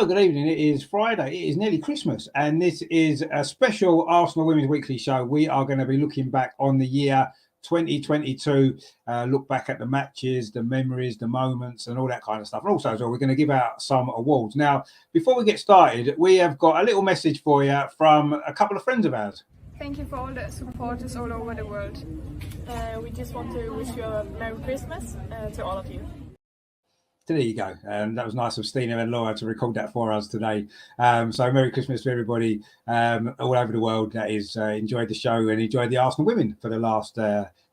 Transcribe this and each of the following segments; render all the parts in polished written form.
Hello, good evening. It is Friday. It is nearly Christmas, and this is a special Arsenal Women's Weekly show. We are going to be looking back on the year 2022, look back at the matches, the memories, the moments, and all that kind of stuff. And also, as well, we're going to give out some awards. Now, before we get started, we have got a little message for you from a couple of friends of ours. Thank you for all the supporters all over the world. We just want to wish you a Merry Christmas to all of you. So there you go. That was nice of Stina and Laura to record that for us today. So Merry Christmas to everybody all over the world that is enjoyed the show and enjoyed the Arsenal women for the last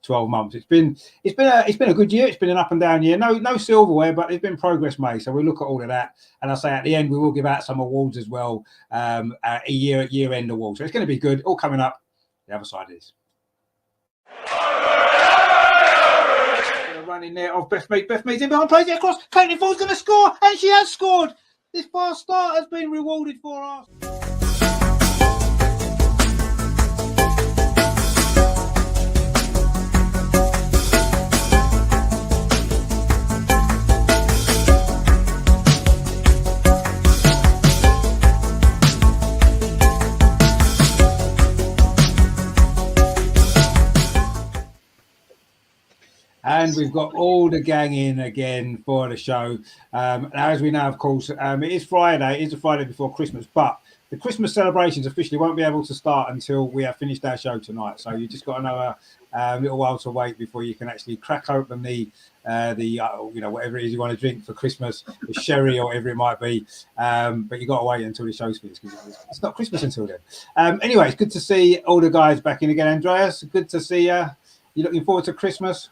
12 months. It's been a good year. It's been an up and down year. No silverware, but there's been progress made. So we look at all of that, and I say at the end we will give out some awards as well, a year end award. So it's going to be good. All coming up. The other side is. Running there of Beth Mead. Beth Mead's in behind, plays it across. Caitlin Ford's going to score, and she has scored. This fast start has been rewarded for us. And we've got all the gang in again for the show. As we know, of course, it is Friday. It is the Friday before Christmas, but the Christmas celebrations officially won't be able to start until we have finished our show tonight. So you just got another little while to wait before you can actually crack open the whatever it is you want to drink for Christmas, the sherry or whatever it might be. But you got to wait until the show's finished because it's not Christmas until then. Anyway, it's good to see all the guys back in again. Andreas, good to see you. You looking forward to Christmas?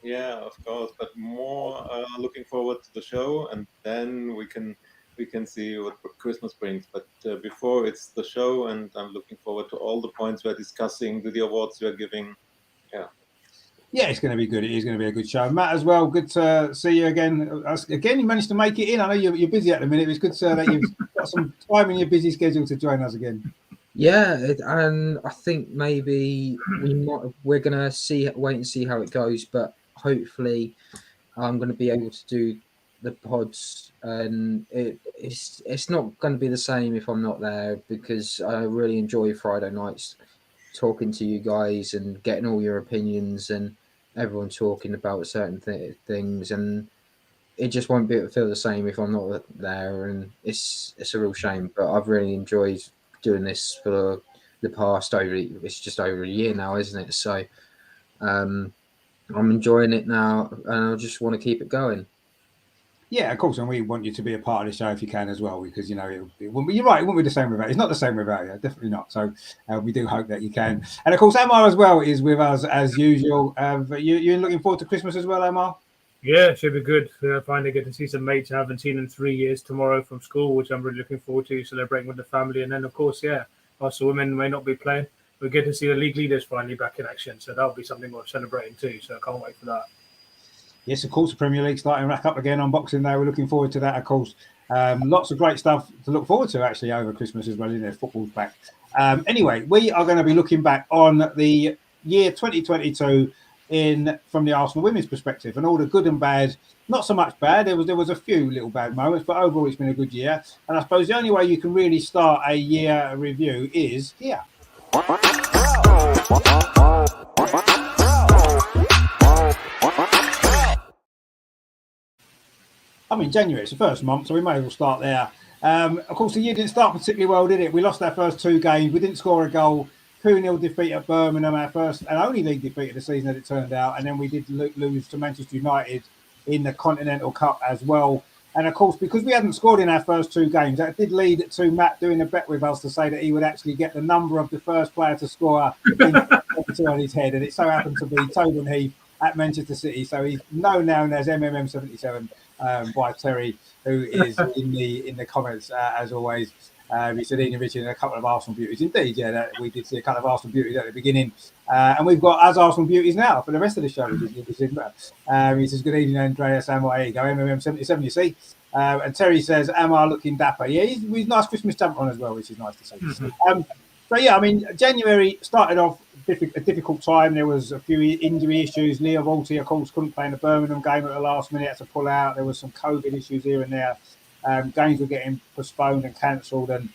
Yeah, of course, but more looking forward to the show, and then we can see what Christmas brings. But before it's the show, and I'm looking forward to all the points we're discussing, to the awards we're giving. Yeah, it's going to be good. It is going to be a good show. Matt, as well, good to see you again. Again, you managed to make it in. I know you're busy at the minute. It's good to that you've got some time in your busy schedule to join us again. Yeah, and I think maybe we're going to wait and see how it goes, but hopefully I'm going to be able to do the pods, and it's not going to be the same if I'm not there, because I really enjoy Friday nights talking to you guys and getting all your opinions and everyone talking about certain things, and it just won't feel the same if I'm not there, and it's a real shame. But I've really enjoyed doing this for the past it's just over a year now, isn't it? So I'm enjoying it now, and I just want to keep it going. Yeah, of course, and we want you to be a part of the show if you can as well, because you're right, it wouldn't be the same without. It's not the same without you, definitely not. So we do hope that you can. And of course, Amar as well is with us as usual. You're looking forward to Christmas as well, Amar? Yeah, it should be good. Finally get to see some mates I haven't seen in 3 years tomorrow from school, which I'm really looking forward to, celebrating with the family. And then, of course, us women may not be playing. We get to see the league leaders finally back in action. So that'll be something we're celebrating too. So I can't wait for that. Yes, of course, the Premier League starting back up again on Boxing Day. We're looking forward to that, of course. Lots of great stuff to look forward to, actually, over Christmas as well, isn't there? Football's back. Anyway, we are going to be looking back on the year 2022 from the Arsenal women's perspective, and all the good and bad. Not so much bad. There was a few little bad moments, but overall it's been a good year. And I suppose the only way you can really start a year review is here. I mean, January, it's the first month, so we may as well start there. Of course, the year didn't start particularly well, did it? We lost our first two games. We didn't score a goal. 2-0 defeat at Birmingham, our first and only league defeat of the season, as it turned out. And then we did lose to Manchester United in the Continental Cup as well. And of course, because we hadn't scored in our first two games, that did lead to Matt doing a bet with us to say that he would actually get the number of the first player to score on his head. And it so happened to be Tobin Heath at Manchester City. So he's known now as MMM77 by Terry, who is in the comments as always. He said Ian Richard and a couple of Arsenal beauties. Indeed, we did see a couple of Arsenal beauties at the beginning. And we've got as Arsenal beauties now for the rest of the show, which is he says, good evening, Andreas. Amar, here you go, MMM77, you see. And Terry says, Amar looking dapper. Yeah, he's nice Christmas jumper on as well, which is nice to see. So, yeah, I mean, January started off a difficult time. There was a few injury issues. Leah Walty, of course, couldn't play in the Birmingham game at the last minute, had to pull out. There was some COVID issues here and there. games were getting postponed and cancelled, and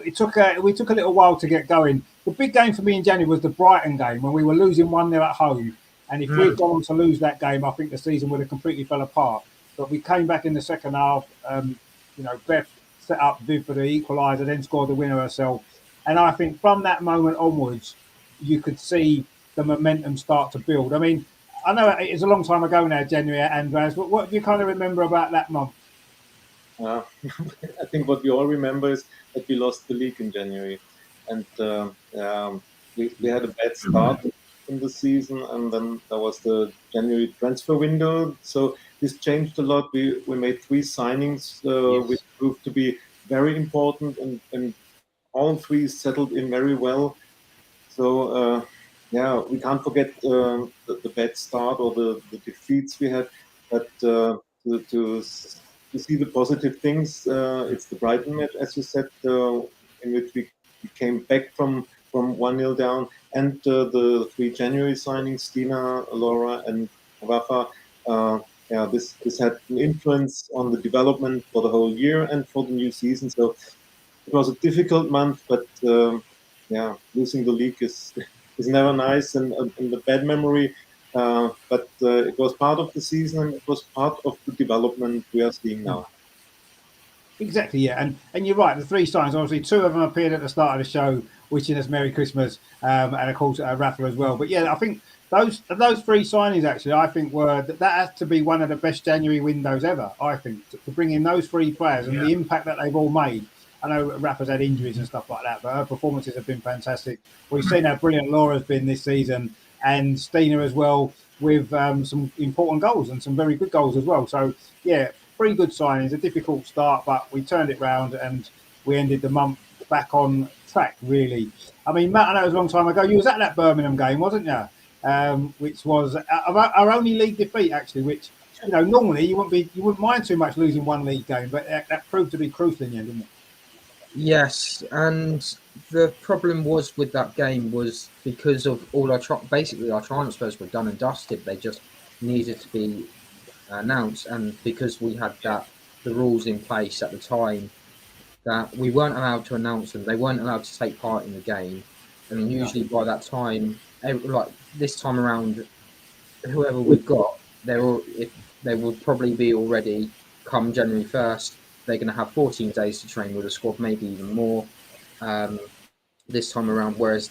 we took a little while to get going. The big game for me in January was the Brighton game when we were losing 1-0 at home. And if we'd gone on to lose that game, I think the season would have completely fell apart. But we came back in the second half. Beth set up Viv for the equaliser, then scored the winner herself. And I think from that moment onwards, you could see the momentum start to build. I mean, I know it's a long time ago now, January, Andreas, but what do you kind of remember about that month? I think what we all remember is that we lost the league in January, and we had a bad start in the season, and then there was the January transfer window. So this changed a lot. We made 3 signings, which proved to be very important, and all 3 settled in very well. So we can't forget the bad start or the defeats we had, but to see the positive things, it's the Brighton match, as you said, in which we came back from 1-0 down, and the 3 January signings, Stina, Laura, and Rafa. This had an influence on the development for the whole year and for the new season. So it was a difficult month, but losing the league is never nice and a bad memory. But it was part of the season, and it was part of the development we are seeing now. Exactly, yeah, and you're right. The 3 signs, obviously, 2 of them appeared at the start of the show, wishing us Merry Christmas, and of course Rafa as well. But yeah, I think those 3 signings actually, I think that has to be one of the best January windows ever. I think to bring in those 3 players and the impact that they've all made. I know Rafa's had injuries and stuff like that, but her performances have been fantastic. We've seen how brilliant Laura's been this season, and Stina as well, with some important goals and some very good goals as well. So yeah, 3 good signings, a difficult start, but we turned it round and we ended the month back on track, really. I mean, Matt, I know it was a long time ago. You was at that Birmingham game, wasn't you? Which was our only league defeat, actually, which, normally you wouldn't mind too much losing 1 league game, but that proved to be crucial in the end, didn't it? Yes, and the problem was with that game was because of all our transfers were done and dusted. They just needed to be announced, and because we had the rules in place at the time that we weren't allowed to announce them, they weren't allowed to take part in the game. I mean, usually by that time, like this time around, whoever we've got, they would probably be already come January 1st. They're going to have 14 days to train with the squad, maybe even more this time around. Whereas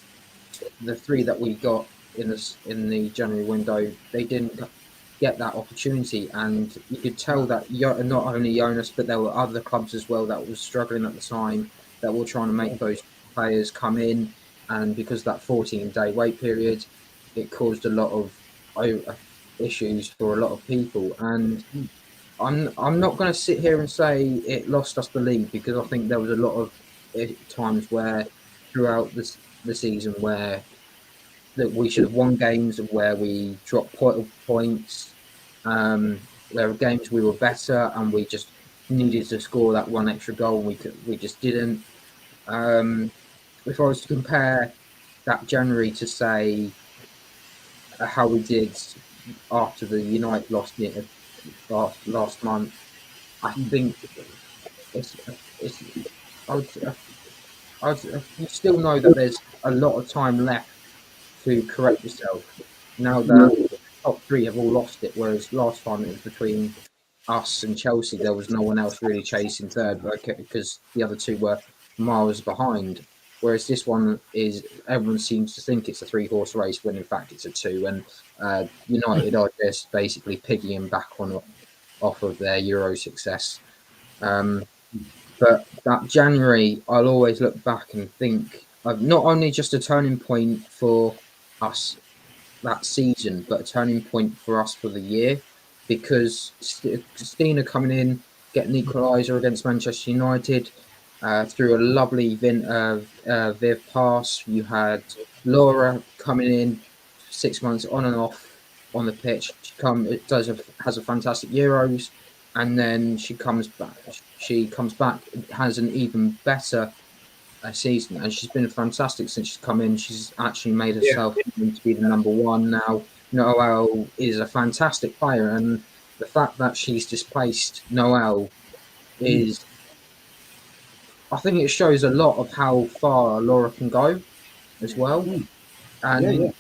the 3 that we got in the January window, they didn't get that opportunity, and you could tell that not only Jonas, but there were other clubs as well that was struggling at the time, that were trying to make those players come in, and because that 14-day wait period, it caused a lot of issues for a lot of people. And I'm not going to sit here and say it lost us the league, because I think there was a lot of times where throughout the season where that we should have won games, where we dropped points, there were games we were better and we just needed to score that 1 extra goal and we just didn't. If I was to compare that January to say how we did after the United lost it last month, I think you still know that there's a lot of time left to correct yourself. Now that the top 3 have all lost it, whereas last time it was between us and Chelsea, there was no one else really chasing third, because the other 2 were miles behind. Whereas this one is, everyone seems to think it's a 3-horse race when in fact it's a 2, and United are just basically piggying back off of their Euro success. But that January, I'll always look back and think of not only just a turning point for us that season, but a turning point for us for the year, because Stina coming in, getting the equaliser against Manchester United through a lovely Viv pass. You had Laura coming in 6 months on and off on the pitch. Has a fantastic Euros, and then she comes back, has an even better season, and she's been fantastic since she's come in. She's actually made herself to be the number 1 now. Noelle is a fantastic player, and the fact that she's displaced Noelle is I think it shows a lot of how far Laura can go as well. And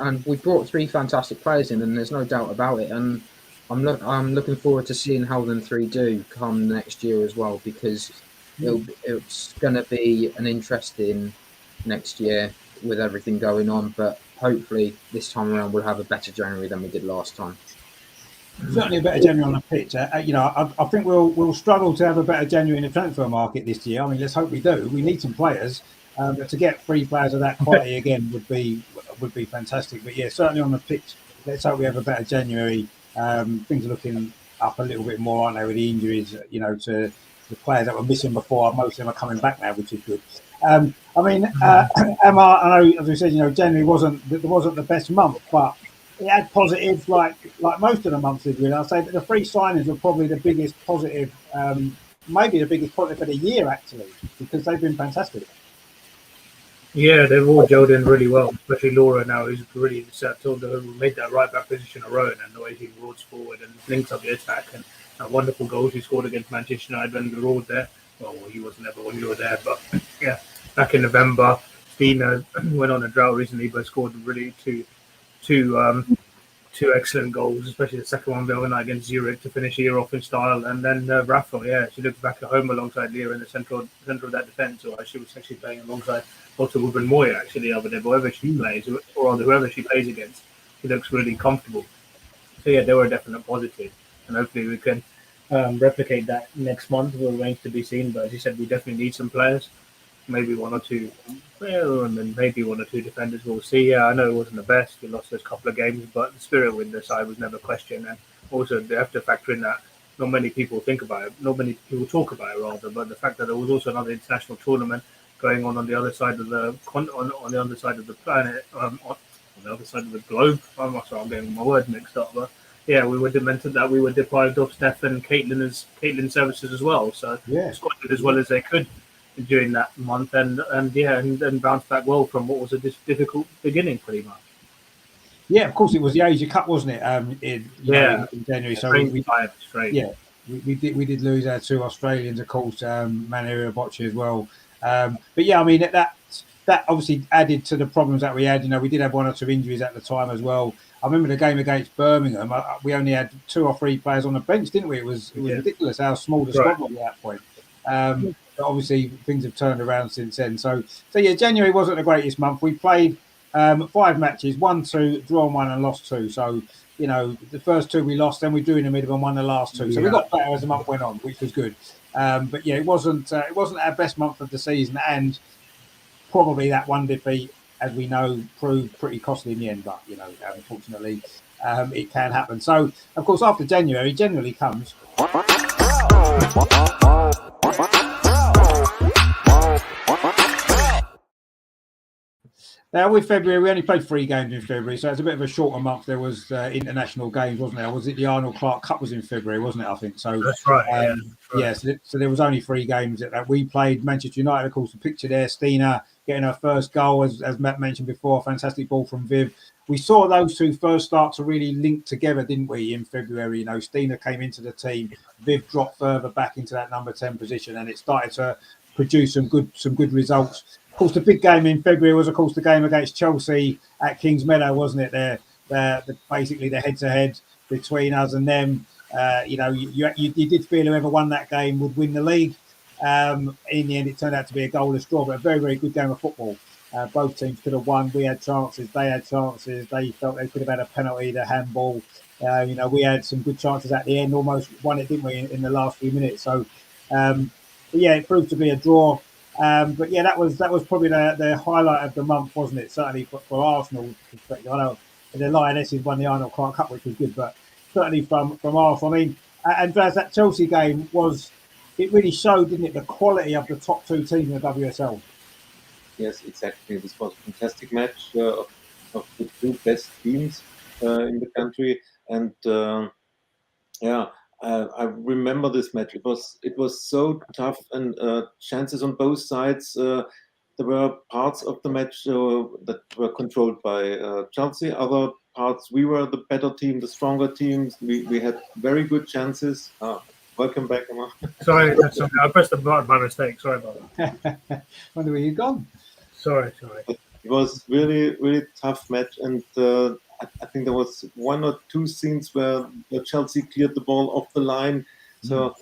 and we brought 3 fantastic players in, and there's no doubt about it. And I'm looking forward to seeing how them 3 do come next year as well, because it's going to be an interesting next year with everything going on. But hopefully this time around we'll have a better January than we did last time. Certainly a better January on the pitch. I think we'll struggle to have a better January in the transfer market this year. I mean, let's hope we do. We need some players, but to get 3 players of that quality again would be fantastic. But yeah, certainly on the pitch, let's hope we have a better January. Things are looking up a little bit more, aren't they, with the injuries? To the players that were missing before. Most of them are coming back now, which is good. Emma, I know, as we said, January wasn't the best month, but it had positives like most of the months did. Really, I'd say that the 3 signings were probably the biggest positive, maybe the biggest positive of the year actually, because they've been fantastic. Yeah, they've all gelled in really well, especially Laura now, who's really made that right back position her own, and the way she rolls forward and links up the attack, and that wonderful goal she scored against Manchester United when we were all there. Well, he wasn't ever when you were there, but yeah, back in November, Stina went on a drought recently, but scored really two excellent goals, especially the second one the other night against Zurich to finish the year off in style. And then Rafa, she looked back at home alongside Leah in the centre of that defence, or she was actually playing alongside Lotte Woodburn-Moy actually the other day, whoever she plays, or whoever she plays against, she looks really comfortable. So yeah, they were a definite positive, and hopefully we can replicate that next month. We'll arrange to be seen, but as you said, we definitely need some players. Maybe 1 or 2, and then maybe 1 or 2 defenders. We'll see. Yeah, I know it wasn't the best. We lost those couple of games, but the spirit with the side was never questioned. And also, they have to factor in that not many people think about it. Not many people talk about it, rather. But the fact that there was also another international tournament going on the other side of the on the other side of the planet, on the other side of the globe. I'm getting my words mixed up, but yeah, we were demented that we were deprived of Steph and Caitlin services as well. So Scott did as well as they could during that month, and bounced back well from what was a difficult beginning, pretty much. Yeah, of course, it was the Asia Cup, wasn't it? In January. So we did lose our 2 Australians, of course, Manuela Bocci as well. But yeah, I mean that obviously added to the problems that we had. We did have 1 or 2 injuries at the time as well. I remember the game against Birmingham. We only had 2 or 3 players on the bench, didn't we? It was ridiculous how small the squad was at that point. But obviously things have turned around since then. So yeah, January wasn't the greatest month. We played 5 matches, won 2, drawn 1, and lost 2. So the first 2 we lost, then we drew in the middle and won the last 2. So we got better as the month went on, which was good. But yeah, it wasn't our best month of the season, and probably that 1 defeat, as we know, proved pretty costly in the end. But unfortunately, it can happen. So of course, after January generally comes. Now, with February, we only played 3 games in February, so it's a bit of a shorter month. There was international games, wasn't there? Was it the Arnold Clark Cup was in February, wasn't it, I think? So that's right. So there was only 3 games that we played. Manchester United, of course, the picture there, Stina getting her first goal, as Matt mentioned before, fantastic ball from Viv. We saw those 2 first start to really link together, didn't we, in February? Stina came into the team, Viv dropped further back into that number 10 position, and it started to produce some good results. Of course, the big game in February was, of course, the game against Chelsea at Kings Meadow, wasn't it? Basically the head-to-head between us and them. You did feel whoever won that game would win the league. In the end, it turned out to be a goalless draw, but a very, very good game of football. Both teams could have won. We had chances. They had chances. They felt they could have had a penalty, the handball. We had some good chances at the end. Almost won it, didn't we, in the last few minutes? So, it proved to be a draw. But yeah, that was probably the highlight of the month, wasn't it? Certainly for Arsenal's perspective. I know the Lionesses won the Arnold Clark Cup, which was good, but certainly from Arsenal. I mean, and as that Chelsea game it really showed, didn't it, the quality of the top 2 teams in the WSL. Yes, exactly. This was a fantastic match of the 2 best teams in the country, and I remember this match. It was so tough, and chances on both sides. There were parts of the match that were controlled by Chelsea. Other parts, we were the better team, the stronger teams. We had very good chances. Welcome back, Emma. Sorry, I pressed the button by mistake. Sorry about that. Wonder where you've gone. Sorry. It was really, really tough match, and I think there was one or two scenes where Chelsea cleared the ball off the line. So,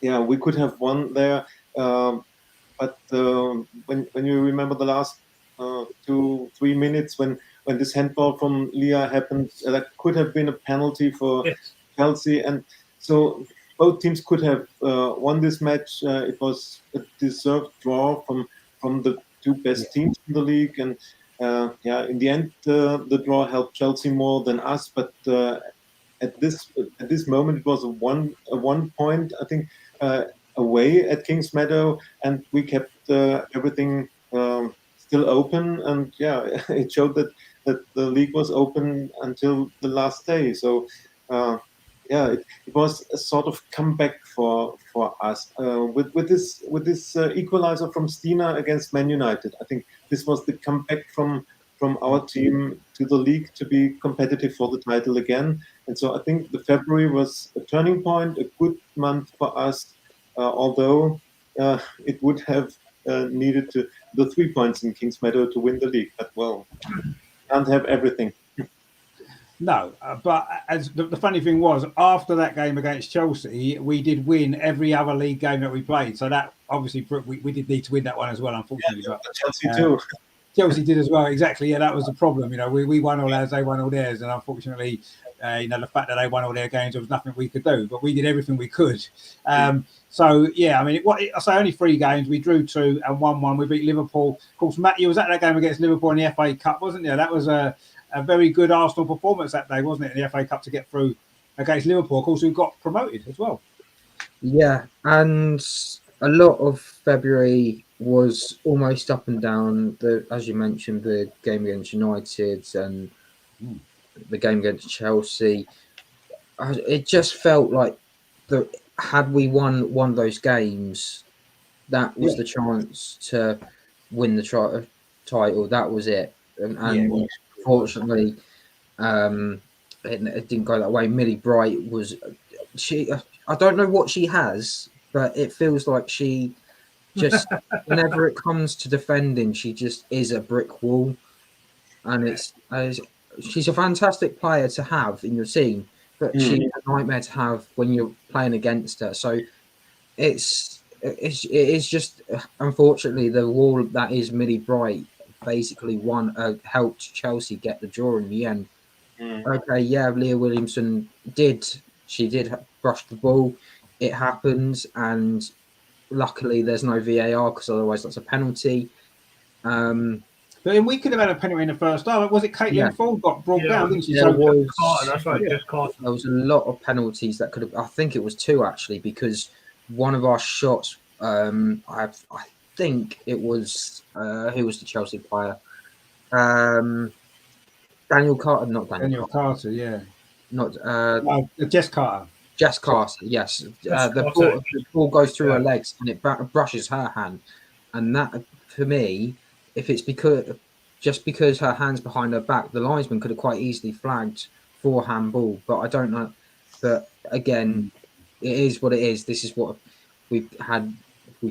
yeah, we could have won there. But when you remember the last 2-3 minutes when this handball from Leah happened, that could have been a penalty for Yes. Chelsea, and so both teams could have won this match. It was a deserved draw from the two best teams in the league, and yeah, in the end, the draw helped Chelsea more than us. But at this moment, it was a one point, I think, away at Kings Meadow, and we kept everything still open. And yeah, it showed that the league was open until the last day. So. Yeah, it was a sort of comeback for us with this equalizer from Stina against Man United. I think this was the comeback from our team to the league to be competitive for the title again. And so I think the February was a turning point, a good month for us, although it would have needed the 3 points in Kings Meadow to win the league. But well, can't have everything. No, but as the funny thing was, after that game against Chelsea, we did win every other league game that we played. So that obviously we did need to win that one as well, unfortunately. Yeah, but Chelsea too. Chelsea did as well, exactly. Yeah, that was the problem. You know, we won all ours, they won all theirs, and unfortunately, you know, the fact that they won all their games, there was nothing we could do. But we did everything we could. So yeah, I mean, I say only 3 games. We drew 2 and won 1. We beat Liverpool. Of course, Matt, you was at that game against Liverpool in the FA Cup, wasn't you? That was a very good Arsenal performance that day, wasn't it, in the FA Cup to get through against Liverpool? Of course, who got promoted as well. Yeah, and a lot of February was almost up and down. As you mentioned, the game against United and the game against Chelsea. It just felt like had we won one of those games, that was the chance to win the title. That was it. And unfortunately, it didn't go that way. Millie Bright was I don't know what she has, but it feels like she just whenever it comes to defending, she just is a brick wall, and she's a fantastic player to have in your team, but she's a nightmare to have when you're playing against her. So it is just unfortunately the wall that is Millie Bright basically helped Chelsea get the draw in the end. Okay, yeah, Leah Williamson did brush the ball. It happens, and luckily there's no VAR because otherwise that's a penalty. But we could have had a penalty in the first half. Was it Caitlin Ford got brought down, didn't she? There was, that's right, just Carter. There was a lot of penalties that could have. I think it was 2 actually, because one of our shots. I think it was who was the Chelsea player? Daniel Carter, not Daniel Carter, yeah. Not Jess Carter. Jess Carter, yes. The ball goes through her legs and it brushes her hand, and that for me, if it's because her hand's behind her back, the linesman could have quite easily flagged for handball, but I don't know. But again, it is what it is. This is what we've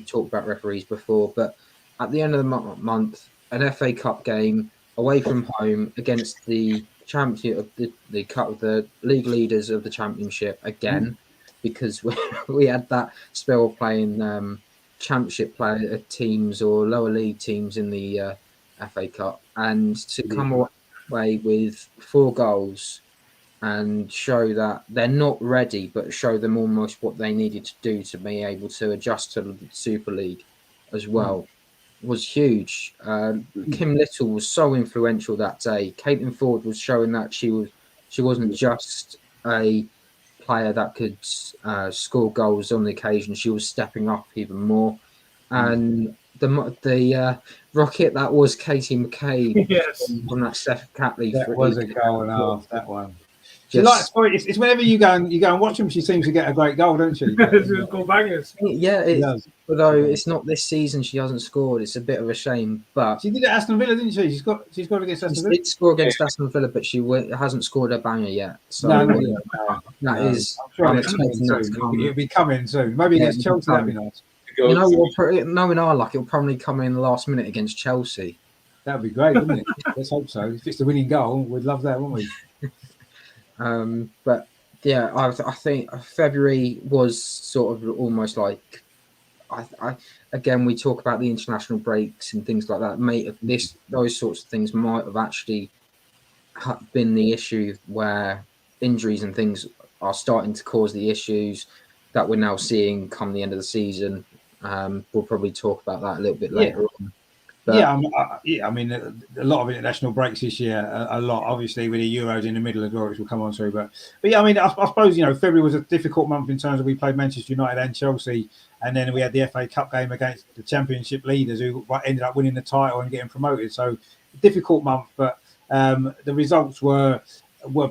talked about referees before, but at the end of the month, an FA Cup game away from home against the champion of the cup, the league leaders of the championship again, because we had that spell of playing championship player teams or lower league teams in the FA Cup, and to come away with 4 goals and show that they're not ready, but show them almost what they needed to do to be able to adjust to the Super League as well, was huge. Kim Little was so influential that day. Caitlin Ford was showing that she wasn't just a player that could score goals on the occasion. She was stepping up even more. And the rocket that was Katie McCabe from that Steph Catley. That was a goal and a half, that one. She likes. It's whenever you go and watch them. She seems to get a great goal, doesn't she? She's got bangers. Yeah, although it's not this season, she hasn't scored. It's a bit of a shame, but she did it at Aston Villa, didn't she? She's got against Aston Villa. She did score against Aston Villa, but she hasn't scored a banger yet. So I'm expecting that to come. It'll be coming soon. Maybe against Chelsea, that'd be nice. You know what? Knowing our luck, it'll probably come in the last minute against Chelsea. That'd be great, wouldn't it? Let's hope so. If it's the winning goal, we'd love that, wouldn't we? But yeah, I think February was sort of almost like, again, we talk about the international breaks and things like that. Those sorts of things might have actually been the issue where injuries and things are starting to cause the issues that we're now seeing come the end of the season. We'll probably talk about that a little bit later on. But, I mean, a lot of international breaks this year. A lot, obviously, with the Euros in the middle as well, which we'll come on to. But yeah, I mean, I suppose February was a difficult month in terms of we played Manchester United and Chelsea, and then we had the FA Cup game against the Championship leaders who ended up winning the title and getting promoted. So difficult month, but the results were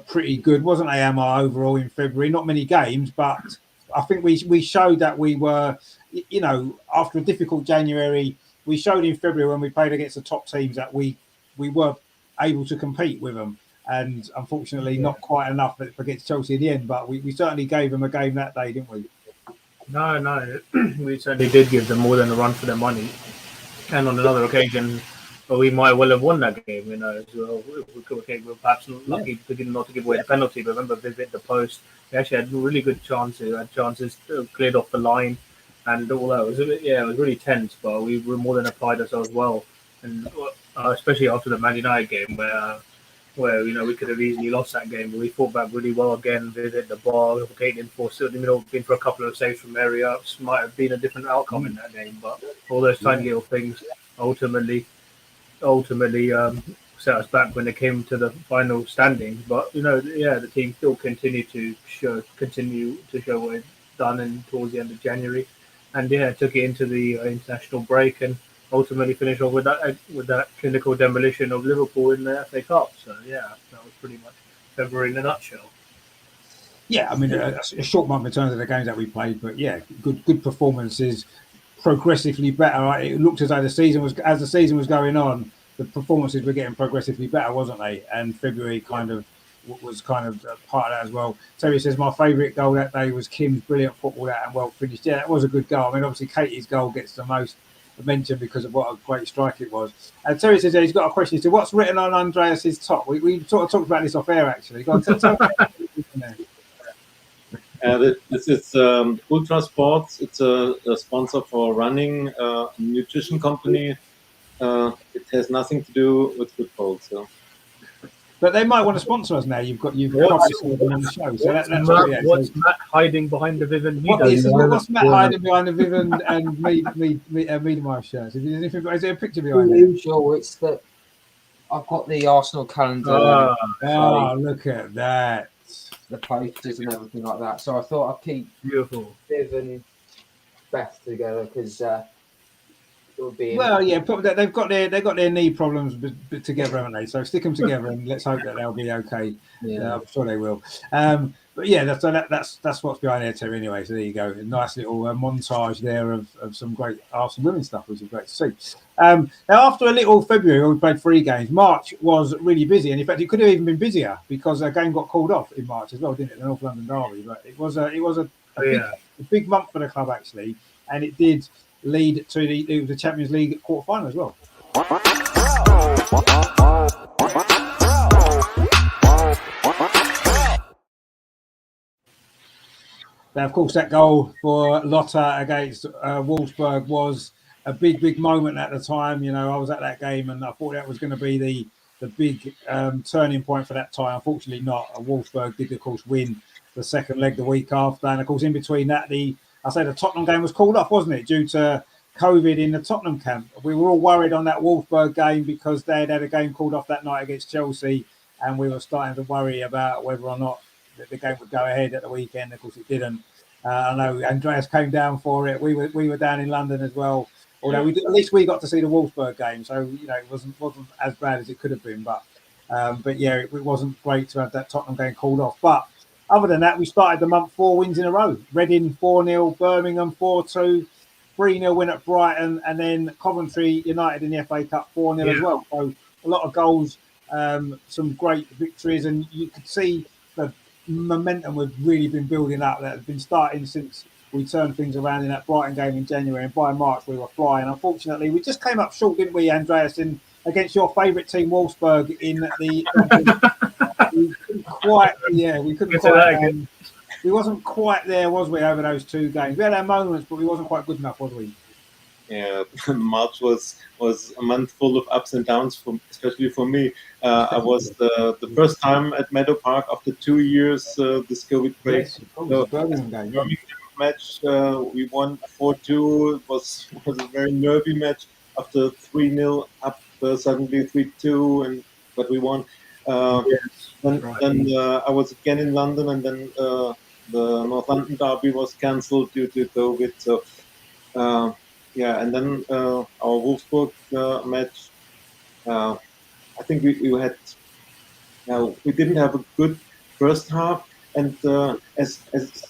pretty good, wasn't they, Amar, overall in February? Not many games, but I think we showed that we were, after a difficult January. We showed in February when we played against the top teams that we were able to compete with them, and unfortunately not quite enough against Chelsea in the end. But we certainly gave them a game that day, didn't we? No, we certainly did give them more than a run for their money. And on another occasion, we might well have won that game, as well. We were perhaps lucky not to give away the penalty. But remember, they hit the post. We actually had really good chances. Had chances cleared off the line. And all that, it was really tense, but we were more than applied ourselves well, and especially after the Man United game, where we could have easily lost that game, but we fought back really well again. Visit the bar, Caitlin forced it, been for a couple of saves from area. Might have been a different outcome in that game, but all those tiny little things ultimately set us back when it came to the final standings. But the team still continued to show what it's done towards the end of January. And took it into the international break and ultimately finished off with that clinical demolition of Liverpool in the FA Cup. So that was pretty much February in a nutshell. Yeah, I mean a short month in terms of the games that we played, but good performances, progressively better. Right? It looked as though as the season was going on, the performances were getting progressively better, wasn't they? And February was kind of part of that as well. Terry says my favourite goal that day was Kim's brilliant football that and well finished. Yeah, that was a good goal. I mean, obviously Katie's goal gets the most mention because of what a great strike it was. And Terry says he's got a question. So what's written on Andreas's top? We sort of talked about this off air actually. Go on, tell this is Ultra Sports. It's a sponsor for running, nutrition company. It has nothing to do with football, so. But they might want to sponsor us now. You've probably seen them on the show. So what's Matt hiding behind the Vivian? What's Matt hiding behind the Vivian and Miedemar shirts? Is there a picture behind it? Sure, it's that I've got the Arsenal calendar. Look at that. The posters and everything like that. So I thought I'd keep beautiful Viv and Beth together because they've got their knee problems together, haven't they? So stick them together and let's hope that they'll be okay. Yeah, I'm sure they will. But that's what's behind there, Terry. Anyway, so there you go. A nice little montage there of some great Arsenal women's stuff, which is great to see. Now, after a little February, where we played 3 games, March was really busy, and in fact, it could have even been busier because a game got called off in March as well, didn't it? The North London Derby, but it was a big month for the club actually, and it did lead to the Champions League quarter-final as well. Now, of course, that goal for Lotta against Wolfsburg was a big moment at the time. I was at that game and I thought that was going to be the big turning point for that tie. Unfortunately not. Wolfsburg did, of course, win the second leg the week after. And, of course, in between that, the Tottenham game was called off, wasn't it, due to COVID in the Tottenham camp. We were all worried on that Wolfsburg game because they had a game called off that night against Chelsea, and we were starting to worry about whether or not the game would go ahead at the weekend. Of course, it didn't. I know Andreas came down for it. We were down in London as well. Although at least we got to see the Wolfsburg game, so it wasn't as bad as it could have been. But But yeah, it wasn't great to have that Tottenham game called off. But other than that, we started the month 4 wins in a row. Reading 4-0, Birmingham 4-2, 3-0 win at Brighton, and then Coventry United in the FA Cup 4-0 as well. So a lot of goals, some great victories, and you could see the momentum had really been building up. That had been starting since we turned things around in that Brighton game in January, and by March we were flying. Unfortunately, we just came up short, didn't we, Andreas, against your favourite team, Wolfsburg, in the. We couldn't quite. Yeah, we couldn't quite. We wasn't quite there, was we, over those 2 games? We had our moments, but we wasn't quite good enough, was we? Yeah, March was a month full of ups and downs, especially for me. I was the first time at Meadow Park after 2 years this COVID break. Yes, of course, the Birmingham game. Yeah. Match, we won 4-2. It was a very nervy match. After 3-0 up, suddenly 3-2, but we won. Then I was again in London, and then the North London derby was cancelled due to COVID. So and then our Wolfsburg match. I think we had we didn't have a good first half, and as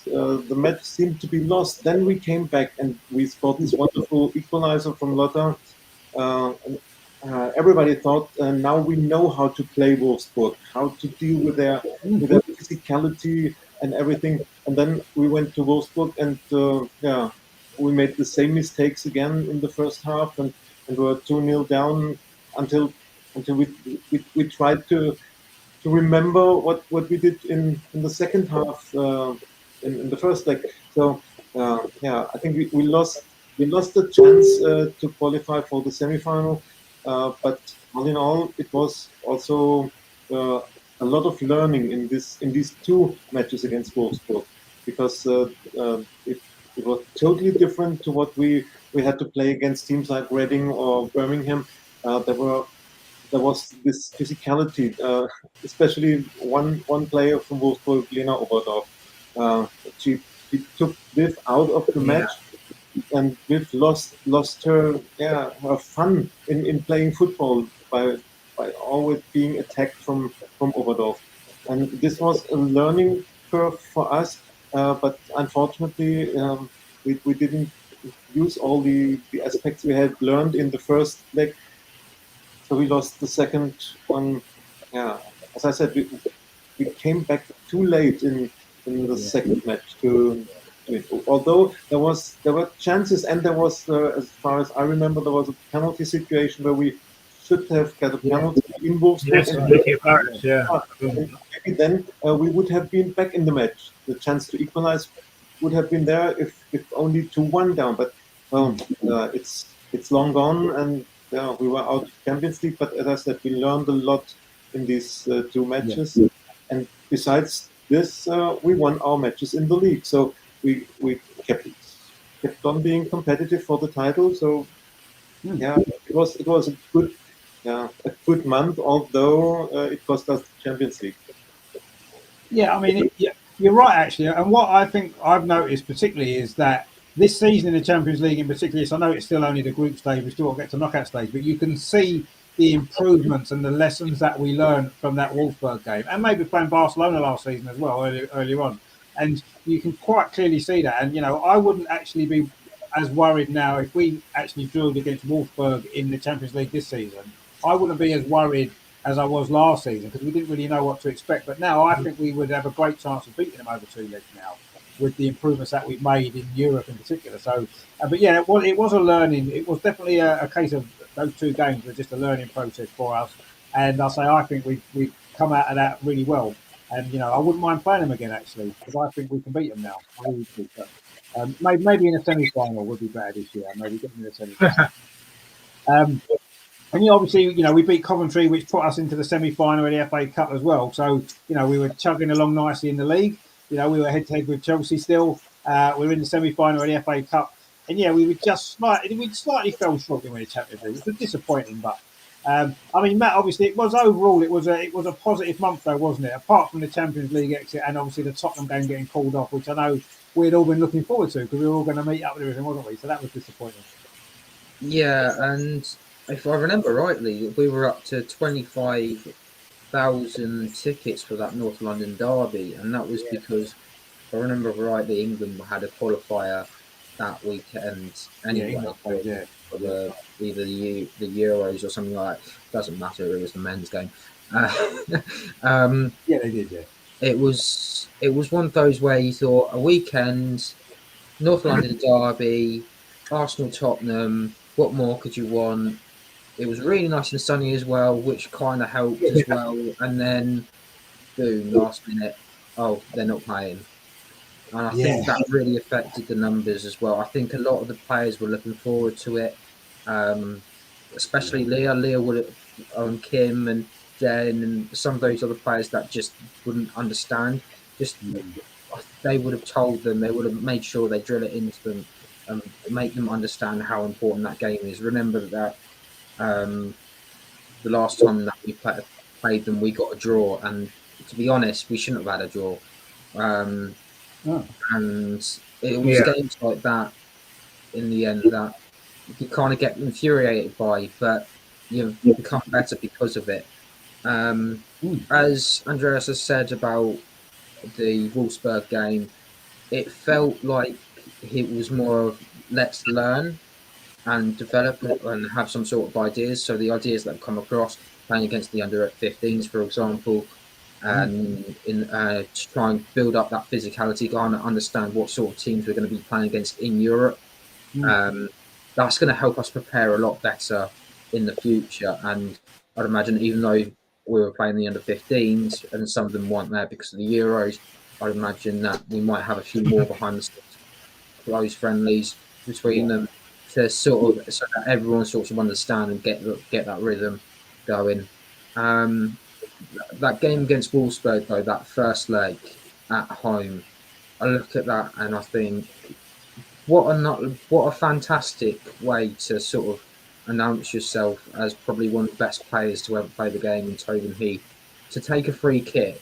the match seemed to be lost, then we came back and we scored this wonderful equalizer from Lothar. Everybody thought now we know how to play Wolfsburg, how to deal with their physicality and everything. And then we went to Wolfsburg, and we made the same mistakes again in the first half, and were 2-0 down until we tried to remember what we did in the second half in the first leg. So I think we lost the chance to qualify for the semi-final. But all in all, it was also a lot of learning in these 2 matches against Wolfsburg, because it was totally different to what we had to play against teams like Reading or Birmingham. There was this physicality, especially one player from Wolfsburg, Lena Oberdorf. She took Viv out of the match, and Viv lost her fun in playing football by always being attacked from Oberdorf. And this was a learning curve for us, but unfortunately we didn't use all the aspects we had learned in the first leg. So we lost the second one. Yeah, as I said, we came back too late in the second match to it. Although there were chances, and there was, as far as I remember, there was a penalty situation where we should have got a penalty in Wolfsburg. Maybe then we would have been back in the match. The chance to equalize would have been there if only 2-1 down. But it's long gone, and we were out of Champions League. But as I said, we learned a lot in these 2 matches. And besides this, we won our matches in the league. So we kept on being competitive for the title. So it was a good month, although it cost us the Champions League. Yeah, I mean, you're right, actually. And what I think I've noticed particularly is that this season in the Champions League in particular, so I know it's still only the group stage, we still got to get to knockout stage, but you can see the improvements and the lessons that we learned from that Wolfsburg game, and maybe playing Barcelona last season as well, earlier on. And you can quite clearly see that. And, I wouldn't actually be as worried now if we actually drilled against Wolfsburg in the Champions League this season. I wouldn't be as worried as I was last season, because we didn't really know what to expect. But now I think we would have a great chance of beating them over 2 legs now, with the improvements that we've made in Europe in particular. So, but yeah, it was a learning. It was definitely a case of those 2 games were just a learning process for us. And I think we've come out of that really well. And, I wouldn't mind playing them again, actually, because I think we can beat them now. I really do. But, maybe in a semi-final would be better this year. Maybe getting in a semi-final. And obviously, we beat Coventry, which put us into the semi-final of the FA Cup as well. So, we were chugging along nicely in the league. We were head-to-head with Chelsea still. We were in the semi-final of the FA Cup. And, we were slightly fell short in the Champions League, which was disappointing. But, Matt, obviously, it was a positive month, though, wasn't it? Apart from the Champions League exit and obviously the Tottenham game getting called off, which I know we'd all been looking forward to, because we were all going to meet up with everything, wasn't we? So that was disappointing. Yeah, and if I remember rightly, we were up to 25 1,000 tickets for that North London derby, and that was because, if I remember rightly, England had a qualifier that weekend anyway England played, for either the Euros or something like that. Doesn't matter, it was the men's game. Yeah, they did, yeah. It was one of those where you thought a weekend, North London derby, Arsenal Tottenham. What more could you want? It was really nice and sunny as well, which kind of helped as well. And then, boom, last minute, oh, they're not playing. And I think that really affected the numbers as well. I think a lot of the players were looking forward to it, especially Leah. Leah would have, Kim and Jen and some of those other players that just wouldn't understand. Just they would have told them, they would have made sure they drill it into them and make them understand how important that game is. Remember that the last time that we played them, we got a draw, and to be honest, we shouldn't have had a draw. And it was games like that in the end that you kind of get infuriated by, but you become better because of it. As Andreas has said about the Wolfsburg game, it felt like it was more of let's learn and develop and have some sort of ideas. So the ideas that come across playing against the under 15s, for example, and to try and build up that physicality, kind of understand what sort of teams we're going to be playing against in Europe. That's going to help us prepare a lot better in the future. And I'd imagine even though we were playing the under 15s and some of them weren't there because of the Euros, I'd imagine that we might have a few more behind the scenes close friendlies between them to sort of so that everyone sort of understand and get that rhythm going. That game against Wolfsburg though, that first leg at home, I look at that and I think what a fantastic way to sort of announce yourself as probably one of the best players to ever play the game in Tobin Heath, to take a free kick.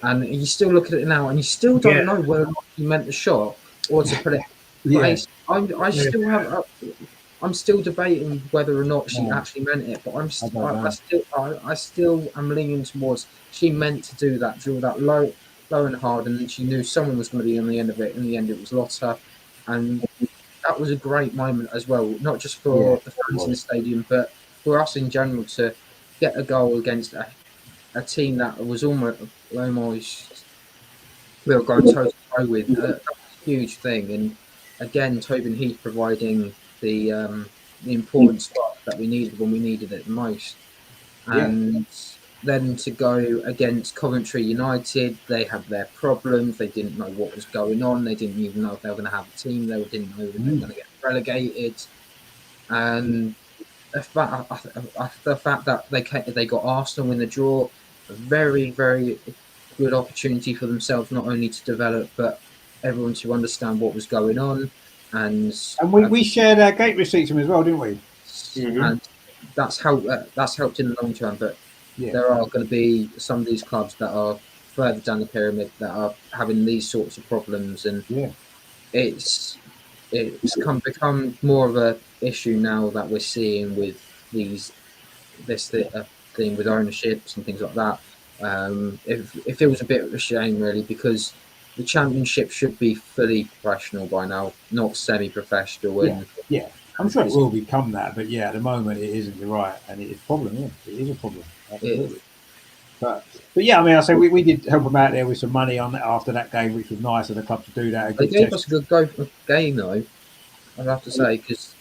And you still look at it now and you still don't know whether or not you meant the shot or to put it. I'm still debating whether or not she actually meant it, but I still am leaning towards she meant to do that, drill that low and hard, and she knew someone was going to be on the end of it. In the end, it was Lotta, and that was a great moment as well, not just for the fans in the stadium, but for us in general to get a goal against a team that was almost we were going toe to toe with. That was a huge thing, and again, Tobin Heath providing the important spot that we needed when we needed it the most. And then to go against Coventry United, they had their problems. They didn't know what was going on. They didn't even know if they were going to have a team. They didn't know if they were going to get relegated. And the fact that they got Arsenal in the draw, a very, very good opportunity for themselves, not only to develop, but everyone to understand what was going on. And we shared our gate receipts with them as well, didn't we? And that's helped in the long term. But there are going to be some of these clubs that are further down the pyramid that are having these sorts of problems, and it's become more of a issue now that we're seeing with this thing with ownerships and things like that. It feels a bit of a shame, really, because the championship should be fully professional by now, not semi-professional. I'm sure it will become that, but at the moment it isn't. You're right, and it is a problem. It is a problem. Absolutely. But I mean, I say we did help them out there with some money on that after that game, which was nice of the club to do that. They gave us a good game, though. I'd have to say, because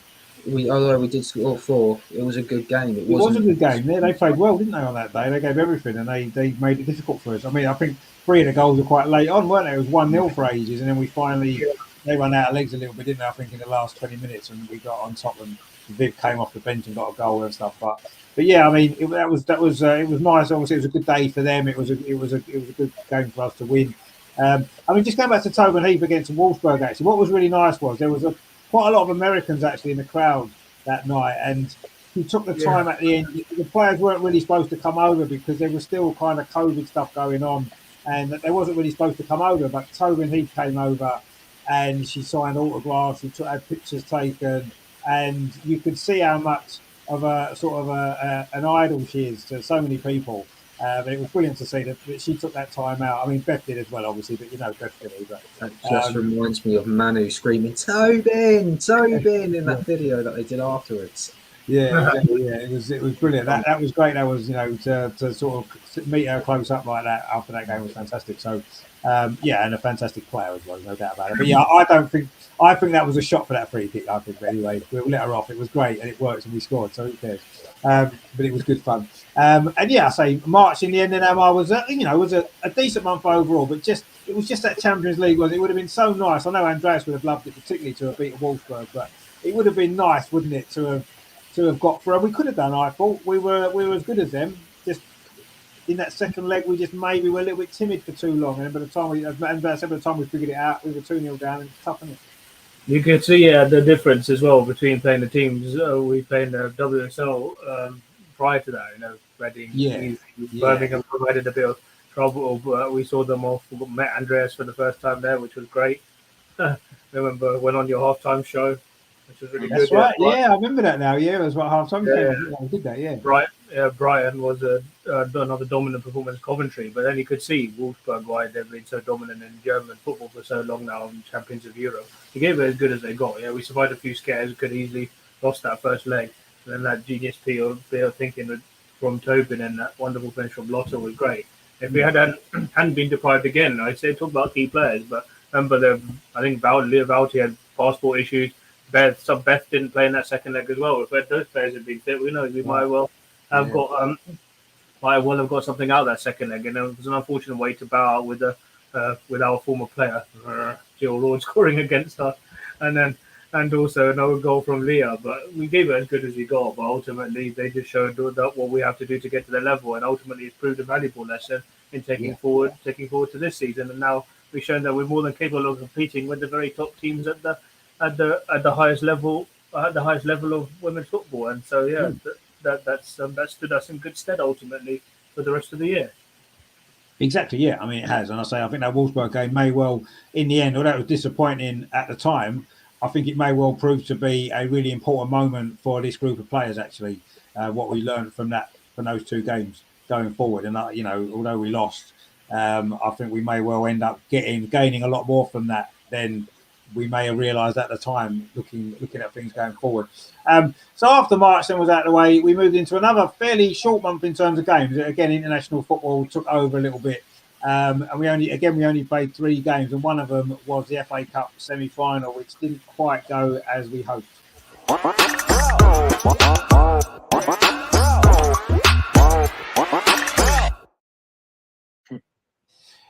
although we did score 4, it was a good game. It was a good game. Yeah, they played well, didn't they, on that day? They gave everything, and they made it difficult for us. I mean, I think 3 of the goals were quite late on, weren't they? It was 1-0 for ages, and then we finally they ran out of legs a little bit, didn't they? I think in the last 20 minutes, and we got on top, and Viv came off the bench and got a goal and stuff. But I mean, it was nice. Obviously, it was a good day for them. It was a good game for us to win. I mean, just going back to Tobin Heath against Wolfsburg, actually, what was really nice was there was quite a lot of Americans actually in the crowd that night, and he took the time at the end. The players weren't really supposed to come over because there was still kind of COVID stuff going on, and they wasn't really supposed to come over. But Tobin Heath came over, and she signed autographs. She had pictures taken, and you could see how much of a sort of an idol she is to so many people. And it was brilliant to see that she took that time out. I mean, Beth did as well, obviously, but Beth Finney. But that just reminds me of Manu screaming "Tobin, Tobin" in that video that they did afterwards. Yeah, exactly. Yeah, it was brilliant. That was great. That was to sort of meet her close up like that after that game was fantastic. So and a fantastic player as well, no doubt about it. But yeah, I think that was a shot for that free kick. I think, but anyway, we'll let her off. It was great and it worked and we scored, so who cares? But it was good fun. And yeah, I say March in the end. Then was was a decent month overall, but it was just that Champions League it would have been so nice. I know Andreas would have loved it, particularly to have beaten Wolfsburg, but it would have been nice, wouldn't it, to have got through. We could have done. I thought we were as good as them. Just in that second leg, we just maybe were a little bit timid for too long. And by the time we figured it out, we were 2-0 down and tough, isn't it? You could see the difference as well between playing the teams. We played the WSL prior to that. Reading, Birmingham provided a bit of trouble, but we saw them off. We met Andreas for the first time there, which was great. Remember, went on your halftime show, which was really good. That's right. Yeah, I remember that now. Yeah, it was what halftime came. We did that. Yeah. Brighton was another dominant performance. Coventry, but then you could see Wolfsburg, why they've been so dominant in German football for so long now, and champions of Europe. They gave it as good as they got. Yeah, we survived a few scares. We could easily lost that first leg, and then that genius piece of thinking from Tobin and that wonderful finish from Lotta was great. If we hadn't been deprived again, I'd say talk about key players, but remember I think Leah Valti had passport issues. Beth didn't play in that second leg as well. If those players had been fit, we might well have got something out of that second leg. And it was an unfortunate way to bow out with our former player, Jill Lord, scoring against us, and also another goal from Leah. But we gave it as good as we got. But ultimately, they just showed that what we have to do to get to the level, and ultimately, it's proved a valuable lesson in taking forward to this season. And now we've shown that we're more than capable of competing with the very top teams at the highest level of women's football. And so that stood us in good stead ultimately for the rest of the year. Exactly, yeah. I mean, it has. And I think that Wolfsburg game may well, in the end, although it was disappointing at the time, I think it may well prove to be a really important moment for this group of players, actually, what we learned from those two games going forward. And, although we lost, I think we may well end up gaining a lot more from that than we may have realised at the time, looking at things going forward. So after March then was out of the way, we moved into another fairly short month in terms of games. Again, international football took over a little bit, and we only played 3 games, and one of them was the FA Cup semi-final, which didn't quite go as we hoped.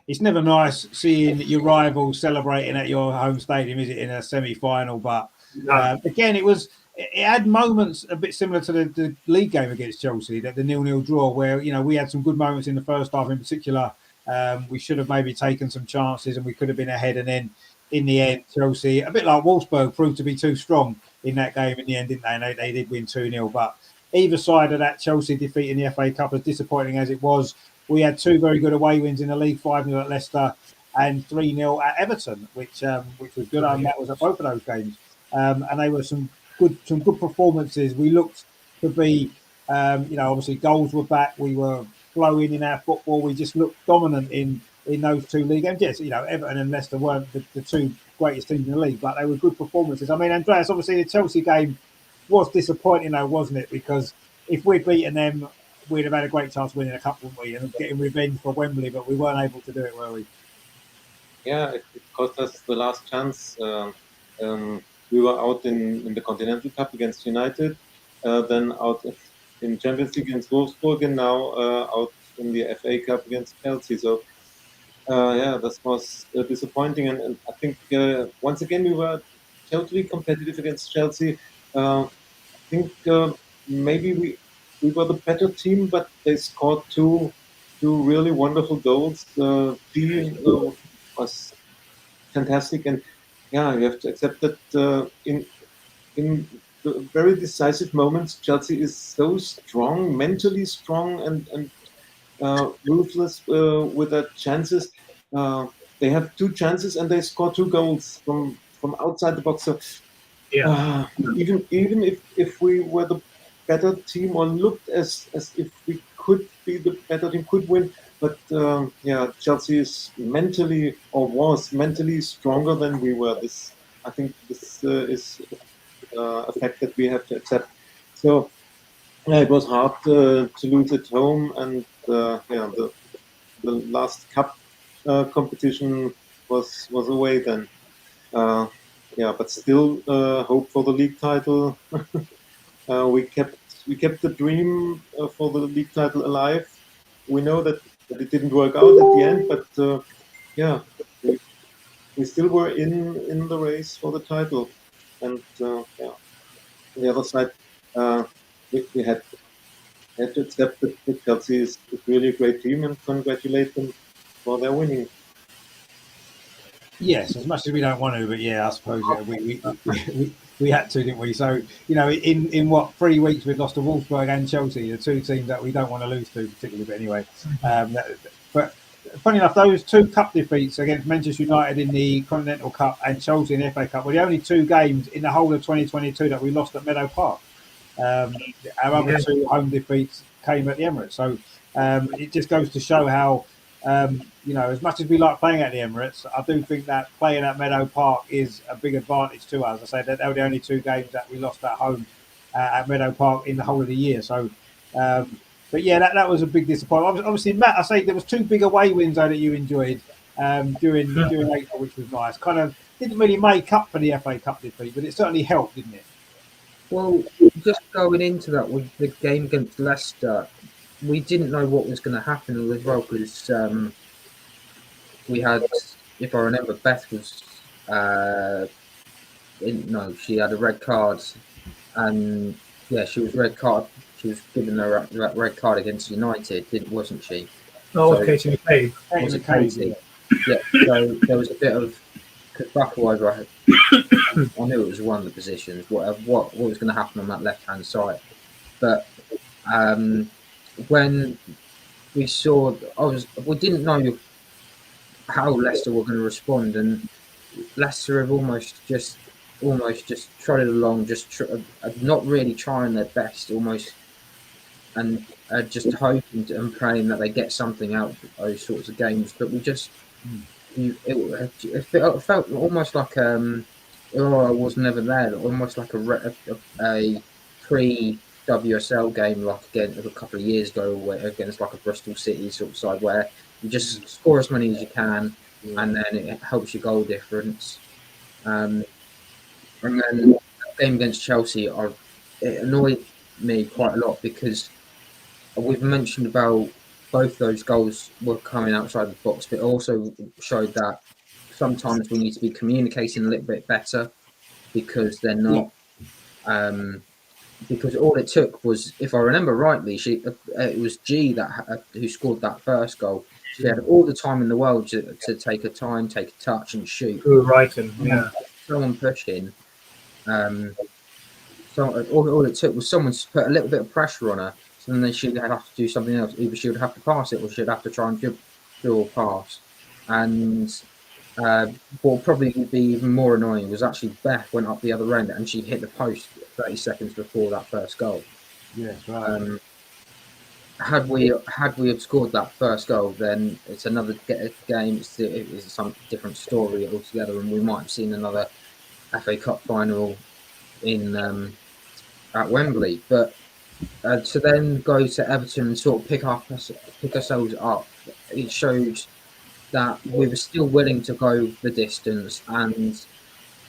It's never nice seeing your rival celebrating at your home stadium, is it, in a semi-final? But again, it had moments a bit similar to the league game against Chelsea, the 0-0 draw, where we had some good moments in the first half. In particular, we should have maybe taken some chances, and we could have been ahead. And then, in the end, Chelsea, a bit like Wolfsburg, proved to be too strong in that game. In the end, didn't they? And they did win 2-0. But either side of that, Chelsea defeat in the FA Cup, as disappointing as it was. We had 2 very good away wins in the league, 5-0 at Leicester and 3-0 at Everton, which was good. And that was at both of those games, and they were some good performances. We looked to be, obviously goals were back. We were flowing in our football. We just looked dominant in those 2 league games. Yes, Everton and Leicester weren't the 2 greatest teams in the league, but they were good performances. I mean, Andreas, obviously the Chelsea game was disappointing, though, wasn't it? Because if we'd beaten them, we'd have had a great chance of winning a cup, wouldn't we? And getting revenge for Wembley, but we weren't able to do it, were we? Yeah, it cost us the last chance. We were out in the Continental Cup against United, then out in Champions League against Wolfsburg, and now out in the FA Cup against Chelsea. So, this was disappointing. And I think once again we were totally competitive against Chelsea. I think maybe we were the better team, but they scored two really wonderful goals. Was fantastic, and you have to accept that in the very decisive moments, Chelsea is so strong, mentally strong, and ruthless with their chances. They have 2 chances and they score 2 goals from outside the box. So even if we were the better team or looked as if we could be the better team, could win. But yeah, Chelsea is mentally or was mentally stronger than we were. I think this is a fact that we have to accept. So yeah, it was hard to lose at home, and yeah, the last cup competition was away then. Uh, yeah, but still hope for the league title. We kept the dream for the league title alive. We know that it didn't work out at the end, but yeah, we still were in the race for the title. And yeah, on the other side, we had to accept that Chelsea is really a great team and congratulate them for their winning. Yes, as much as we don't want to, but yeah, I suppose we had to, didn't we? So in what 3 weeks we've lost to Wolfsburg and Chelsea, the two teams that we don't want to lose to particularly. But anyway, but funny enough, those two cup defeats against Manchester United in the Continental Cup and Chelsea in the FA Cup were the only two games in the whole of 2022 that we lost at Meadow Park. Our other two home defeats came at the Emirates, so it just goes to show how. As much as we like playing at the Emirates, I do think that playing at Meadow Park is a big advantage to us. I say that they were the only two games that we lost at home at Meadow Park in the whole of the year. So, but yeah, that was a big disappointment. Obviously, Matt, I say there was two big away wins though that you enjoyed during April, which was nice. Kind of didn't really make up for the FA Cup defeat, but it certainly helped, didn't it? Well, just going into that with the game against Leicester, we didn't know what was going to happen as well because we had, if I remember, Beth was she had a red card, and yeah, she was red card. She was given a red card against United, wasn't she? Oh, so, Katie McCabe. Was it Katie? Yeah. So there was a bit of kerfuffle over. I knew it was one of the positions. What was going to happen on that left hand side, but when we saw, we didn't know how Leicester were going to respond, and Leicester have almost just trotted along, not really trying their best, almost, and just hoping and praying that they get something out of those sorts of games. But we just, it felt almost like I was never there, almost like a pre WSL game, like again a couple of years ago, against like a Bristol City sort of side, where you just score as many as you can, and then it helps your goal difference. And then the game against Chelsea, it annoyed me quite a lot because we've mentioned about both those goals were coming outside the box, but it also showed that sometimes we need to be communicating a little bit better because they're not. Because all it took was, if I remember rightly, it was G who scored that first goal. She had all the time in the world to take a time, take a touch, and shoot. Someone pushing. So all it took was someone to put a little bit of pressure on her. So then she'd have to do something else. Either she would have to pass it, or she'd have to try and do a pass. And what probably would be even more annoying was actually Beth went up the other end and she hit the post 30 seconds before that first goal. Yes, right. Had we have scored that first goal, then it's another game. It's some different story altogether, and we might have seen another FA Cup final in at Wembley. But to then go to Everton and sort of pick ourselves up, it showed that we were still willing to go the distance. And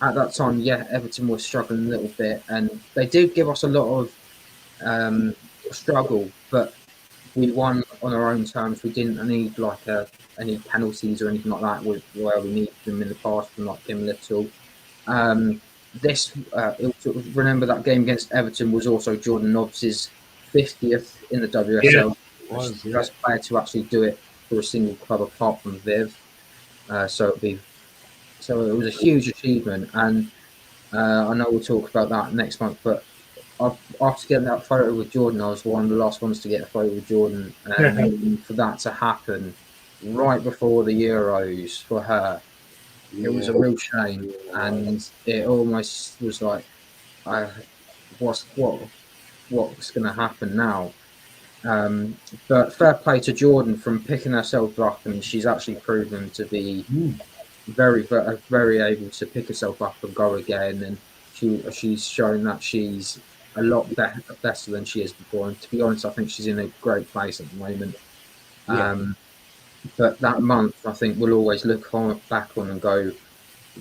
at that time, Everton was struggling a little bit, and they did give us a lot of struggle, but we won on our own terms. We didn't need any penalties or anything like that where we needed them in the past from like Kim Little. Remember that game against Everton was also Jordan Nobbs's 50th in the WSL. First player to actually do it for a single club apart from Viv. So it was a huge achievement, and I know we'll talk about that next month. But after getting that photo with Jordan, I was one of the last ones to get a photo with Jordan, and for that to happen right before the Euros for her, it was a real shame, and it almost was like, what's going to happen now? But fair play to Jordan from picking herself up, and she's actually proven to be very able to pick herself up and go again. And she's shown that she's a lot better than she is before. And to be honest, I think she's in a great place at the moment. But that month, I think we'll always look back on and go,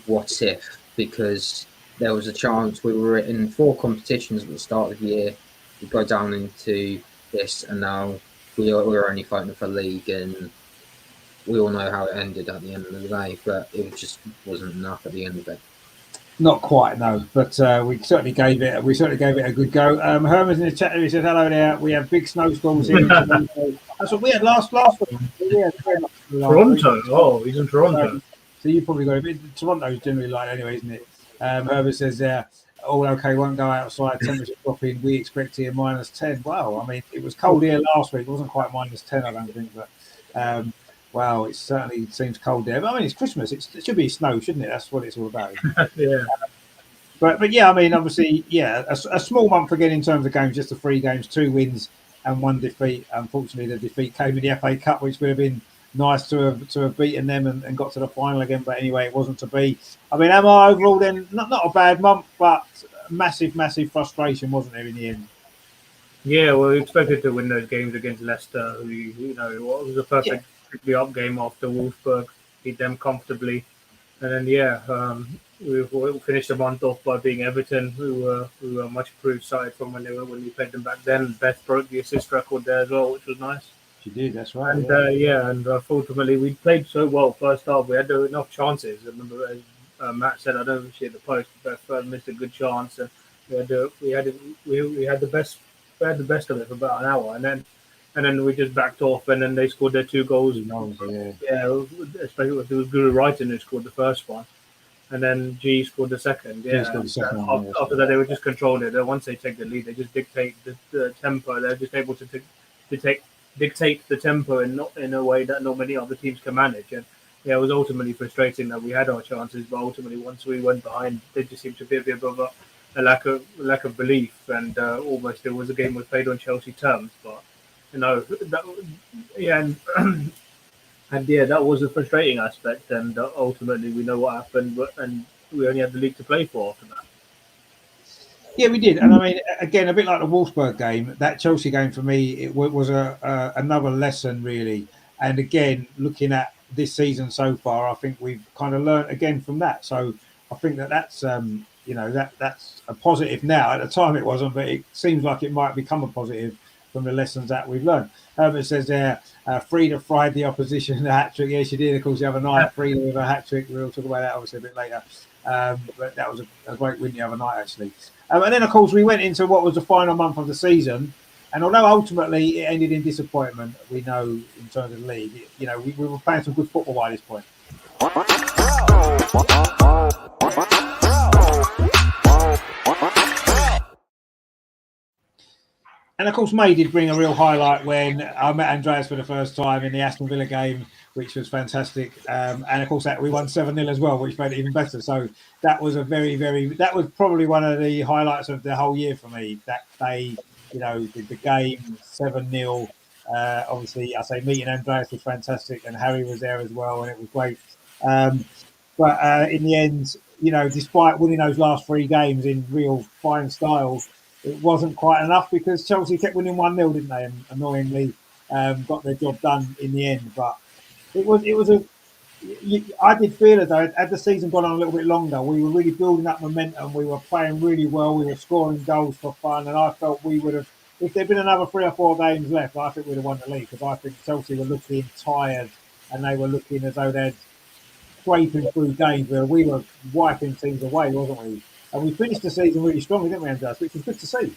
what if? Because there was a chance we were in 4 competitions at the start of the year. We go down into this, and now we're only fighting for league, and we all know how it ended at the end of the day. But it just wasn't enough at the end of it. Not quite, no, but we certainly gave it a good go. Herman's in the chat. He said, "Hello there. We have big snowstorms here in Toronto." That's what we had last week. We had Toronto. Oh, he's in Toronto. So you probably got a bit. Toronto's generally like anyway, isn't it? Herbert says there, all okay, won't go outside. Temperature dropping. We expect here -10. Wow, I mean, it was cold here last week. It wasn't quite -10, I don't think, but wow, it certainly seems cold there. But I mean, it's Christmas. It should be snow, shouldn't it? That's what it's all about. Yeah. But yeah, I mean, obviously, yeah, a small month again in terms of games, just the 3 games, 2 wins and 1 defeat. Unfortunately, the defeat came in the FA Cup, which would have been nice to have beaten them and got to the final again. But anyway, it wasn't to be. I mean, am I overall then not a bad month, but massive frustration, wasn't there in the end? Yeah, well, we expected to win those games against Leicester, who, was a perfect up game after Wolfsburg, beat them comfortably. And then, we finished the month off by beating Everton, who were a much improved side from when we played them back then. Beth broke the assist record there as well, which was nice. She did, that's right. And and ultimately we played so well first half. We had enough chances. I remember as Matt said, I don't know if she hit the post, but missed a good chance. And we had the best of it for about an hour, and then we just backed off, and then they scored their 2 goals. Especially it was Guru Wrighton who scored the first one, and then G scored the second. After that, they were just controlling it. Once they take the lead, they just dictate the tempo. They're just able to dictate the tempo in a way that not many other teams can manage. And it was ultimately frustrating that we had our chances, but ultimately once we went behind, there just seemed to be a bit of a lack of belief, and almost it was a game was played on Chelsea terms. But that was a frustrating aspect, and ultimately we know what happened, and we only had the league to play for after that. Yeah, we did, and I mean, again, a bit like the Wolfsburg game, that Chelsea game for me, it was another lesson really. And again, looking at this season so far, I think we've kind of learned again from that. So I think that's that's a positive now. At the time, it wasn't, but it seems like it might become a positive from the lessons that we've learned. Herbert says there, Frida fried the opposition a hat trick. Yes, she did. Of course, the other night, Frida with a hat trick. We'll talk about that obviously a bit later. But that was a great win the other night, actually. And then, of course, we went into what was the final month of the season. And although ultimately it ended in disappointment, we know in terms of the league, we were playing some good football by this point. And of course, May did bring a real highlight when I met Andreas for the first time in the Aston Villa game, which was fantastic. And of course, we won 7-0 as well, which made it even better. So that was that was probably one of the highlights of the whole year for me. That day, the game 7-0. Obviously, I say meeting Andreas was fantastic, and Harry was there as well, and it was great. But in the end, despite winning those last 3 games in real fine style, it wasn't quite enough because Chelsea kept winning 1-0, didn't they? And annoyingly, got their job done in the end. But I did feel as though had the season gone on a little bit longer, we were really building up momentum. We were playing really well. We were scoring goals for fun, and I felt we would have, if there'd been another 3 or 4 games left, I think we'd have won the league because I think Chelsea were looking tired and they were looking as though they'd scraping through games where we were wiping teams away, wasn't we? And we finished the season really strongly, didn't we, Andreas? Which was good to see.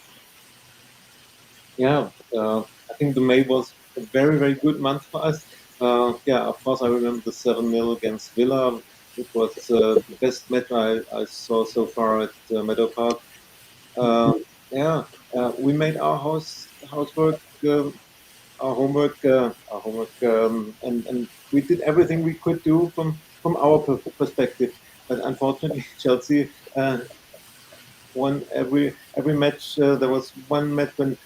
Yeah, I think the May was a very, very good month for us. Of course, I remember the 7-0 against Villa. It was the best match I saw so far at Meadow Park. We made our housework, our homework, and we did everything we could do from our perspective. But unfortunately, Chelsea won every match. There was one match when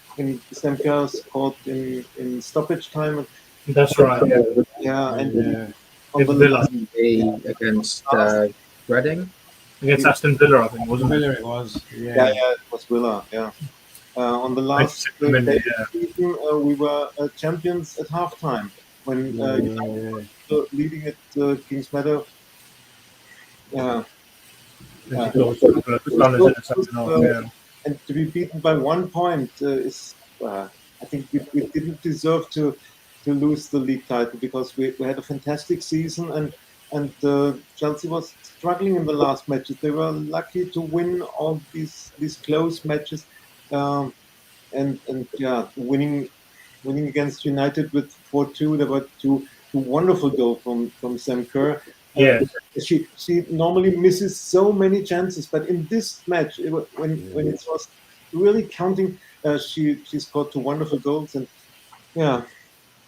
Sam Kerr scored in stoppage time. That's right. Yeah. Yeah, and Yeah. on the Against Villa. last, Against Reading. Against Aston Villa, I think, wasn't it? Miller it was. yeah, Yeah. it was Villa. Yeah, on the last 96th minute, day of yeah. the season, we were champions at halftime when Yeah. leading at Kings Meadow. Yeah. And Uh, she goes to Gunners in the second half, uh, yeah. and to be beaten by 1 point is, I think we didn't deserve to lose the league title because we had a fantastic season and Chelsea was struggling in the last matches. They were lucky to win all these close matches, um, and yeah, winning against United with 4-2. There were two wonderful goals from Sam Kerr. Uh, Yeah. she normally misses so many chances, but in this match, when it was really counting, she scored two wonderful goals, and yeah,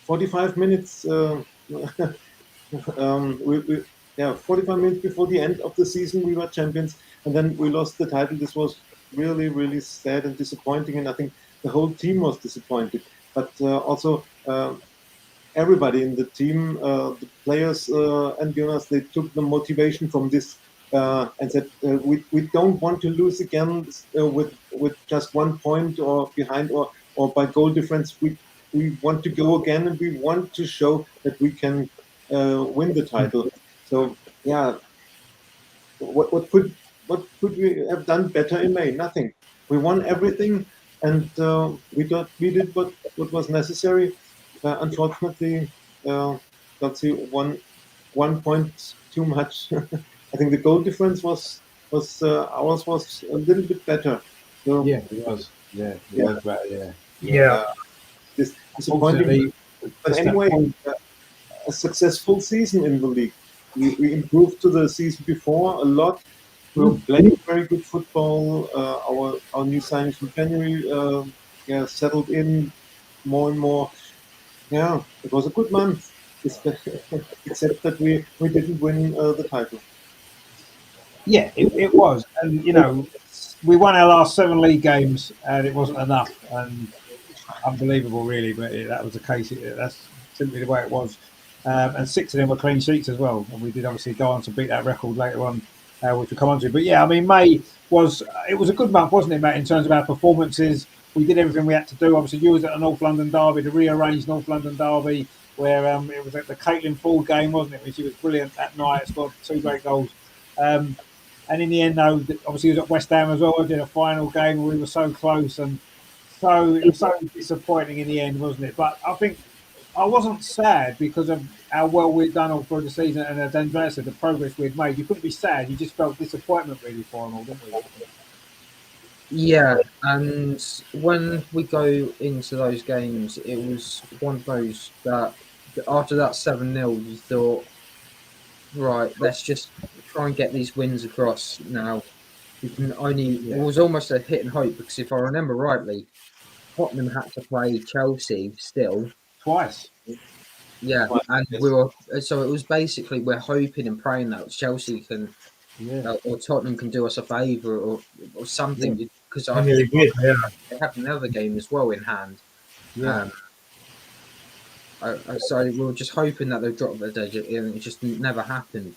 45 minutes. Yeah, 45 minutes before the end of the season, we were champions, and then we lost the title. This was really, really sad and disappointing, and I think the whole team was disappointed. But also, everybody in the team, the players and the owners, they took the motivation from this and said, we don't want to lose again with just 1 point or behind or by goal difference. We want to go again and we want to show that we can win the title. So yeah, what could we have done better in May? Nothing. We won everything, and we did what was necessary. Unfortunately, Chelsea won 1 point too much. I think the goal difference was ours was a little bit better. So Yeah, it was. Yeah, it Yeah. was better. Yeah. Yeah. disappointing. Unfortunately, But just that anyway, point- a successful season in the league. We improved to the season before a lot. We were playing very good football. Our new signings from January, settled in more and more. Yeah, it was a good month, except that we didn't win the title. yeah, it was, and we won our last 7 league games, and it wasn't enough, and unbelievable, really. But that was the case. That's simply the way it was. And 6 of them were clean sheets as well, and we did obviously go on to beat that record later on, which we'll come on to. But yeah, I mean, May was a good month, wasn't it, Matt? In terms of our performances, we did everything we had to do. Obviously, you was at the North London derby, the rearranged North London derby, where it was at the Caitlin Ford game, wasn't it? When she was brilliant that night, scored 2 great goals. And in the end, though, obviously, he was at West Ham as well. I did a final game. We were so close, and so it was so disappointing in the end, wasn't it? But I think I wasn't sad because of how well we'd done all through the season, and as Andrea said, the progress we'd made. You couldn't be sad. You just felt disappointment really for them all, didn't we? Yeah, and when we go into those games, it was one of those that after that 7-0, you thought, right, let's just try and get these wins across now. We can only, it was almost a hit and hope because if I remember rightly, Tottenham had to play Chelsea still. Twice. Yeah, and we were, so it was basically we're hoping and praying that Chelsea can or Tottenham can do us a favour or something because I think did, yeah. they had another game as well in hand. Yeah. So we were just hoping that they'd drop the digit and it just never happened.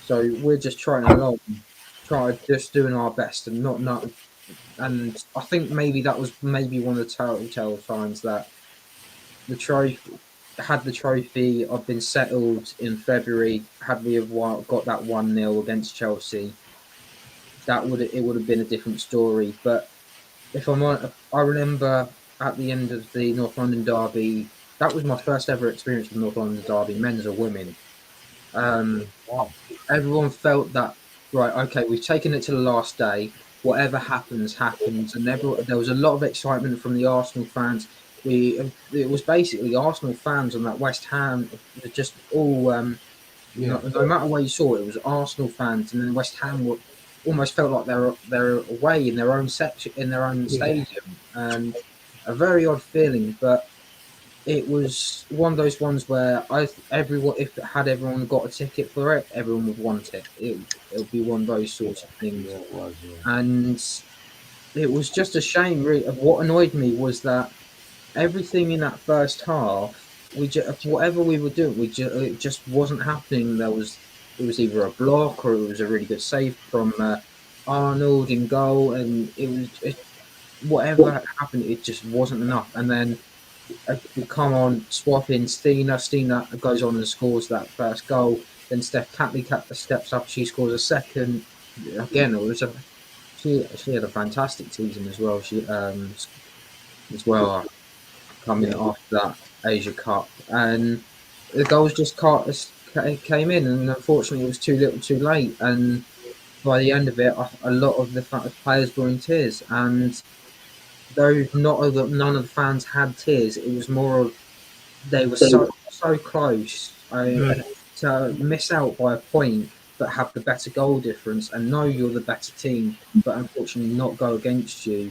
So we're just trying along, just doing our best and not. And I think maybe that was maybe one of the telltale signs that the trophy I've been settled in February. Had we have got that 1-0 against Chelsea, it would have been a different story. But if I'm on, I remember at the end of the North London derby, that was my first ever experience with North London derby, men's or women. Everyone felt that right. Okay, we've taken it to the last day. Whatever happens, happens, and there was a lot of excitement from the Arsenal fans. It was basically Arsenal fans on that West Ham, just all no matter where you saw it, it was Arsenal fans, and then West Ham almost felt like they're away in their own section, in their own stadium, and a very odd feeling. But it was one of those ones where if everyone got a ticket for it, everyone would want it. It would be one of those sorts of things. Yeah, it was, And it was just a shame. Really, what annoyed me was that everything in that first half, we just whatever we were doing, it just wasn't happening. It was either a block or it was a really good save from Arnold in goal, and whatever happened, it just wasn't enough. And then we come on, swap in Stina. Stina goes on and scores that first goal. Then Steph Catley steps up. She scores a second. Again, she had a fantastic season as well. She as well coming after that Asia Cup, and the goals just came in, and unfortunately it was too little, too late. And by the end of it, a lot of the players were in tears, and though none of the fans had tears, it was more of they were so close to miss out by a point, but have the better goal difference and know you're the better team, but unfortunately not go against you.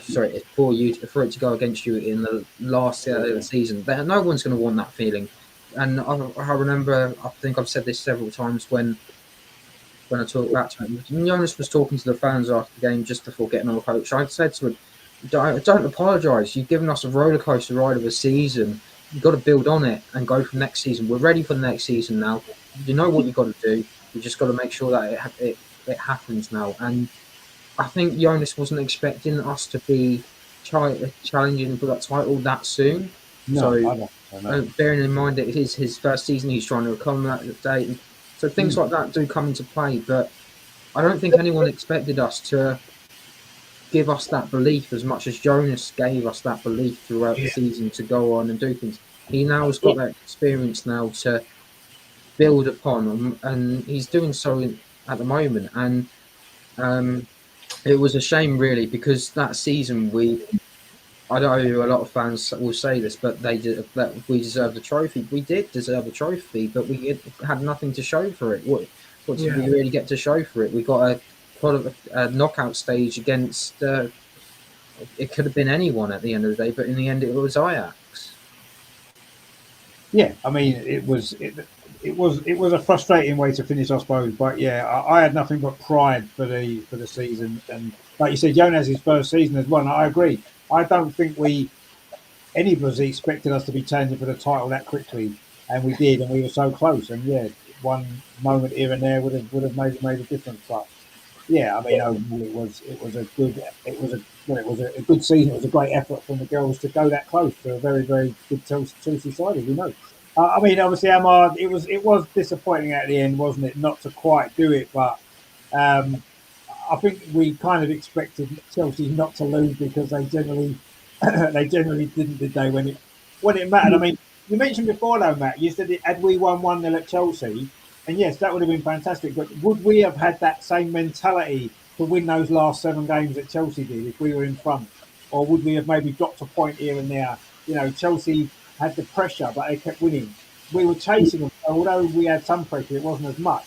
Sorry, for it to go against you in the last of the season. No one's going to want that feeling. And I remember, I think I've said this several times when I talk back to him. Jonas was talking to the fans after the game just before getting on the coach. I said to him, "Don't apologise. You've given us a roller coaster ride of a season. You've got to build on it and go for next season. We're ready for the next season now. You know what you've got to do. You just got to make sure that it happens now." And I think Jonas wasn't expecting us to be challenging for that title that soon. No, I don't. Bearing in mind that it is his first season, he's trying to accommodate that date. So things like that do come into play. But I don't think anyone expected us to give us that belief as much as Jonas gave us that belief throughout the season to go on and do things. He now has got that experience now to build upon, and he's doing so at the moment. And it was a shame, really, because that season I know a lot of fans will say this, but that we deserved a trophy. We did deserve a trophy, but we had nothing to show for it. What did we really get to show for it? We got a knockout stage against. It could have been anyone at the end of the day, but in the end, it was Ajax. Yeah, I mean, it was a frustrating way to finish, I suppose. But yeah, I had nothing but pride for the season, and like you said, Jonas' first season as well. And I agree. I don't think anybody expected us to be challenging for the title that quickly, and we did, and we were so close. And yeah, one moment here and there would have made a difference. But yeah, I mean, overall, it was a good season. It was a great effort from the girls to go that close to a very, very good Chelsea side, as we know. I mean, obviously, Amar, it was disappointing at the end, wasn't it, not to quite do it, but I think we kind of expected Chelsea not to lose because they generally didn't, did they, when it mattered. I mean, you mentioned before though, Matt, you said had we won 1-0 at Chelsea, and yes, that would have been fantastic, but would we have had that same mentality to win those last 7 games that Chelsea did if we were in front? Or would we have maybe dropped a point here and there? You know, Chelsea had the pressure, but they kept winning. We were chasing them, although we had some pressure, it wasn't as much.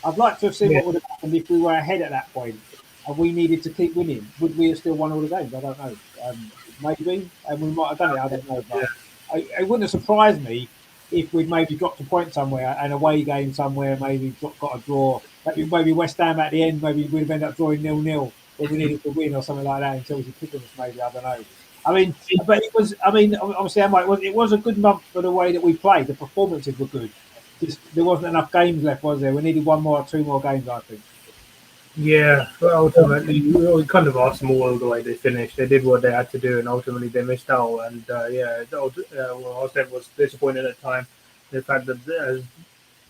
I'd like to have seen what would have happened if we were ahead at that point and we needed to keep winning. Would we have still won all the games? I don't know. Maybe, and we might have done it. I don't know, but it wouldn't have surprised me if we'd maybe dropped a point somewhere, an away game somewhere, maybe got a draw. Maybe West Ham at the end, maybe we'd have ended up drawing 0-0, or we needed to win or something like that until we picked us. Maybe, I don't know. I mean, but it was. I mean, obviously, it was a good month for the way that we played. The performances were good. Just, there wasn't enough games left, was there? We needed 1 more or 2 more games, I think. Yeah, but ultimately, we kind of asked them all the way they finished. They did what they had to do, and ultimately they missed out. And Arteta was disappointed at the time. The fact that, as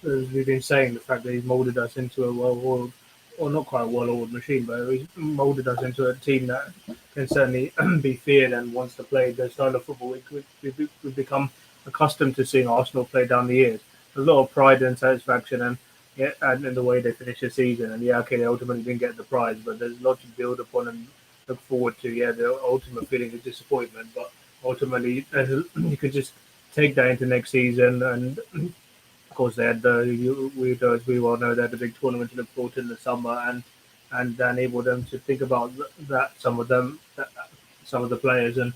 we've been saying, the fact that he's molded us into a well-oiled, or not quite a well-oiled machine, but he's molded us into a team that can certainly be feared and wants to play the style of football we've become accustomed to seeing Arsenal play down the years. A lot of pride and satisfaction, and in the way they finished the season. And they ultimately didn't get the prize, but there's a lot to build upon and look forward to. Yeah, the ultimate feeling of disappointment, but ultimately you could just take that into next season. And of course, they had as we well know, they had the big tournament to look forward to in the summer, and enable them to think about that some of the players and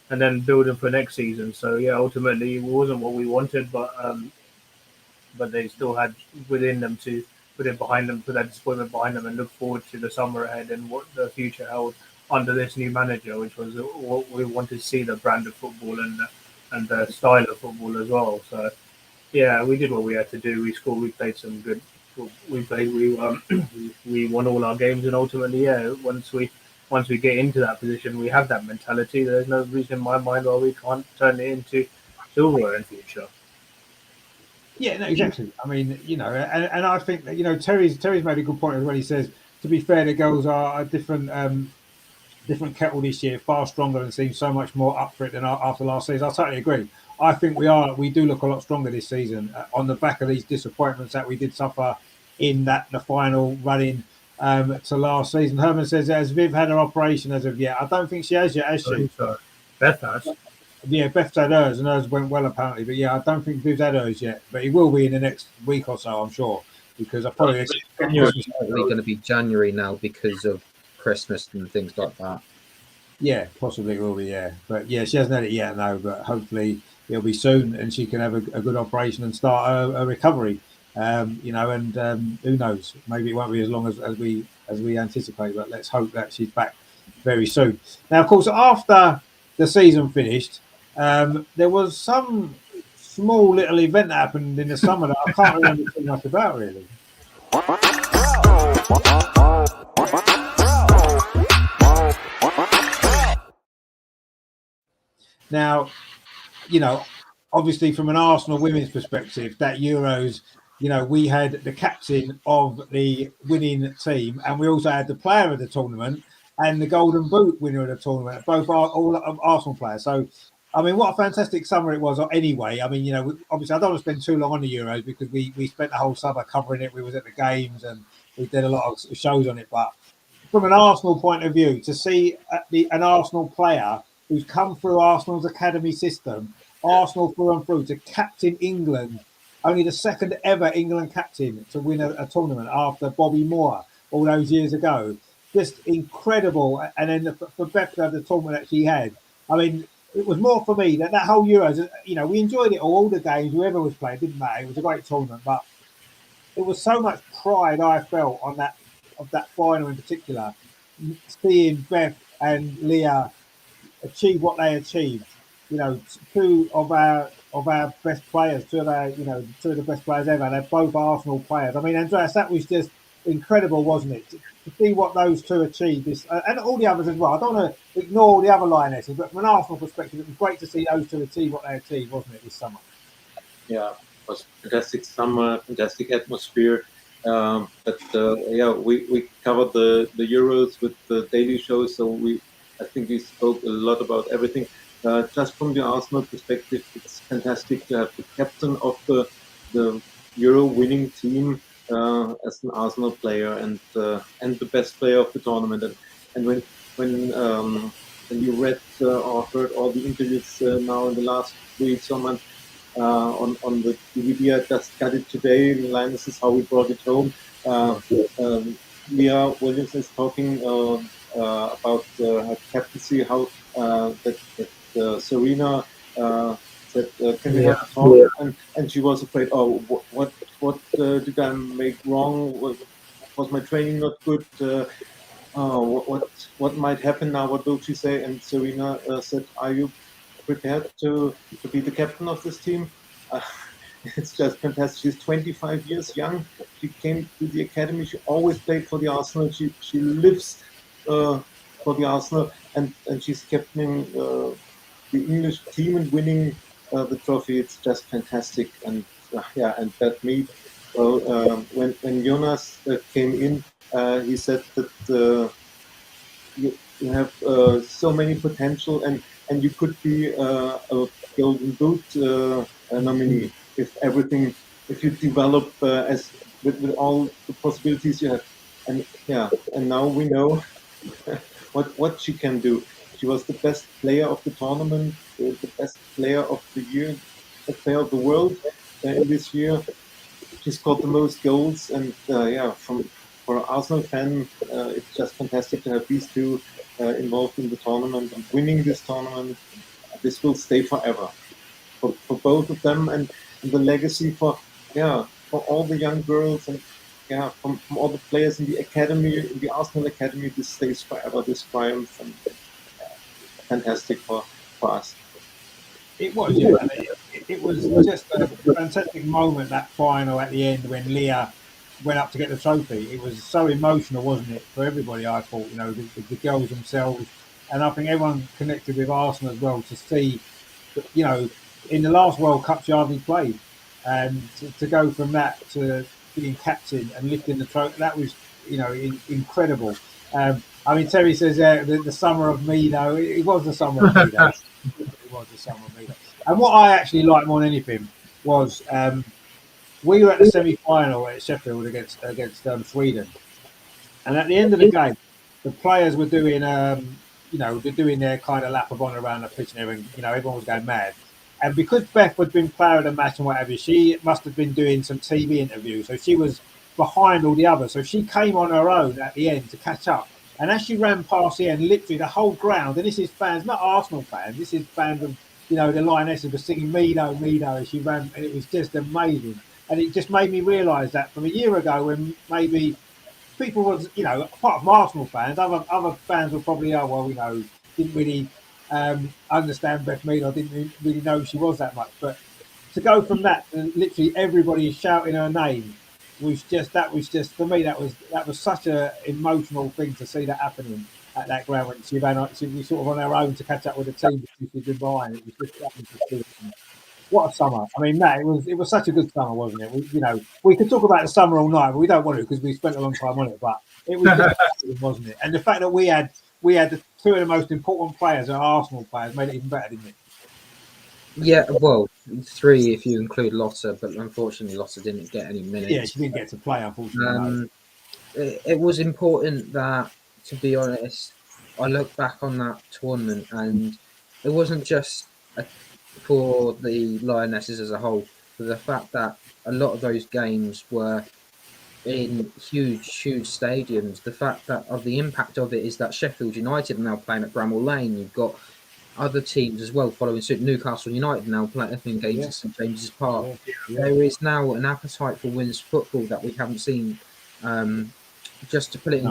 then build them for next season. So yeah, ultimately it wasn't what we wanted, but they still had within them to put it behind them, put that disappointment behind them, and look forward to the summer ahead and what the future held. under this new manager, which was what we wanted to see, the brand of football and the style of football as well. So yeah, we did what we had to do. We scored. We played some good. We played. We won all our games, and ultimately, yeah, once we get into that position, we have that mentality. There's no reason in my mind why we can't turn it into silverware in future. Yeah, no, exactly. I mean, and I think that Terry's made a good point as well. He says, to be fair, the girls are a different kettle this year, far stronger, and seems so much more up for it than after last season. I totally agree. I think we do look a lot stronger this season on the back of these disappointments that we did suffer in the final running to last season. Herman says, has Viv had her operation as of yet? I don't think she has yet, has she? So Beth has. Yeah, Beth's had hers, and hers went well apparently. But yeah, I don't think Viv's had hers yet. But it will be in the next week or so, I'm sure, because I probably It's probably going to be January now because of Christmas and things like that. Yeah, possibly it will be. Yeah, but yeah, she hasn't had it yet, no. But hopefully it'll be soon, and she can have a good operation and start a recovery. And who knows? Maybe it won't be as long as we anticipate. But let's hope that she's back very soon. Now, of course, after the season finished, there was some small little event that happened in the summer that I can't remember too much about, really. Now, obviously from an Arsenal women's perspective, that Euros, we had the captain of the winning team, and we also had the player of the tournament and the Golden Boot winner of the tournament. Both are all Arsenal players. So, I mean, what a fantastic summer it was. Anyway, I mean, obviously, I don't want to spend too long on the Euros because we spent the whole summer covering it. We was at the games and we did a lot of shows on it, but from an Arsenal point of view, to see an Arsenal player who's come through Arsenal's academy system, Arsenal through and through, to captain England, only the second ever England captain to win a tournament after Bobby Moore all those years ago. Just incredible. And then for Beth to have the tournament that she had, I mean, it was more for me that whole Euros, we enjoyed it all the games, whoever was playing, didn't matter. It was a great tournament, but it was so much pride I felt on that final in particular, seeing Beth and Leah achieve what they achieved. Two of our best players, two of the best players ever. They're both Arsenal players. I mean, Andreas, that was just incredible, wasn't it? To see what those two achieved, and all the others as well. I don't want to ignore all the other Lionesses, but from an Arsenal perspective, it was great to see those two achieve what they achieved, wasn't it, this summer? Yeah, it was fantastic summer, fantastic atmosphere. We covered the Euros with the daily show, so I think we spoke a lot about everything. Just from the Arsenal perspective, it's fantastic to have the captain of the Euro winning team as an Arsenal player and the best player of the tournament. And when you read or heard all the interviews now in the last weeks or month, on the DVD, I just got it today. Linus is how we brought it home. Leah Williams is talking about her captaincy, how that Serena said, "Can we have a talk?" Yeah. And she was afraid. Oh, what did I make wrong? Was my training not good? What might happen now? What will she say? And Serena said, "Are you prepared to be the captain of this team?" It's just fantastic. She's 25 years young. She came to the academy. She always played for the Arsenal. She lives for the Arsenal, and she's captaining the English team and winning the trophy. It's just fantastic. And and that meet. Well, when Jonas came in, he said that you have so many potential, and you could be a Golden Boot nominee if you develop with all the possibilities you have. And now we know what she can do. She was the best player of the tournament, the best player of the year, the player of the world in this year. She scored the most goals, and for an Arsenal fan, it's just fantastic to have these two involved in the tournament and winning this tournament. This will stay forever for both of them, and the legacy for all the young girls and yeah, from all the players in the academy, in the Arsenal academy, this stays forever. This triumph, and fantastic for us. It was, yeah. And it was just a fantastic moment, that final at the end when Leah went up to get the trophy. It was so emotional, wasn't it, for everybody? I thought, the girls themselves, and I think everyone connected with Arsenal as well to see, in the last World Cup she hardly played, and to go from that to being captain and lifting the trophy, that was, incredible. I mean, Terry says the summer of Mido. It was the summer of Mido. It was the summer of Mido. And what I actually liked more than anything was we were at the semi-final at Sheffield against Sweden, and at the end of the game, the players were doing they're doing their kind of lap of honour around the pitch and everything. Everyone was going mad. And because Beth had been player of the match and whatever, she must have been doing some TV interviews. So she was behind all the others. So she came on her own at the end to catch up. And as she ran past the end, literally the whole ground, and this is fans, not Arsenal fans, this is fans of, the Lionesses were singing Mido, Mido as she ran. And it was just amazing. And it just made me realise that from a year ago when maybe people was, apart from Arsenal fans, other fans were probably, didn't really understand Beth Mead. I didn't really know she was that much. But to go from that to literally everybody shouting her name was just for me that was such a emotional thing to see that happening at that ground when she was sort of on her own to catch up with the team that she'd been behind. It was just that was just brilliant. What a summer! I mean, Matt, it was such a good summer, wasn't it? We could talk about the summer all night, but we don't want to because we spent a long time on it. But it was just wasn't it? And the fact that we had the two of the most important players, our Arsenal players, made it even better, didn't it? Yeah, well, 3 if you include Lotta, but unfortunately Lotta didn't get any minutes. Yeah, she didn't get to play, unfortunately. It was important that, to be honest, I look back on that tournament and it wasn't just for the Lionesses as a whole, but the fact that a lot of those games were in huge stadiums. The fact that of the impact of it is that Sheffield United are now playing at Bramall Lane. You've got other teams as well following suit. Newcastle United now playing games at St James's Park. There is now an appetite for women's football that we haven't seen. Just to put it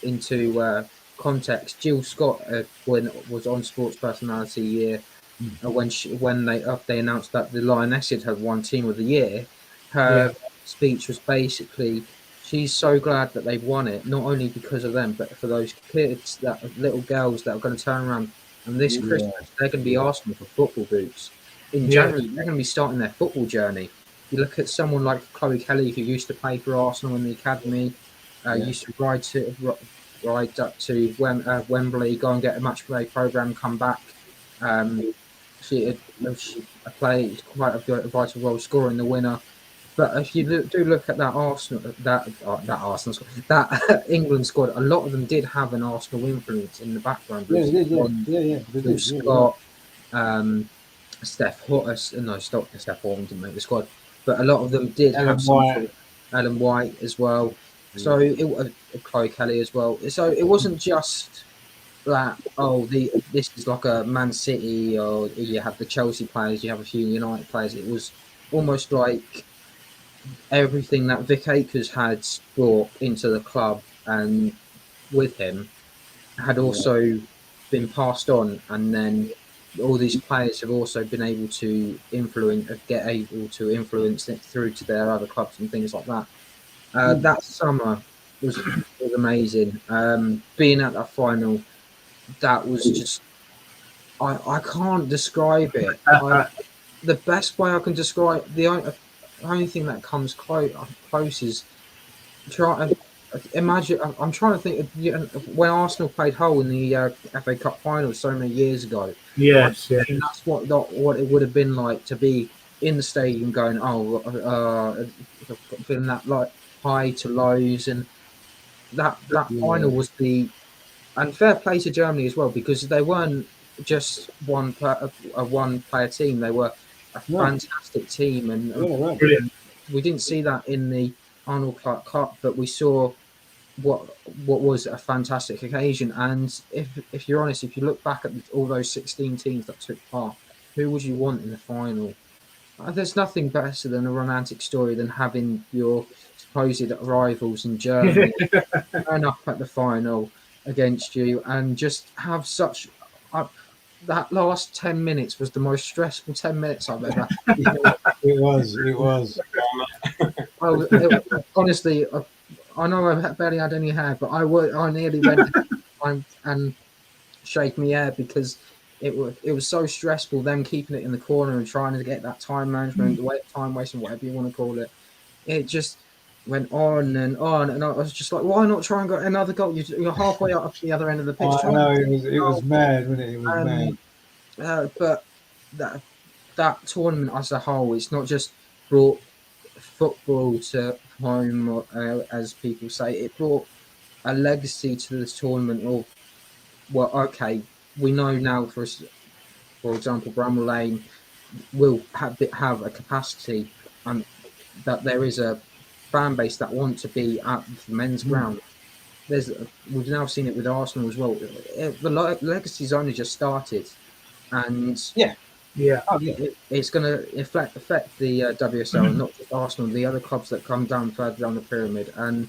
into context, Jill Scott was on Sports Personality Year when they announced that the Lionesses had won Team of the Year. Her speech was basically, she's so glad that they've won it, not only because of them, but for those kids, little girls that are going to turn around. And this Christmas, they're going to be asking for football boots. In January, they're going to be starting their football journey. You look at someone like Chloe Kelly, who used to play for Arsenal in the academy, used to ride up to Wembley, go and get a match play program, come back. She played quite a vital role scoring the winner. But if you do look at that Arsenal, Arsenal squad, that England squad, a lot of them did have an Arsenal influence in the background. Scott, Steph Horton didn't make the squad, but a lot of them did have some. Ellen White as well. So Chloe Kelly as well. So it wasn't just that. This is like a Man City, or you have the Chelsea players, you have a few United players. It was almost like everything that Vic Akers had brought into the club and with him had also been passed on, and then all these players have also been able to influence it through to their other clubs and things like that. That summer was amazing. Being at that final, that was just I can't describe it. The best way I can describe the only thing that comes close is imagine. I'm trying to think of, when Arsenal played Hull in the FA Cup final so many years ago. Yes, and that's what it would have been like to be in the stadium going, feeling that like high to lows, and that final was and fair play to Germany as well, because they weren't just one player team. They were a fantastic team, and we didn't see that in the Arnold Clark Cup, but we saw what was a fantastic occasion. And if you're honest, if you look back at all those 16 teams that took part, who would you want in the final? There's nothing better than a romantic story than having your supposed rivals in Germany turn up at the final against you and just have such. That last 10 minutes was the most stressful 10 minutes I've ever. It was. Honestly, I know I barely had any hair, but I nearly went and shake my hair because it was so stressful. Them keeping it in the corner and trying to get that time management, time wasting, whatever you want to call it. It just went on, and I was just like, why not try and get another goal? You're halfway up the other end of the pitch. I know it was mad, wasn't it? It was mad. But that tournament as a whole, it's not just brought football to home, as people say. It brought a legacy to this tournament of, well, okay, we know now, for example, Bramall Lane will have a capacity, and that there is a fan base that want to be at the men's ground. We've now seen it with Arsenal as well. The legacy's only just started, and it's going to affect the WSL and not just Arsenal, the other clubs that come down further down the pyramid. And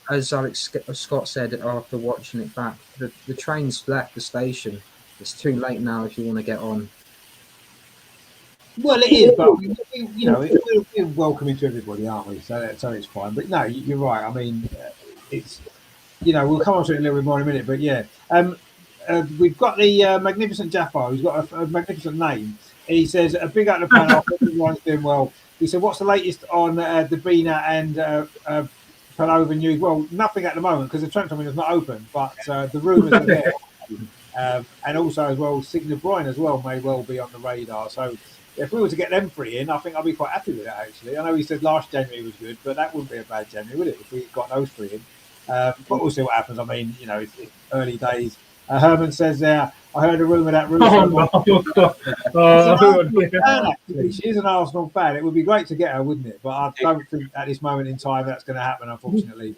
as Alex Scott said after watching it back, the train's left the station. It's too late now if you want to get on. Well, it is, but we're welcoming to everybody, aren't we? So it's fine. But no, you're right. I mean, it's we'll come on to it a little bit more in a minute. But yeah, we've got the magnificent Jaffa, who's got a magnificent name. He says, a big up the panel, everyone's doing well. He said, what's the latest on Dabina and Palova news? Well, nothing at the moment because the transfer window is not open, but the rumours are there. And also as well, Signe Bruyne as well may well be on the radar. So if we were to get them three in, I think I'd be quite happy with that, actually. I know he said last January was good, but that wouldn't be a bad January, would it, if we got those three in? But we'll see what happens. I mean, it's early days. Herman says there, I heard a rumour that she's an Arsenal fan. It would be great to get her, wouldn't it? But I don't think at this moment in time that's going to happen, unfortunately.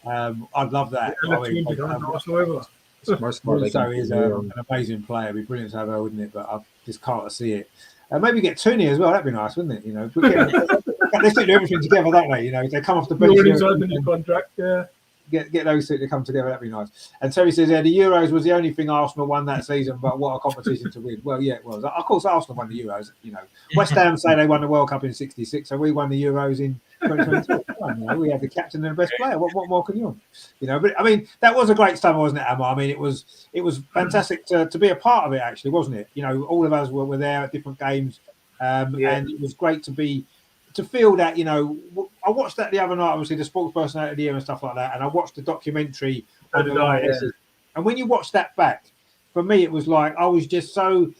But I'd love that. Russo is an amazing player. It'd be brilliant to have her, wouldn't it? But I just can't see it. Maybe get Tooney as well. That'd be nice, wouldn't it? They still do everything together, don't they? If they come off the bench. He's opened his contract, yeah. Get those two to come together, that'd be nice. And Terry says, the Euros was the only thing Arsenal won that season, but what a competition to win. Well, yeah, it was. Of course, Arsenal won the Euros. West Ham say they won the World Cup in '66, so we won the Euros in 2022. We had the captain and the best player. What more can you want? But I mean, that was a great summer, wasn't it, Emma? I mean, it was fantastic to be a part of it, actually, wasn't it? All of us were there at different games, and it was great to feel that, I watched that the other night, obviously the Sports Personality of the Year and stuff like that, and I watched the documentary. And when you watch that back, for me, it was like I was just so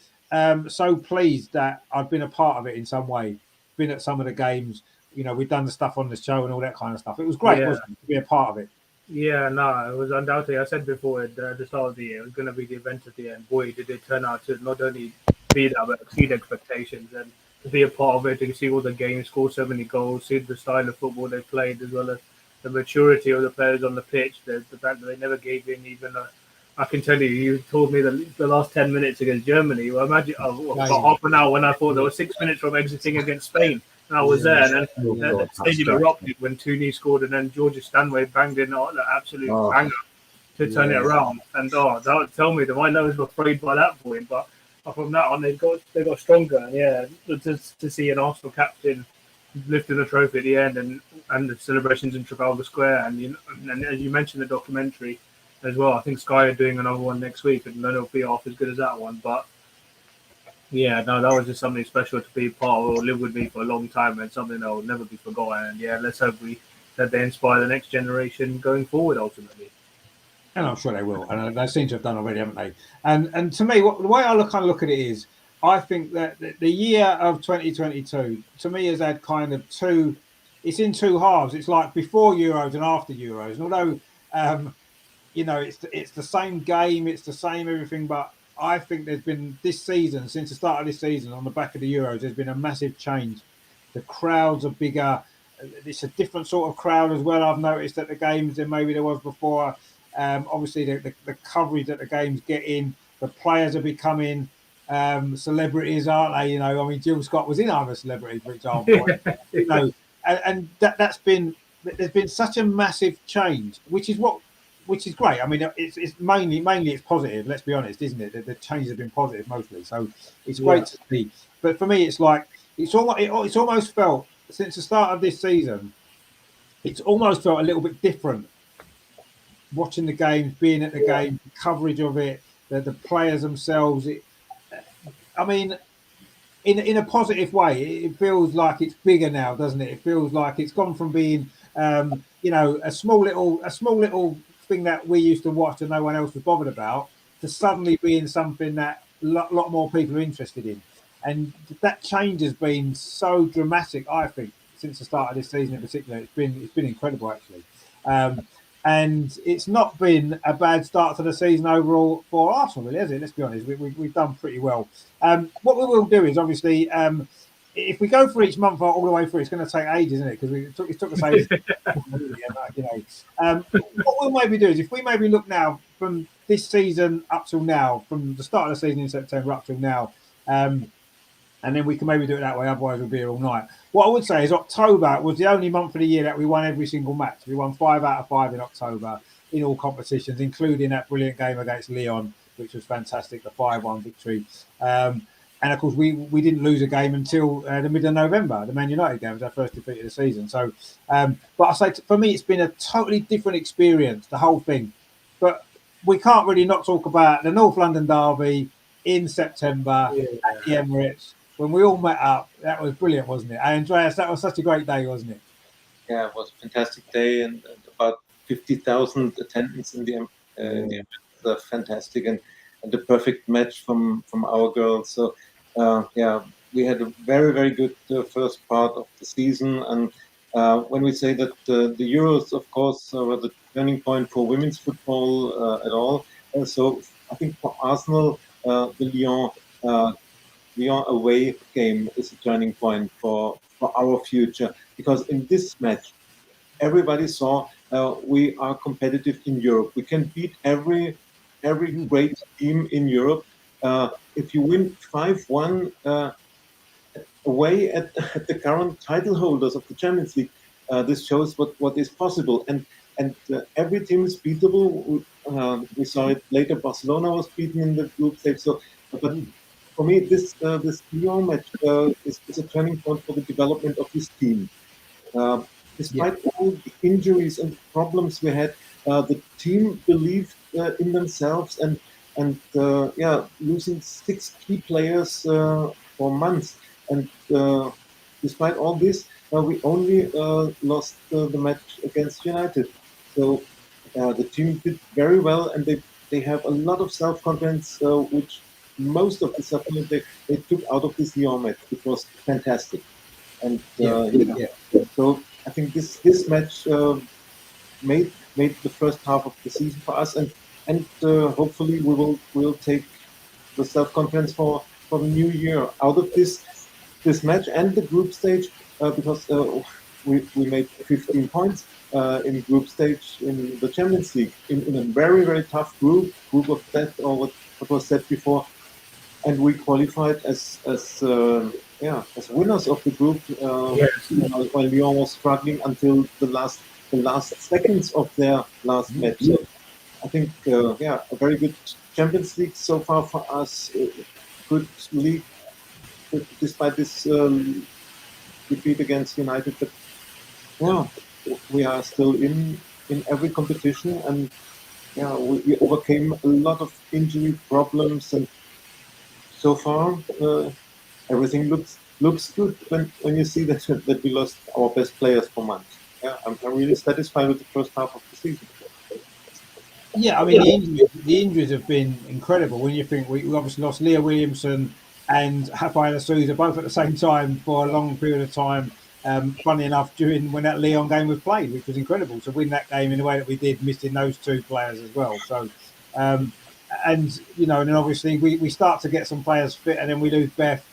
pleased that I'd been a part of it in some way, been at some of the games. We'd done the stuff on the show and all that kind of stuff. It was great, wasn't it, to be a part of it? Yeah, no, it was undoubtedly. I said before at the start of the year, it was going to be the event at the end. Boy, did it turn out to not only be that, but exceed expectations. And to be a part of it, to see all the games, score so many goals, see the style of football they played, as well as the maturity of the players on the pitch, the fact that they never gave in. Even I can tell you told me the last 10 minutes against Germany. Well, imagine about half an hour when I thought there were 6 minutes from exiting against Spain. And I was there, and then the stadium erupted when Tooney scored, and then Georgia Stanway banged in the absolute banger to turn it around. And that would tell me that my nerves were frayed by that point, but from that on, they got stronger. And to see an Arsenal captain lifting a trophy at the end, and the celebrations in Trafalgar Square, and as you mentioned, the documentary as well. I think Sky are doing another one next week, and then it'll be half as good as that one. But yeah, no, that was just something special to be part of, or live with me for a long time, and something that will never be forgotten. And let's hope that they inspire the next generation going forward ultimately. And I'm sure they will, and they seem to have done already, haven't they? And to me, the way I kind of look at it is, I think that the year of 2022 to me has had kind of it's in two halves. It's like before Euros and after Euros. And although it's the same game, it's the same everything, but I think there's been this season, since the start of this season, on the back of the Euros, there's been a massive change. The crowds are bigger. It's a different sort of crowd as well. I've noticed at the games than maybe there was before. Obviously, the coverage that the games get in, the players are becoming celebrities, aren't they? I mean, Jill Scott was in I'm a Celebrity, for example. and there's been such a massive change, which is great. I mean, it's mainly it's positive. Let's be honest, isn't it? The changes have been positive mostly, so it's great to see. But for me, it's like it's almost felt since the start of this season, it's almost felt a little bit different. Watching the games, being at the game, coverage of it, the players themselves. I mean, in a positive way, it feels like it's bigger now, doesn't it? It feels like it's gone from being, a small little thing that we used to watch and no one else was bothered about, to suddenly being something that a lot more people are interested in. And that change has been so dramatic, I think, since the start of this season in particular. It's been incredible, actually. And it's not been a bad start to the season overall for Arsenal, really, has it? Let's be honest, we've done pretty well. What we will do is obviously, if we go for each month all the way through, it's going to take ages, isn't it? Because it took us ages. What we'll maybe do is, if we maybe look now from this season up till now, from the start of the season in September up till now, and then we can maybe do it that way. Otherwise, we'll be here all night. What I would say is October was the only month of the year that we won every single match. We won 5 out of 5 in October in all competitions, including that brilliant game against Lyon, which was fantastic, the 5-1 victory. And of course, we didn't lose a game until the middle of November. The Man United game was our first defeat of the season. So, but I say for me, it's been a totally different experience, the whole thing. But we can't really not talk about the North London derby in September at the Emirates. When we all met up, that was brilliant, wasn't it? And Andreas, that was such a great day, wasn't it? Yeah, it was a fantastic day, and about 50,000 attendance in the Emirates. Fantastic, and the perfect match from our girls. So, we had a very, very good first part of the season. And when we say that the Euros, of course, were the turning point for women's football at all. So I think for Arsenal, the Lyon away game is a turning point for our future, because in this match, everybody saw we are competitive in Europe. We can beat every great team in Europe. If you win 5-1 away at the current title holders of the Champions League, this shows what is possible. And every team is beatable. We saw it later. Barcelona was beaten in the group stage. So, but for me, this Lyon match is a turning point for the development of this team. Despite all the injuries and problems we had, the team believed in themselves, and losing 6 key players for months. And despite all this, we only lost the match against United. So the team did very well, and they have a lot of self-confidence, which most of the supplement they took out of this Lyon match, which was fantastic. And so I think this match made the first half of the season for us, and hopefully we'll take the self-confidence for the new year out of this match and the group stage, because we made 15 points in group stage in the Champions League in a very, very tough group of death, or what was said before. And we qualified as winners of the group, while Lyon was struggling until the last seconds of their last match. So I think a very good Champions League so far for us. Good league, despite this defeat against United. But we are still in every competition, and we overcame a lot of injury problems, and so far everything looks good when you see that we lost our best players for months. I'm really satisfied with the first half of the season. Yeah, I mean the injuries have been incredible. When you think we obviously lost Leah Williamson and Rafaela Souza both at the same time for a long period of time. Funny enough, when that Lyon game was played, which was incredible, to win that game in the way that we did, missing those 2 players as well. So, and then obviously we start to get some players fit, and then we lose Beth,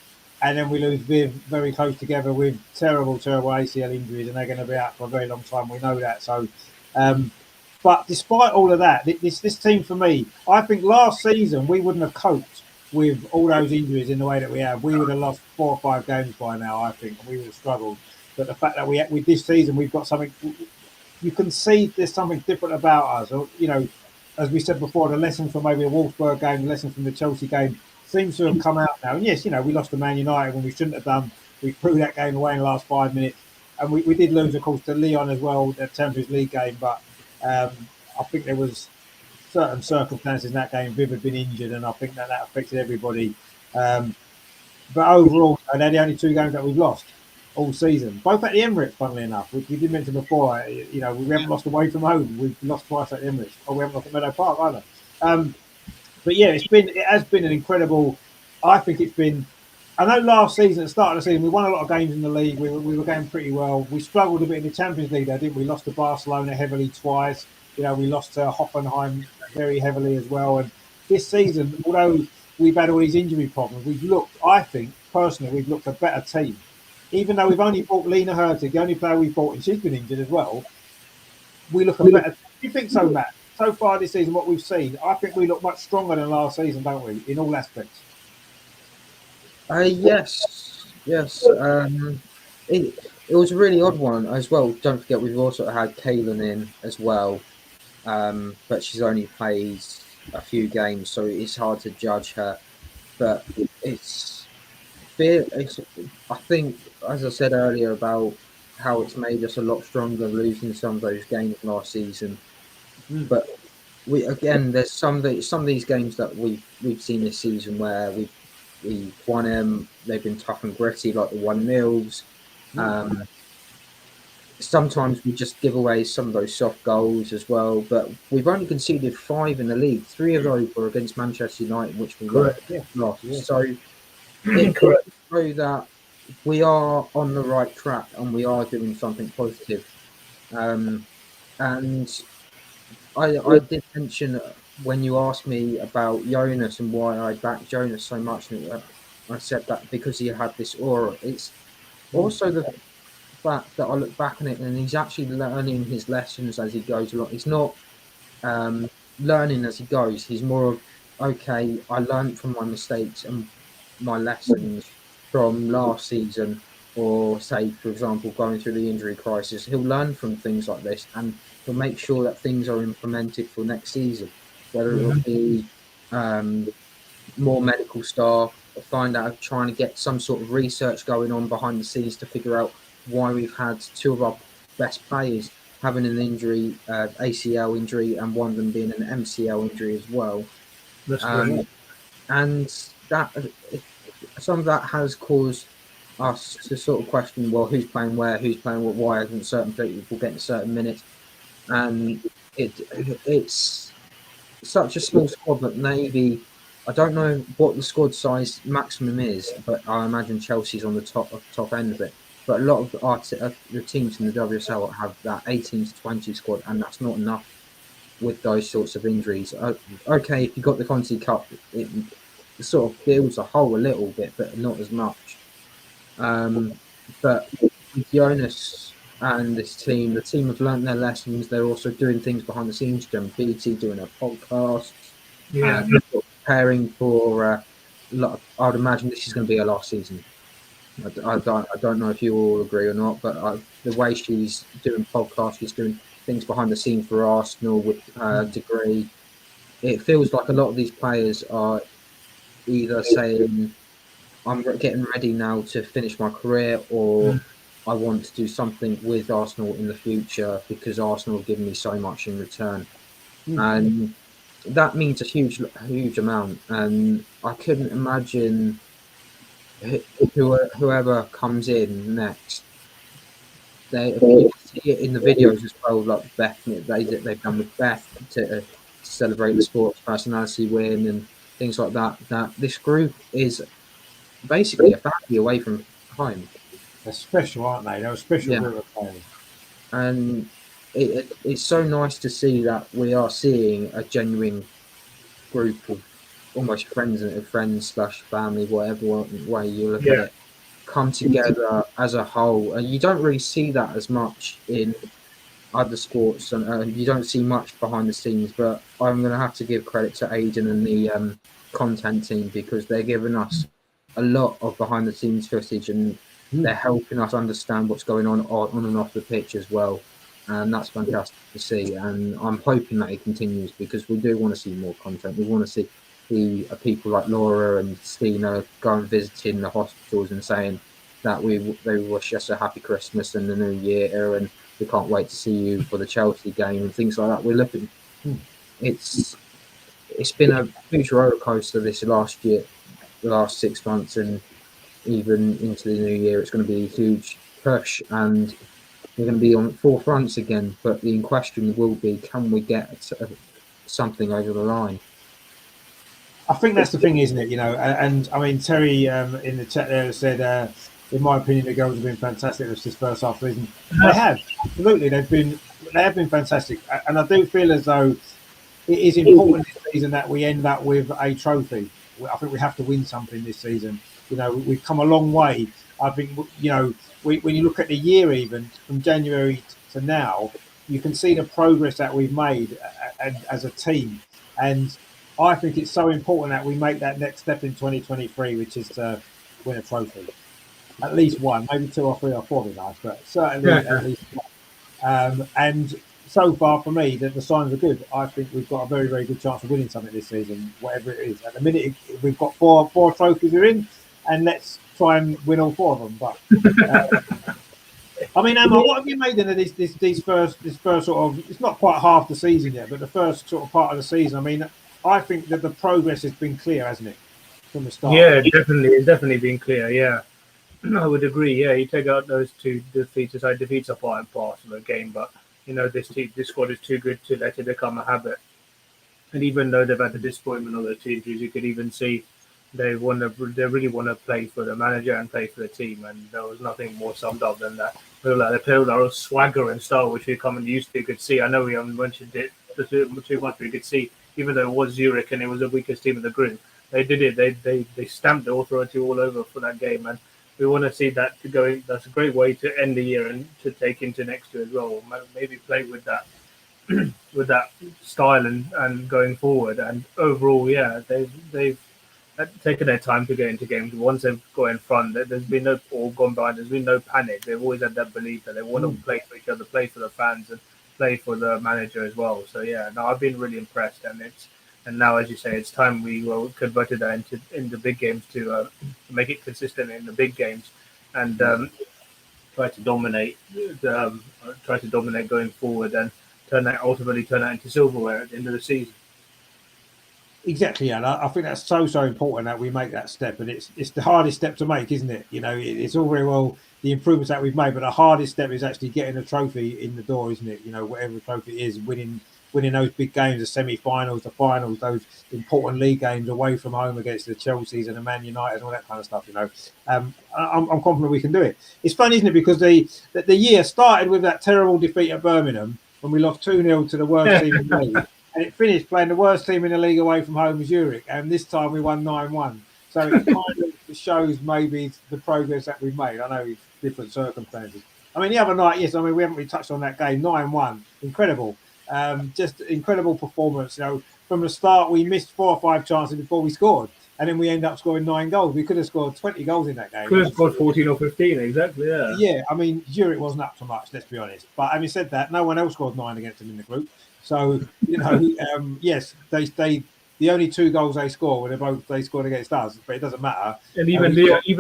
and then we lose Viv very close together with terrible ACL injuries, and they're going to be out for a very long time. We know that. So, but despite all of that, this team for me, I think last season we wouldn't have coped with all those injuries in the way that we have. We would have lost 4 or 5 games by now, I think, and we would have struggled. But the fact that we with this season we've got something, you can see there's something different about us. Or, you know, as we said before, the lesson from maybe a Wolfsburg game, the lesson from the Chelsea game seems to have come out now. And yes, you know, we lost to Man United when we shouldn't have done. We threw that game away in the last 5 minutes. And we did lose, of course, to Lyon as well, the Champions League game. But I think there was certain circumstances in that game. Viv had been injured, and I think that affected everybody. But overall, they're the only 2 games that we've lost all season, both at the Emirates, funnily enough, which we did mention before. You know, we haven't lost away from home. We've lost twice at the Emirates, or we haven't lost at Meadow Park either. But yeah, it has been an incredible. I think it's been. I know last season, at the start of the season, we won a lot of games in the league. We were going pretty well. We struggled a bit in the Champions League, though, didn't we? Lost to Barcelona heavily twice. You know, we lost to Hoffenheim very heavily as well. And this season, although we've had all these injury problems, we've looked. I think personally, we've looked a better team. Even though we've only bought Lena Hurtig, the only player we've bought, and she's been injured as well. We look a better. Do you think so, Matt? So far this season, what we've seen, I think we look much stronger than last season, don't we? In all aspects. Yes. It was a really odd one as well. Don't forget we've also had Kaylin in as well, but she's only played a few games, so it's hard to judge her. But I think, as I said earlier, about how it's made us a lot stronger losing some of those games last season. But there's some of these games that we've seen this season where we won them. They've been tough and gritty, like the 1-0s. Sometimes we just give away some of those soft goals as well. But we've only conceded 5 in the league. 3 of those were against Manchester United, which we lost. Yeah. So it could show that we are on the right track and we are doing something positive. And I did mention when you asked me about Jonas and why I backed Jonas so much, I said that because he had this aura. It's also the fact that I look back on it and he's actually learning his lessons as he goes along. He's not learning as he goes. He's more of, okay, I learned from my mistakes and my lessons from last season, or say, for example, going through the injury crisis. He'll learn from things like this and he'll make sure that things are implemented for next season, whether it'll be more medical staff, or find out, trying to get some sort of research going on behind the scenes to figure out why we've had 2 of our best players having an injury, ACL injury, and one of them being an MCL injury as well. And that some of that has caused us to sort of question, well, who's playing where, who's playing what, why isn't certain people getting certain minutes? And it's such a small squad that maybe, I don't know what the squad size maximum is, but I imagine Chelsea's on the top end of it. But a lot of the teams in the WSL have that 18 to 20 squad, and that's not enough with those sorts of injuries. Okay, if you got the Conti Cup, it sort of builds a hole a little bit, but not as much. But with Jonas and this team, the team have learnt their lessons. They're also doing things behind the scenes. Jem Beattie doing a podcast, and preparing for I'd imagine this is going to be her last season. I don't know if you all agree or not, but the way she's doing podcasts, she's doing things behind the scenes for Arsenal with Degree. It feels like a lot of these players are either saying, I'm getting ready now to finish my career, or I want to do something with Arsenal in the future because Arsenal have given me so much in return. And that means a huge amount. And I couldn't imagine whoever comes in next. You see it in the videos as well, like Beth, they've done with Beth to celebrate the sports personality win and things like that. That this group is basically a family away from home. They're special, aren't they? They're a special group of players. And it's so nice to see that we are seeing a genuine group of almost friends/family, whatever way you look at it, come together as a whole. And you don't really see that as much in other sports, and you don't see much behind the scenes. But I'm going to have to give credit to Aidan and the content team, because they're giving us a lot of behind the scenes footage, and they're helping us understand what's going on and off the pitch as well. And that's fantastic to see. And I'm hoping that it continues because we do want to see more content. We want to see people like Laura and Stina going visiting the hospitals and saying that they wish us a happy Christmas and the new year, and we can't wait to see you for the Chelsea game and things like that. We're looking. It's been a huge roller coaster this last year, the last 6 months, and even into the new year. It's going to be a huge push, and we're going to be on forefronts again. But the question will be, can we get something over the line? I think that's the thing, isn't it? And I mean, Terry in the chat there said, in my opinion, the girls have been fantastic this first half season. They have, absolutely. They have been fantastic, and I do feel as though it is important this season that we end up with a trophy. I think we have to win something this season. We've come a long way. I think when you look at the year, even from January to now, you can see the progress that we've made as a team, and I think it's so important that we make that next step in 2023, which is to win a trophy. At least one, maybe 2 or 3 or 4 would be nice, but certainly at least one. And so far, for me, the signs are good. I think we've got a very, very good chance of winning something this season, whatever it is. At the minute, we've got four trophies we're in, and let's try and win all 4 of them. But I mean, Emma, what have you made in this first sort of? It's not quite half the season yet, but the first sort of part of the season. I mean, I think that the progress has been clear, hasn't it, from the start? Yeah, definitely. It's definitely been clear. Yeah, I would agree. Yeah, you take out those 2 defeats. Defeats are part and parcel of the game, but this squad is too good to let it become a habit. And even though they've had the disappointment of the injuries, you could even see they really want to play for the manager and play for the team. And there was nothing more summed up than that. They play with our swagger and style, which we come and used to. You could see. I know we haven't mentioned it too much, but you could see, even though it was Zurich and it was the weakest team in the group, they did it. They stamped the authority all over for that game, and we want to see that going. That's a great way to end the year and to take into next year as well. Maybe play with that with that style and going forward. And overall, yeah, they've taken their time to get into games. Once they've got in front, there's been no all gone by. There's been no panic. They've always had that belief that they want to play for each other, play for the fans, and play for the manager as well. So yeah, no, I've been really impressed, and now, as you say, it's time we converted that into big games to make it consistent in the big games, and try to dominate going forward, and ultimately turn that into silverware at the end of the season. Exactly, and I think that's so important that we make that step, and it's the hardest step to make, isn't it? It's all very well the improvements that we've made, but the hardest step is actually getting a trophy in the door, isn't it? Whatever the trophy is, winning those big games, the semi-finals, the finals, those important league games away from home against the Chelseas and the Man United and all that kind of stuff. I'm confident we can do it. It's funny, isn't it? Because the year started with that terrible defeat at Birmingham when we lost 2-0 to the worst team in the league. And it finished playing the worst team in the league away from home, Zurich. And this time we won 9-1. So it kind of shows maybe the progress that we've made. I know it's different circumstances. I mean, the other night, yes, we haven't really touched on that game. 9-1, incredible. Just incredible performance. From the start, we missed 4 or 5 chances before we scored. And then we end up scoring 9 goals. We could have scored 20 goals in that game. Could have scored 14 or 15, exactly, yeah. Yeah, I mean, Zurich wasn't up to much, let's be honest. But having said that, no one else scored 9 against them in the group. So, yes, the only 2 goals they scored were they scored against us, but it doesn't matter. And even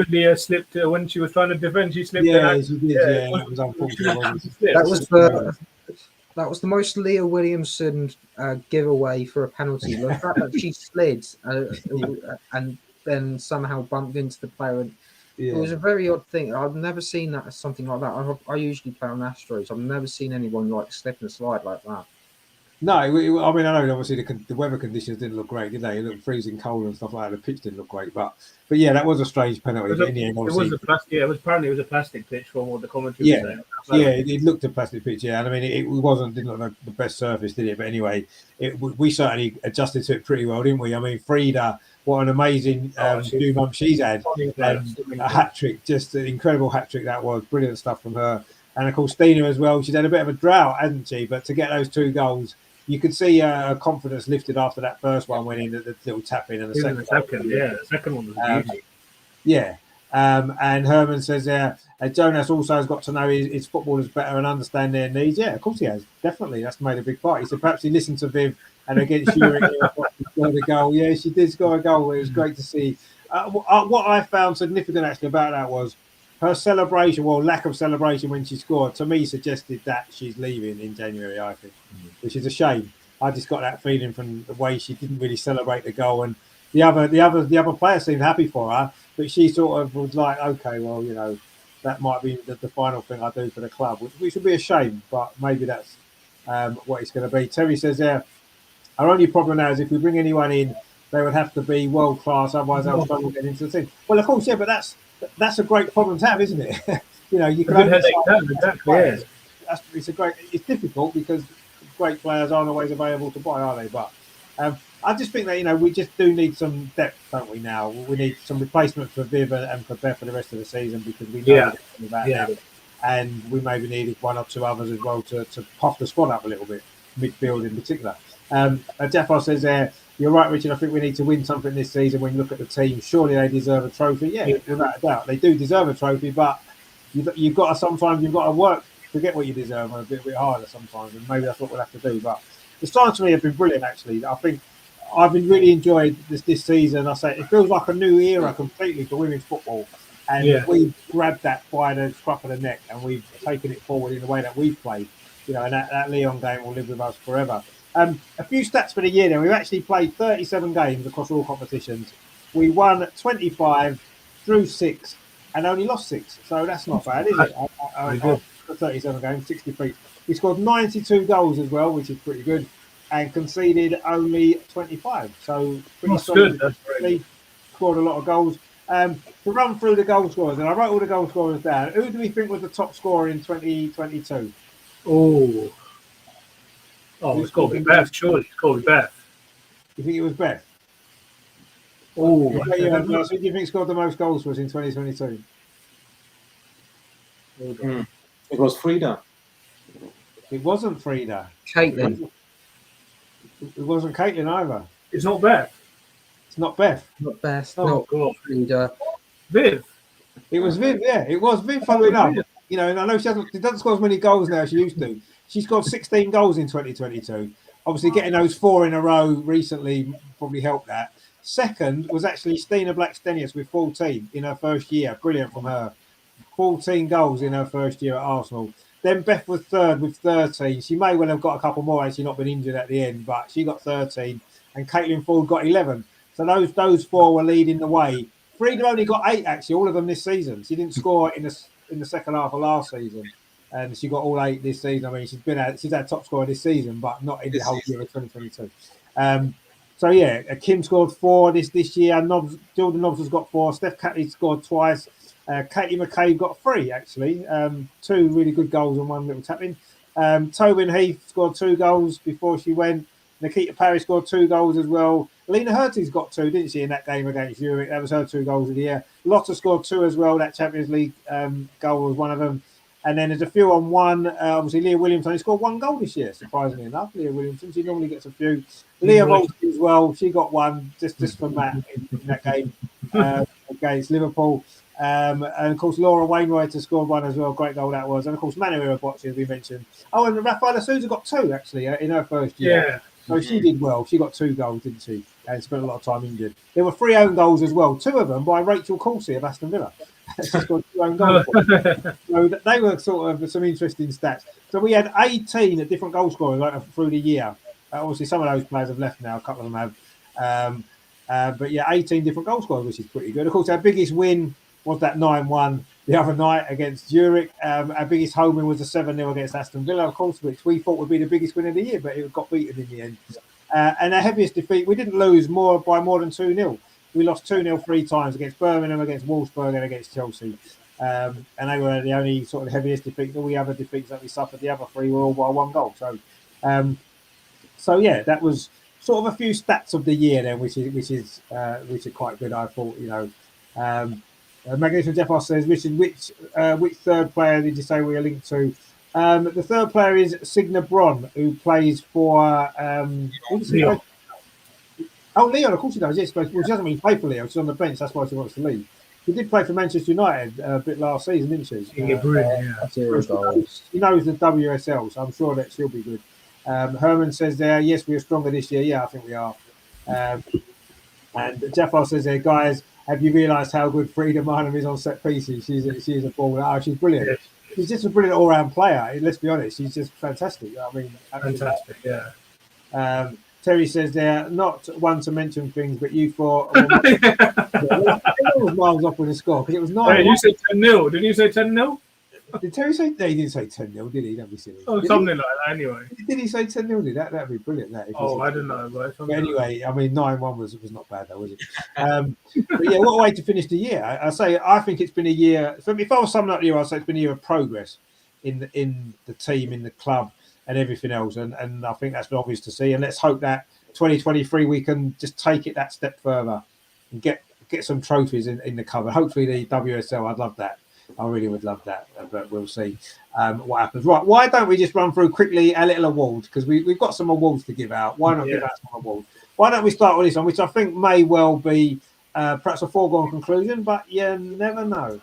Leah slipped when she was trying to defend. She slipped. Yeah, she did. Yeah, that was unfortunate. That was the most Leah Williamson giveaway for a penalty. The fact that she slid and then somehow bumped into the player. And it was a very odd thing. I've never seen something like that. I usually play on Astros. I've never seen anyone slip and slide like that. No, I mean, I know obviously the weather conditions didn't look great, did they? It looked freezing cold and stuff like that. The pitch didn't look great, but yeah, that was a strange penalty. In the end, obviously, apparently it was a plastic pitch from what the commentary was saying. Yeah, it looked a plastic pitch. Yeah, and I mean, it didn't look like the best surface, did it? But anyway, we certainly adjusted to it pretty well, didn't we? I mean, Frida, what an amazing 2 months she's had, a hat trick, just an incredible hat trick that was. Brilliant stuff from her, and of course Stina as well. She's had a bit of a drought, hasn't she? But to get those 2 goals. You could see her confidence lifted after that first one went in, the little tap in, and the second one was beauty. Yeah, And Herman says Jonas also has got to know his footballers better and understand their needs. Yeah, of course he has. Definitely. That's made a big part. He said perhaps he listened to Viv and against Zurich, she scored a goal. Yeah, she did score a goal. It was great to see. What I found significant actually about that was her celebration, well, lack of celebration when she scored, to me suggested that she's leaving in January, I think, which is a shame. I just got that feeling from the way she didn't really celebrate the goal, and the other players seemed happy for her, but she sort of was like, okay, well, you know, that might be the final thing I do for the club, which would be a shame, but maybe that's what it's going to be. Terry says our only problem now is if we bring anyone in, they would have to be world class, otherwise they'll struggle getting into the team. Well, of course, yeah, but that's a great problem to have, isn't it? You know, you can only exactly. Yeah. It's difficult because great players aren't always available to buy, are they? But I just think that, you know, we just do need some depth, don't we? Now we need some replacement for Viv and for Beth for the rest of the season, because we know about that, and we maybe needed one or two others as well to puff the squad up a little bit, midfield in particular. Jeffo says you're right, Richard. I think we need to win something this season. When you look at the team, surely they deserve a trophy. Yeah, without a doubt, they do deserve a trophy. But you've got to work to get what you deserve, and a bit harder sometimes. And maybe that's what we'll have to do. But the starts for me have been brilliant. Actually, I think I've been really enjoyed this season. I say it feels like a new era completely for women's football, and we've grabbed that by the scruff of the neck, and we've taken it forward in the way that we've played. You know, and that Lyon game will live with us forever. A few stats for the year then. We've actually played 37 games across all competitions. We won 25, drew 6, and only lost 6. So that's not bad, is it? For 37 games, 60 feet. We scored 92 goals as well, which is pretty good, and conceded only 25. So pretty solid. Good. Scored a lot of goals. To run through the goal scorers, and I wrote all the goal scorers down. Who do we think was the top scorer in 2022? It's got to be Beth, surely. It's got to be Beth. You think it was Beth? Who do you think scored the most goals for us in 2022? It was Frida. It wasn't Frida. Caitlin. It wasn't Caitlin either. It's not Beth. It's not Beth. Not Beth. Oh, not Frida. Viv. It was Viv. Yeah, it was Viv. Funnily enough, you know, and I know she doesn't score as many goals now as she used to. She scored 16 goals in 2022. Obviously, getting those 4 in a row recently probably helped that. Second was actually Stina Blackstenius with 14 in her first year. Brilliant from her. 14 goals in her first year at Arsenal. Then Beth was third with 13. She may well have got a couple more had she not been injured at the end, but she got 13. And Caitlin Ford got 11. So those 4 were leading the way. Frida only got 8, actually, all of them this season. She didn't score in the second half of last season. And she got all 8 this season. I mean, she's had top scorer this season, but not in the whole year of 2022. So yeah, Kim scored 4 this year. Jordan Nobbs has got 4. Steph Catley scored twice. Katie McCabe got 3 actually. 2 really good goals and 1 little tap in. Tobin Heath scored 2 goals before she went. Nikita Parry scored 2 goals as well. Lena Hurtig's got 2, didn't she, in that game against Zurich? That was her 2 goals of the year. Lotta scored 2 as well. That Champions League goal was one of them. And then there's a few on 1. Obviously, Leah Williamson only scored 1 goal this year, surprisingly enough. Leah Williamson, she normally gets a few. Leah Volsky as well. She got 1 just from that in that game against Liverpool. And of course, Laura Wainwright has scored 1 as well. Great goal that was. And of course, Manu Irabochi, as we mentioned. Oh, and Rafaela Souza got 2 actually in her first year. Yeah. So she did well. She got 2 goals, didn't she? And spent a lot of time injured. There were 3 own goals as well. 2 of them by Rachel Coulsey of Aston Villa. She scored 2 own goals. So they were sort of some interesting stats. So we had 18 different goal scorers through the year. Obviously, some of those players have left now. A couple of them have. But yeah, 18 different goal scorers, which is pretty good. Of course, our biggest win was that 9-1 the other night against Zurich. Our biggest home win was a 7-0 against Aston Villa, of course, which we thought would be the biggest win of the year, but it got beaten in the end. And our heaviest defeat, we didn't lose by more than 2-0. We lost 2-0 3 times against Birmingham, against Wolfsburg, and against Chelsea. And they were the only sort of heaviest defeats. All the other defeats that we suffered, the other 3 were all by 1 goal. So yeah, that was sort of a few stats of the year then, which is quite good. I thought, you know. Magnificent Jeff says, Richard, which third player did you say we are linked to? The third player is Signa Bron, who plays for Leon. Oh, Leon, of course she does. Yes, but she doesn't really play for Leon. She's on the bench. That's why she wants to leave. She did play for Manchester United a bit last season, didn't she? Yeah, brilliant. Yeah. 0 goals. She knows the WSL, so I'm sure that she'll be good. Herman says there, yes, we are stronger this year. Yeah, I think we are. And Jeffo says there, guys, have you realised how good Frida Marnham is on set pieces? She's a baller. Oh, she's brilliant. Yes. She's just a brilliant all-round player. Let's be honest, she's just fantastic. I mean, absolutely. Fantastic. Yeah. Terry says there, not one to mention things, but you thought it was miles off with the score because it was 9. Hey, you said 10-0. Didn't you say 10-0? Did Terry say? No, he didn't say 10-0, did he? Don't be silly. Oh, Did something like that. Anyway. Did he say 10-0? Did that'd be brilliant? That. If he Oh, said I don't know. But anyway, I mean, 9-1 was not bad though, was it? But yeah, what a way to finish the year. I think it's been a year. If I was summing up the year, I'd say it's been a year of progress in the team, in the club, and everything else. And I think that's obvious to see. And let's hope that 2023 we can just take it that step further and get some trophies in the cover. Hopefully the WSL. I'd love that. I really would love that, but we'll see what happens. Right, why don't we just run through quickly a little awards, because we've got some awards to give out. Why not give out some awards? Why don't we start with this one, which I think may well be perhaps a foregone conclusion, but you never know.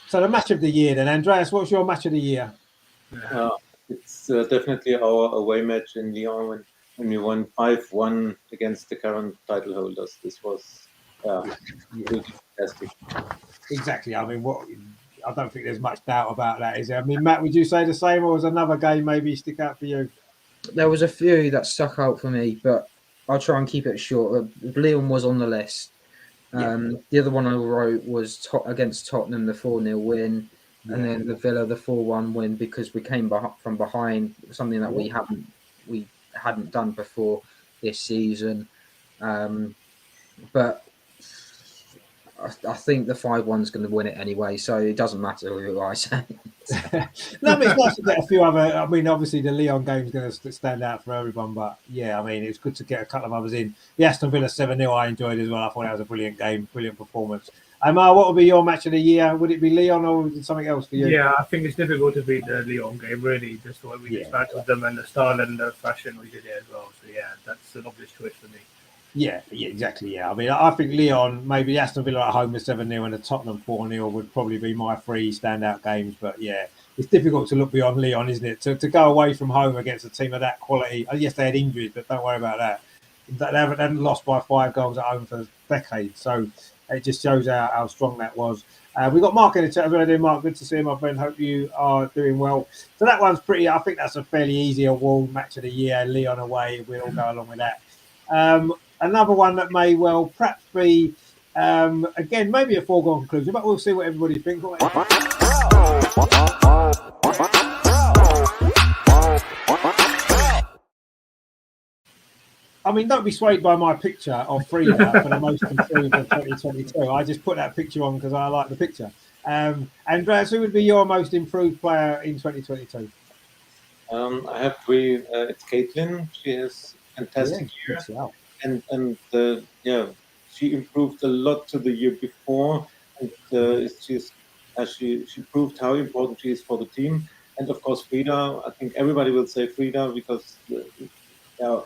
So the match of the year then, Andreas, what's your match of the year? It's definitely our away match in Lyon when we won 5-1 against the current title holders. This was really fantastic. Exactly. I mean, I don't think there's much doubt about that, is there? I mean, Matt, would you say the same, or was another game maybe stick out for you? There was a few that stuck out for me, but I'll try and keep it short. Lyon was on the list. The other one I wrote was against Tottenham, the 4-0 win, and then the Villa, the 4-1 win, because we came from behind, something that we hadn't done before this season. But I think the 5-1's going to win it anyway, so it doesn't matter who I say. No, but it's nice to get a few other. I mean, obviously the Lyon game's going to stand out for everyone, but yeah, I mean, it's good to get a couple of others in. The Aston Villa 7-0 I enjoyed as well. I thought that was a brilliant game, brilliant performance. Amar, what would be your match of the year? Would it be Lyon or was it something else for you? Yeah, I think it's difficult to beat the Lyon game, really, just the way we dismantled them and the style and the fashion we did it as well. So yeah, that's an obvious choice for me. Yeah, exactly. Yeah, I mean, I think Lyon, maybe Aston Villa at home with 7-0 and the Tottenham 4-0 would probably be my 3 standout games. But yeah, it's difficult to look beyond Lyon, isn't it? To go away from home against a team of that quality. Yes, they had injuries, but don't worry about that. They haven't lost by 5 goals at home for decades. So it just shows how strong that was. We've got Mark in the chat. How are you doing, Mark? Good to see you, my friend. Hope you are doing well. So that one's pretty, I think that's a fairly easy award, match of the year. Lyon away, we'll all go along with that. Another one that may well perhaps be, again, maybe a foregone conclusion, but we'll see what everybody thinks. I mean, don't be swayed by my picture of Frida for the most improved of 2022. I just put that picture on because I like the picture. Andreas, who would be your most improved player in 2022? I have 3. It's Caitlin. She has a fantastic year. And she improved a lot to the year before, and she proved how important she is for the team. And of course, Frida. I think everybody will say Frida because, to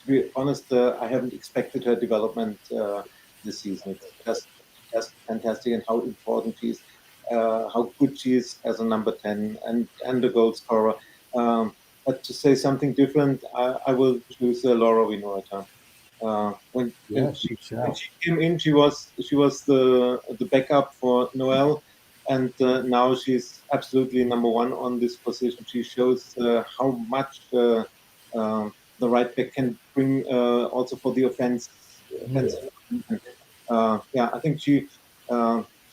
be honest, I haven't expected her development this season. It's just fantastic, and how important she is, how good she is as a number 10 and a goal scorer. But to say something different, I will choose Laura Winota. When she came in, she was the backup for Noelle, and now she's absolutely number 1 on this position. She shows how much the right back can bring also for the offense. I think she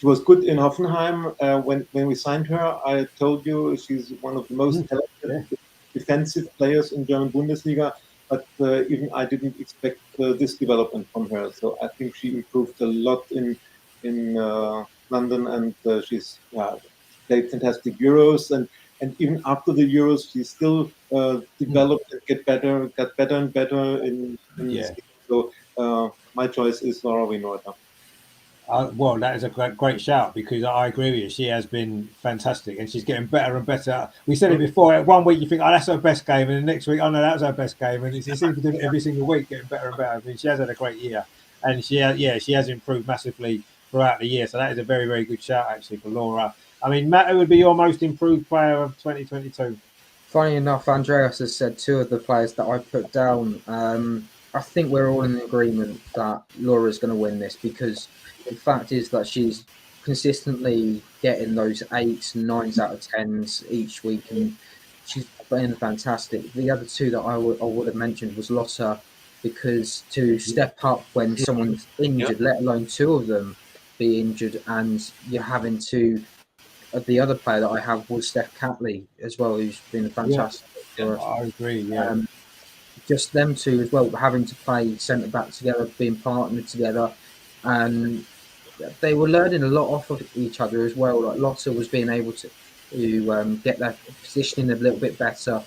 was good in Hoffenheim when we signed her. I told you she's one of the most talented defensive players in German Bundesliga. But even I didn't expect this development from her. So I think she improved a lot in London, and she's played fantastic Euros. And even after the Euros, she still developed and got better and better in this game. So my choice is Laura Winota. Well, that is a great shout because I agree with you. She has been fantastic and she's getting better and better. We said it before. One week you think, oh, that's her best game, and the next week, oh no, that was her best game, and she seems to do it every single week, getting better and better. I mean, she has had a great year, and she has improved massively throughout the year. So that is a very very good shout actually for Laura. I mean, Matt, who would be your most improved player of 2022? Funny enough, Andreas has said two of the players that I put down. I think we're all in agreement that Laura's going to win this because the fact is that she's consistently getting those 8s and 9s out of 10s each week, and she's been fantastic. The other two that I would have mentioned was Lotta, because to step up when someone's injured, let alone two of them be injured, and you're having to the other player that I have was Steph Catley as well, who's been fantastic for us. I agree. Yeah, just them two as well, having to play centre back together, being partnered together, and they were learning a lot off of each other as well. Like Lotta was being able to get their positioning a little bit better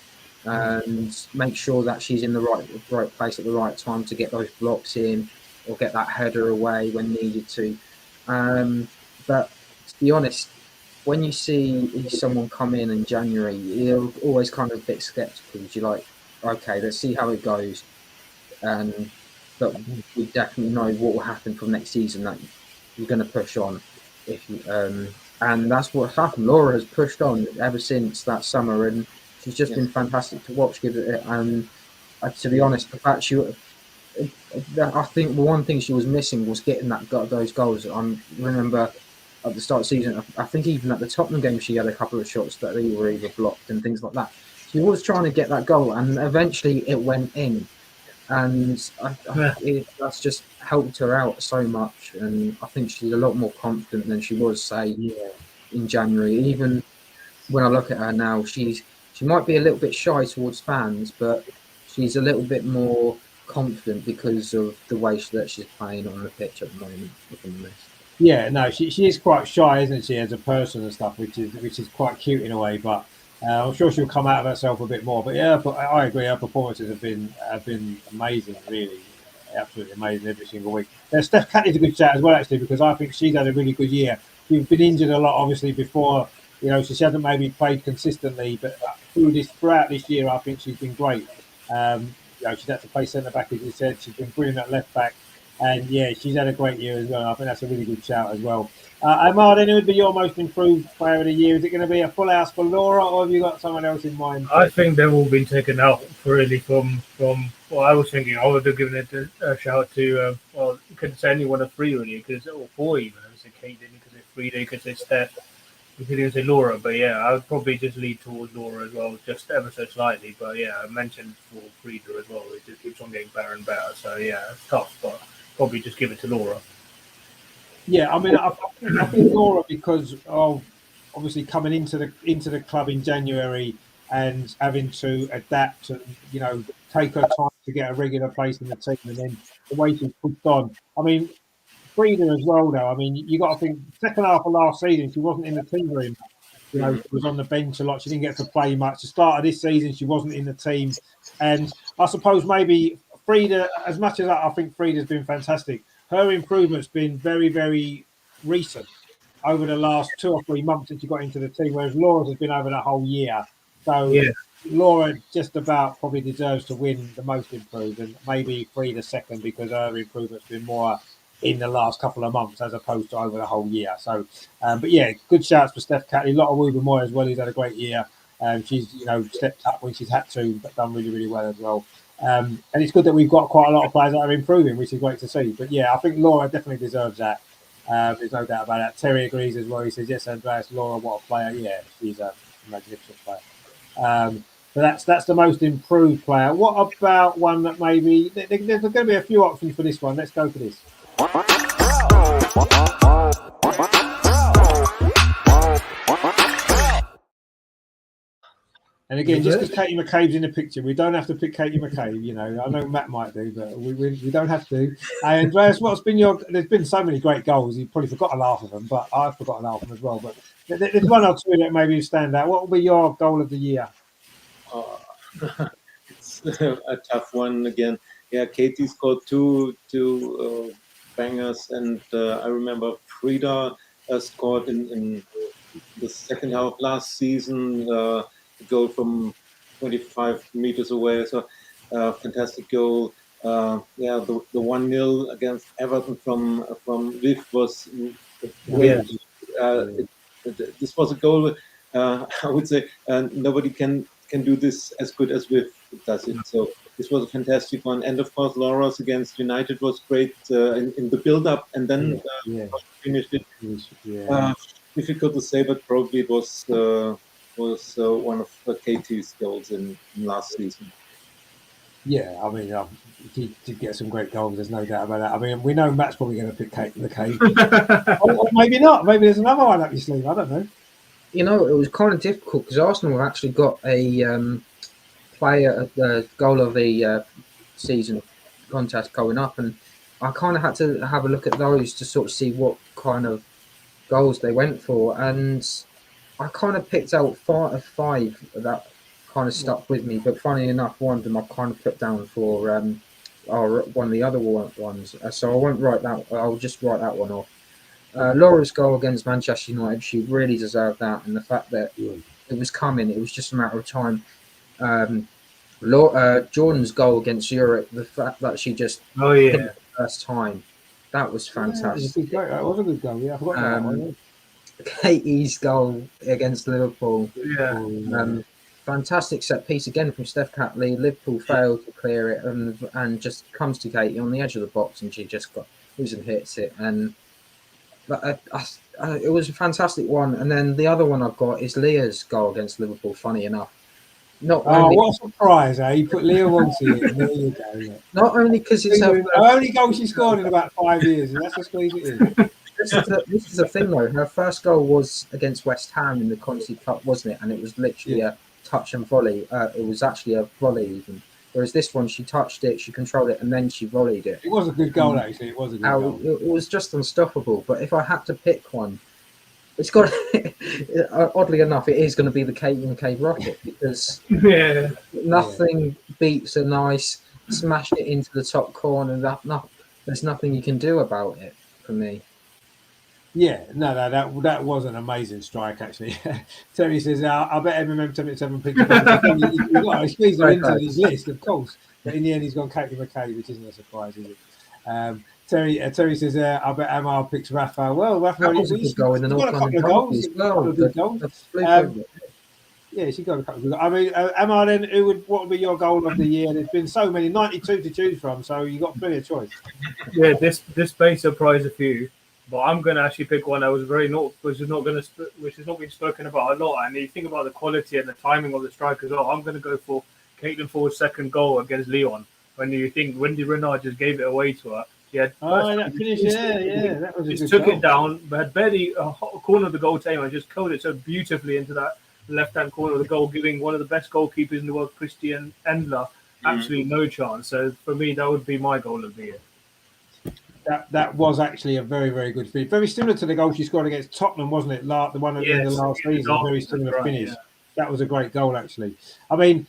and make sure that she's in the right place at the right time to get those blocks in or get that header away when needed to. But to be honest, when you see someone come in January, you're always kind of a bit skeptical. You're like, okay, let's see how it goes. But we definitely know what will happen from next season, that you're going to push on. And that's what happened. Laura has pushed on ever since that summer, and she's just been fantastic to watch. And to be honest, the fact I think the one thing she was missing was getting those goals. I remember at the start of the season, I think even at the Tottenham game, she had a couple of shots that they were either blocked and things like that. She was trying to get that goal, and eventually it went in. And that's just helped her out so much. And I think she's a lot more confident than she was, say, in January. Even when I look at her now, she might be a little bit shy towards fans, but she's a little bit more confident because of the way that she's playing on the pitch at the moment. Yeah, no, she is quite shy, isn't she, as a person and stuff, which is quite cute in a way. But I'm sure she'll come out of herself a bit more. But yeah, but I agree. Her performances have been amazing, really, absolutely amazing every single week. Steph Catley's a good chat as well, actually, because I think she's had a really good year. She's been injured a lot, obviously, before. So she hasn't maybe played consistently, but throughout this year, I think she's been great. She's had to play centre back, as you said. She's been brilliant at left back. And yeah, she's had a great year as well. I think that's a really good shout as well. Amar, then who would be your most improved player of the year? Is it going to be a full house for Laura, or have you got someone else in mind? I think they've all been taken out really from what I was thinking. I would have given it a shout to, you could say any one of three really, or four even. I would say Kate, you could say Frida, you could say Steph, you could even say Laura. But yeah, I would probably just lead towards Laura as well, just ever so slightly. But yeah, I mentioned for Frida as well. It just keeps on getting better and better. So yeah, it's tough, but probably just give it to Laura. Yeah, I mean, I think Laura, because of obviously coming into the club in January and having to adapt and take her time to get a regular place in the team, and then the way she's pushed on. I mean, Frida as well, though. I mean, you got to think second half of last season she wasn't in the team very much. She was on the bench a lot. She didn't get to play much. The start of this season she wasn't in the team, and I suppose maybe Frida, as much as I think Frida's been fantastic, her improvement's been very, very recent over the last 2 or 3 months since she got into the team, whereas Laura's has been over the whole year. So Laura just about probably deserves to win the most improved, and maybe Frida second because her improvement's been more in the last couple of months as opposed to over the whole year. So, but yeah, good shouts for Steph Catley. A lot of Ruben Moy as well. He's had a great year. She's stepped up when she's had to, but done really, really well as well. And it's good that we've got quite a lot of players that are improving, which is great to see. But yeah, I think Laura definitely deserves that. There's no doubt about that. Terry agrees as well. He says, yes, Andreas, Laura, what a player. Yeah, she's a magnificent player. So that's the most improved player. What about one that maybe there's going to be a few options for this one. Let's go for this. And again, just because Katie McCabe's in the picture, we don't have to pick Katie McCabe. I know Matt might do, but we don't have to. Andreas, what's been there's been so many great goals. You've probably forgotten half of them, but I've forgotten half of them as well. But there's one or two that maybe stand out. What will be your goal of the year? It's a tough one again. Yeah, Katie scored two bangers. And I remember Frida scored in the second half of last season, a goal from 25 meters away. So fantastic goal. The 1-0 against Everton from Viv was great. This was a goal. I would say nobody can do this as good as Viv does it. So this was a fantastic one. And of course, Laura's against United was great in the build-up, and then finished it. Difficult to say, but probably it was one of Katie's goals in last season. Yeah, I mean, he did get some great goals. There's no doubt about that. I mean, we know Matt's probably going to pick Kate McCabe, or maybe not. Maybe there's another one up your sleeve. I don't know. You know, it was kind of difficult because Arsenal have actually got a player at the goal of the season contest going up, and I kind of had to have a look at those to sort of see what kind of goals they went for, and I kind of picked out five that kind of stuck with me. But funny enough, one of them I kind of put down for one of the other ones, so I won't write that. I'll just write that one off. Laura's goal against Manchester United, she really deserved that, and the fact that it was coming, it was just a matter of time. Jordan's goal against Europe, the fact that she just hit it the first time, that was fantastic. That was a good goal. Yeah, I forgot that one. Katie's goal against Liverpool, fantastic set piece again from Steph Catley. Liverpool failed to clear it and just comes to Katie on the edge of the box, and she just goes and hits it. And it was a fantastic one. And then the other one I've got is Leah's goal against Liverpool. Funny enough, what a surprise! You put Leah onto it. There you go. Not only because it's her only goal she scored in about 5 years, and that's how squeeze it is. This is the thing, though. Her first goal was against West Ham in the Conti Cup, wasn't it? And it was literally a touch and volley. It was actually a volley, even. Whereas this one, she touched it, she controlled it, and then she volleyed it. It was a good goal, actually. It was a good goal. It was just unstoppable. But if I had to pick one, it's got. Oddly enough, it is going to be the Kate McCabe rocket, because nothing beats a nice smash it into the top corner. There's nothing you can do about it for me. Yeah, that was an amazing strike, actually. Terry says, I bet MM77 picked you've got to squeeze her into his list, of course. But in the end, he's gone Katie McCabe, which isn't a surprise, is it? Terry says, I bet Amar picks Rafa. Well, Rafa, he's got a couple of goals. Yeah, she got a couple of goals. I mean, Amar, then, what would be your goal of the year? There's been so many, 92 to choose from, so you've got plenty of choice. Yeah, this may surprise a few. But I'm going to actually pick one that was which is not being spoken about a lot. And you think about the quality and the timing of the strike as well. I'm going to go for Caitlin Ford's second goal against Lyon. When you think Wendy Renard just gave it away to her, that finish, that was a just good took goal. it down, but had barely a corner of the goal to aim and just curled it so beautifully into that left-hand corner of the goal, giving one of the best goalkeepers in the world, Christian Endler, absolutely no chance. So for me, that would be my goal of the year. That was actually a very, very good finish. Very similar to the goal she scored against Tottenham, wasn't it? The one in the last season. Very similar finish. Yeah. That was a great goal, actually. I mean,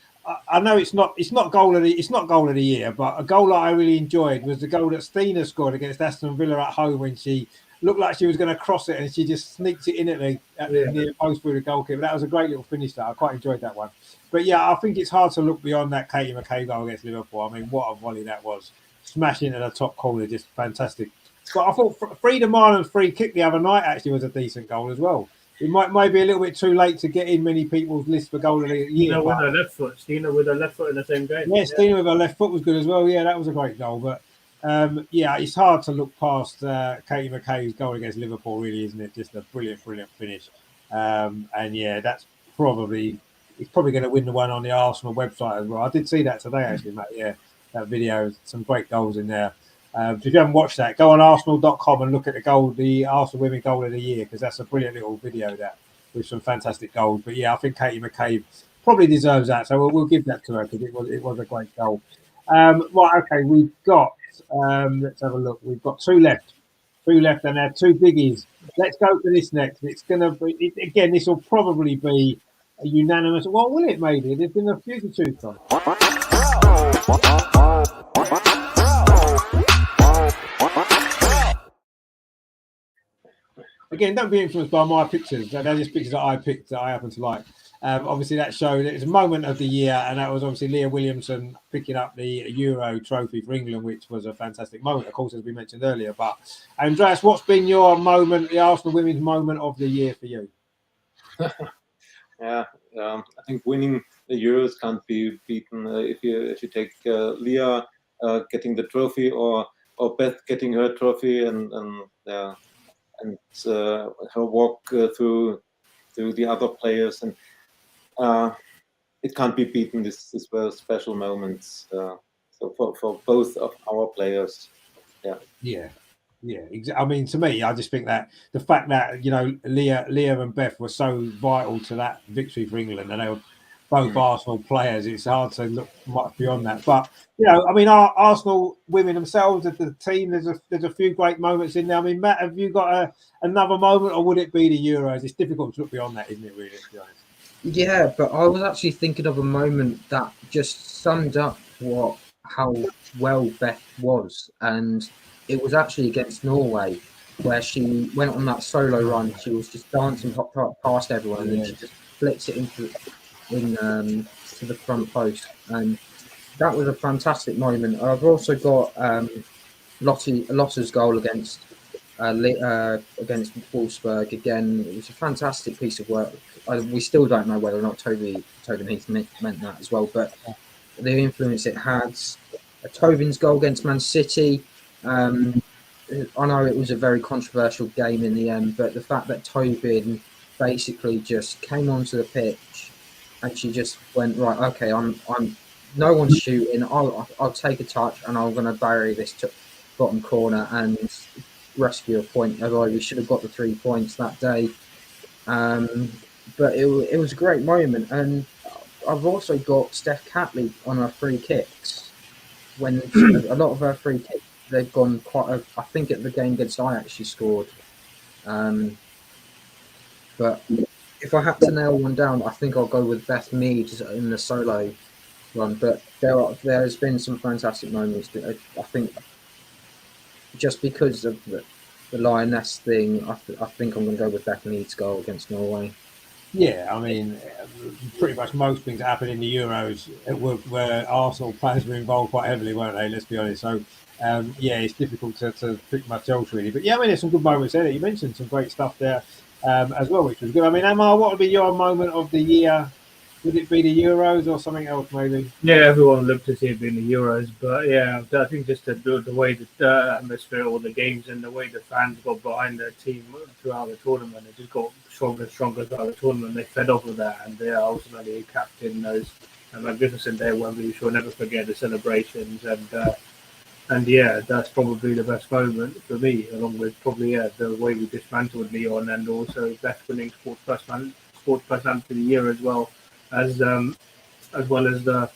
I know it's not goal of the year, but a goal that I really enjoyed was the goal that Stina scored against Aston Villa at home, when she looked like she was going to cross it and she just sneaked it in at the near post through the goalkeeper. That was a great little finish. I quite enjoyed that one. But yeah, I think it's hard to look beyond that Katie McCabe goal against Liverpool. I mean, what a volley that was. Smashing into the top corner, just fantastic. But I thought Frida Marlin's free kick the other night actually was a decent goal as well. It might be a little bit too late to get in many people's list for goal of the year. Stina with her left foot. Stina with her left foot in the same game. Yeah, Stina with her left foot was good as well. Yeah, that was a great goal. But it's hard to look past Katie McCabe's goal against Liverpool, really, isn't it? Just a brilliant finish. That's probably going to win the one on the Arsenal website as well. I did see that today, actually, Matt. Yeah. That video, some great goals in there. If you haven't watched that, go on arsenal.com and look at the Arsenal Women Goal of the Year, because that's a brilliant little video with some fantastic goals. But yeah, I think Katie McCabe probably deserves that, so we'll give that to her, because it was a great goal. Right, okay, we've got let's have a look. We've got two left, and they're two biggies. Let's go for this next. It's going to be again. This will probably be a unanimous. Well, will it? Maybe there's been a few to choose from. again, don't be influenced by my pictures. They're just pictures that I picked that I happen to like. Obviously, that showed it was a moment of the year, and that was obviously Leah Williamson picking up the Euro trophy for England, which was a fantastic moment, of course, as we mentioned earlier. But Andreas, what's been your moment, the Arsenal women's moment of the year for you? Yeah, I think winning the Euros can't be beaten. If you take Leah getting the trophy, or Beth getting her trophy, and her walk through the other players, and it can't be beaten. This were special moments. So for both of our players, Yeah, I mean, to me, I just think that the fact that Leah and Beth were so vital to that victory for England, and they were both Arsenal players. It's hard to look much beyond that. But I mean, our Arsenal women themselves, the team, there's a few great moments in there. I mean, Matt, have you got another moment, or would it be the Euros? It's difficult to look beyond that, isn't it? Really, to be honest. Yeah, but I was actually thinking of a moment that just summed up how well Beth was, and it was actually against Norway, where she went on that solo run. She was just dancing past everyone, and then she just flicks it to the front post, and that was a fantastic moment. I've also got Lotte's goal against Wolfsburg. Again, it was a fantastic piece of work. We still don't know whether or not Toby Heath meant that as well, but the influence it had. Tobin's goal against Man City. I know it was a very controversial game in the end, but the fact that Tobin basically just came onto the pitch and she just went, right, okay, I'm no one's shooting. I'll take a touch and I'm going to bury this bottom corner and rescue a point. Otherwise, we should have got the 3 points that day. But it was a great moment, and I've also got Steph Catley on her free kicks. When a lot of her free kicks, they've gone I think at the game against Ajax she scored. But if I had to nail one down, I think I'll go with Beth Mead in the solo run. But there's been some fantastic moments. I think just because of the Lioness thing, I think I'm going to go with Beth Mead's goal against Norway. Yeah, I mean, pretty much most things that happened in the Euros where Arsenal players were involved quite heavily, weren't they? Let's be honest. So, it's difficult to pick much else really. But yeah, I mean, there's some good moments there. You mentioned some great stuff there as well, which was good. I mean, Amar, what would be your moment of the year? Would it be the Euros or something else, maybe? Yeah, everyone looked to see it being the Euros, but yeah, I think just the way the atmosphere, all the games, and the way the fans got behind their team throughout the tournament, it just got stronger and stronger throughout the tournament. They fed off of that, and they ultimately captain those magnificent day at Wembley. We shall never forget the celebrations, and yeah, that's probably the best moment for me, along with probably the way we dismantled Leon, and also best winning sports personality of the year as well. As well as the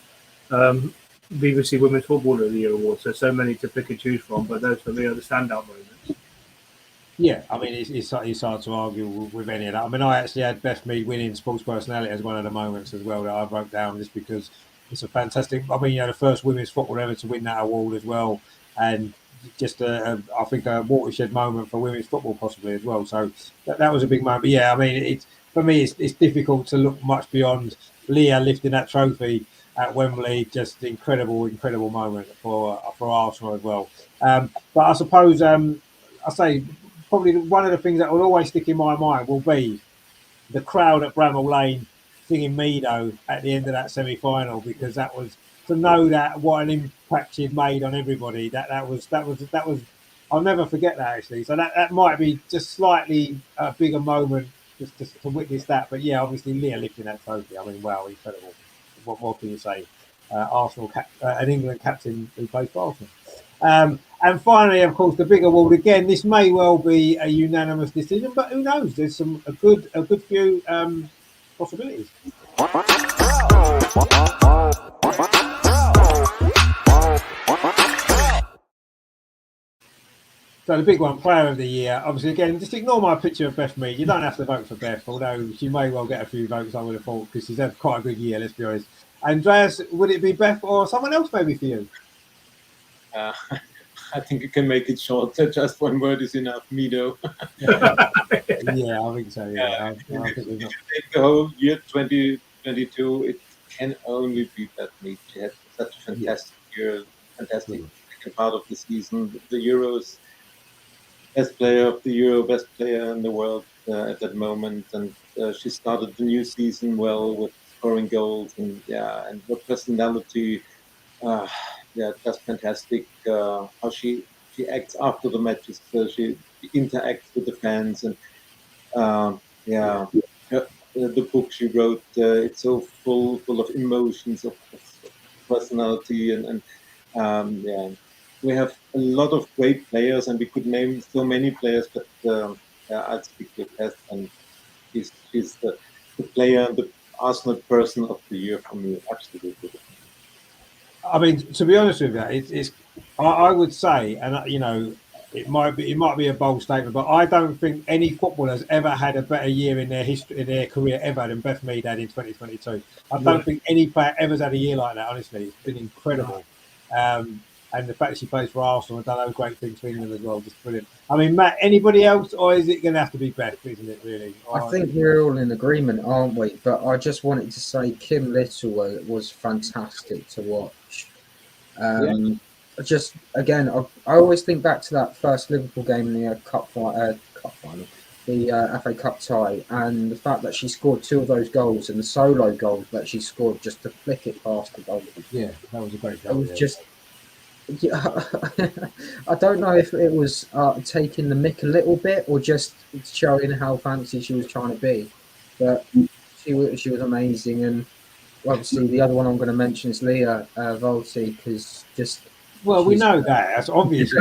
BBC Women's Footballer of the Year award. So many to pick and choose from, but those for me are the standout moments. Yeah, I mean, it's hard to argue with any of that. I mean, I actually had Beth Mead winning sports personality as one of the moments as well that I wrote down, just because it's a fantastic. I mean, the first women's footballer ever to win that award as well, and just I think a watershed moment for women's football possibly as well. So that was a big moment. But yeah, I mean, for me, it's difficult to look much beyond Leah lifting that trophy at Wembley. Just incredible moment for Arsenal as well. But I suppose I say probably one of the things that will always stick in my mind will be the crowd at Bramall Lane singing Mido at the end of that semi-final, because that was to know that what an impact she'd made on everybody. That was I'll never forget that actually. So that might be just slightly a bigger moment just to witness that. But yeah, obviously Leah lifting that trophy. I mean, wow, incredible. What more can you say? Arsenal, an England captain who plays for Arsenal. And finally, of course, the big award again. This may well be a unanimous decision, but who knows? There's a good few possibilities. So the big one, Player of the Year. Obviously, again, just ignore my picture of Beth Mead. You don't have to vote for Beth, although she may well get a few votes, I would have thought, because she's had quite a good year, let's be honest. Andreas, would it be Beth or someone else maybe for you? I think you can make it short. Just one word is enough. Mido. Yeah, I think so. Yeah, I think If we've you got. take the whole year 2022, it can only be Beth Mead. She had such a fantastic year, fantastic Brilliant. second part of the season. The Euros, best player of the Euro, best player in the world at that moment, and she started the new season well with scoring goals and her personality. Uh, just fantastic. How she acts after the matches. She interacts with the fans and the book she wrote. It's so full of emotions, of personality, and we have a lot of great players, and we could name so many players, but I'd stick with Beth, and she's the player, the Arsenal person of the year for me, absolutely. I mean, to be honest with you, it's I would say, and it might be a bold statement, but I don't think any footballer's ever had a better year in their history, in their career ever than Beth Mead had in 2022. I Yeah. don't think any player ever's had a year like that. Honestly, it's been incredible. And the fact that she plays for Arsenal and done those great things for England as well, just brilliant. I mean, Matt, anybody else, or is it going to have to be Beth? Isn't it really? I think we're all in agreement, aren't we? But I just wanted to say Kim Little was fantastic to watch. Just again, I always think back to that first Liverpool game in the cup final, the FA Cup tie, and the fact that she scored two of those goals and the solo goal that she scored just to flick it past the goalkeeper. Yeah, that was a great It goal. was Yeah. just. Yeah, I don't know if it was taking the mick a little bit or just showing how fancy she was trying to be, but she was amazing. And obviously, the other one I'm going to mention is Leah Volti, because Well, we she's know that. That's obvious.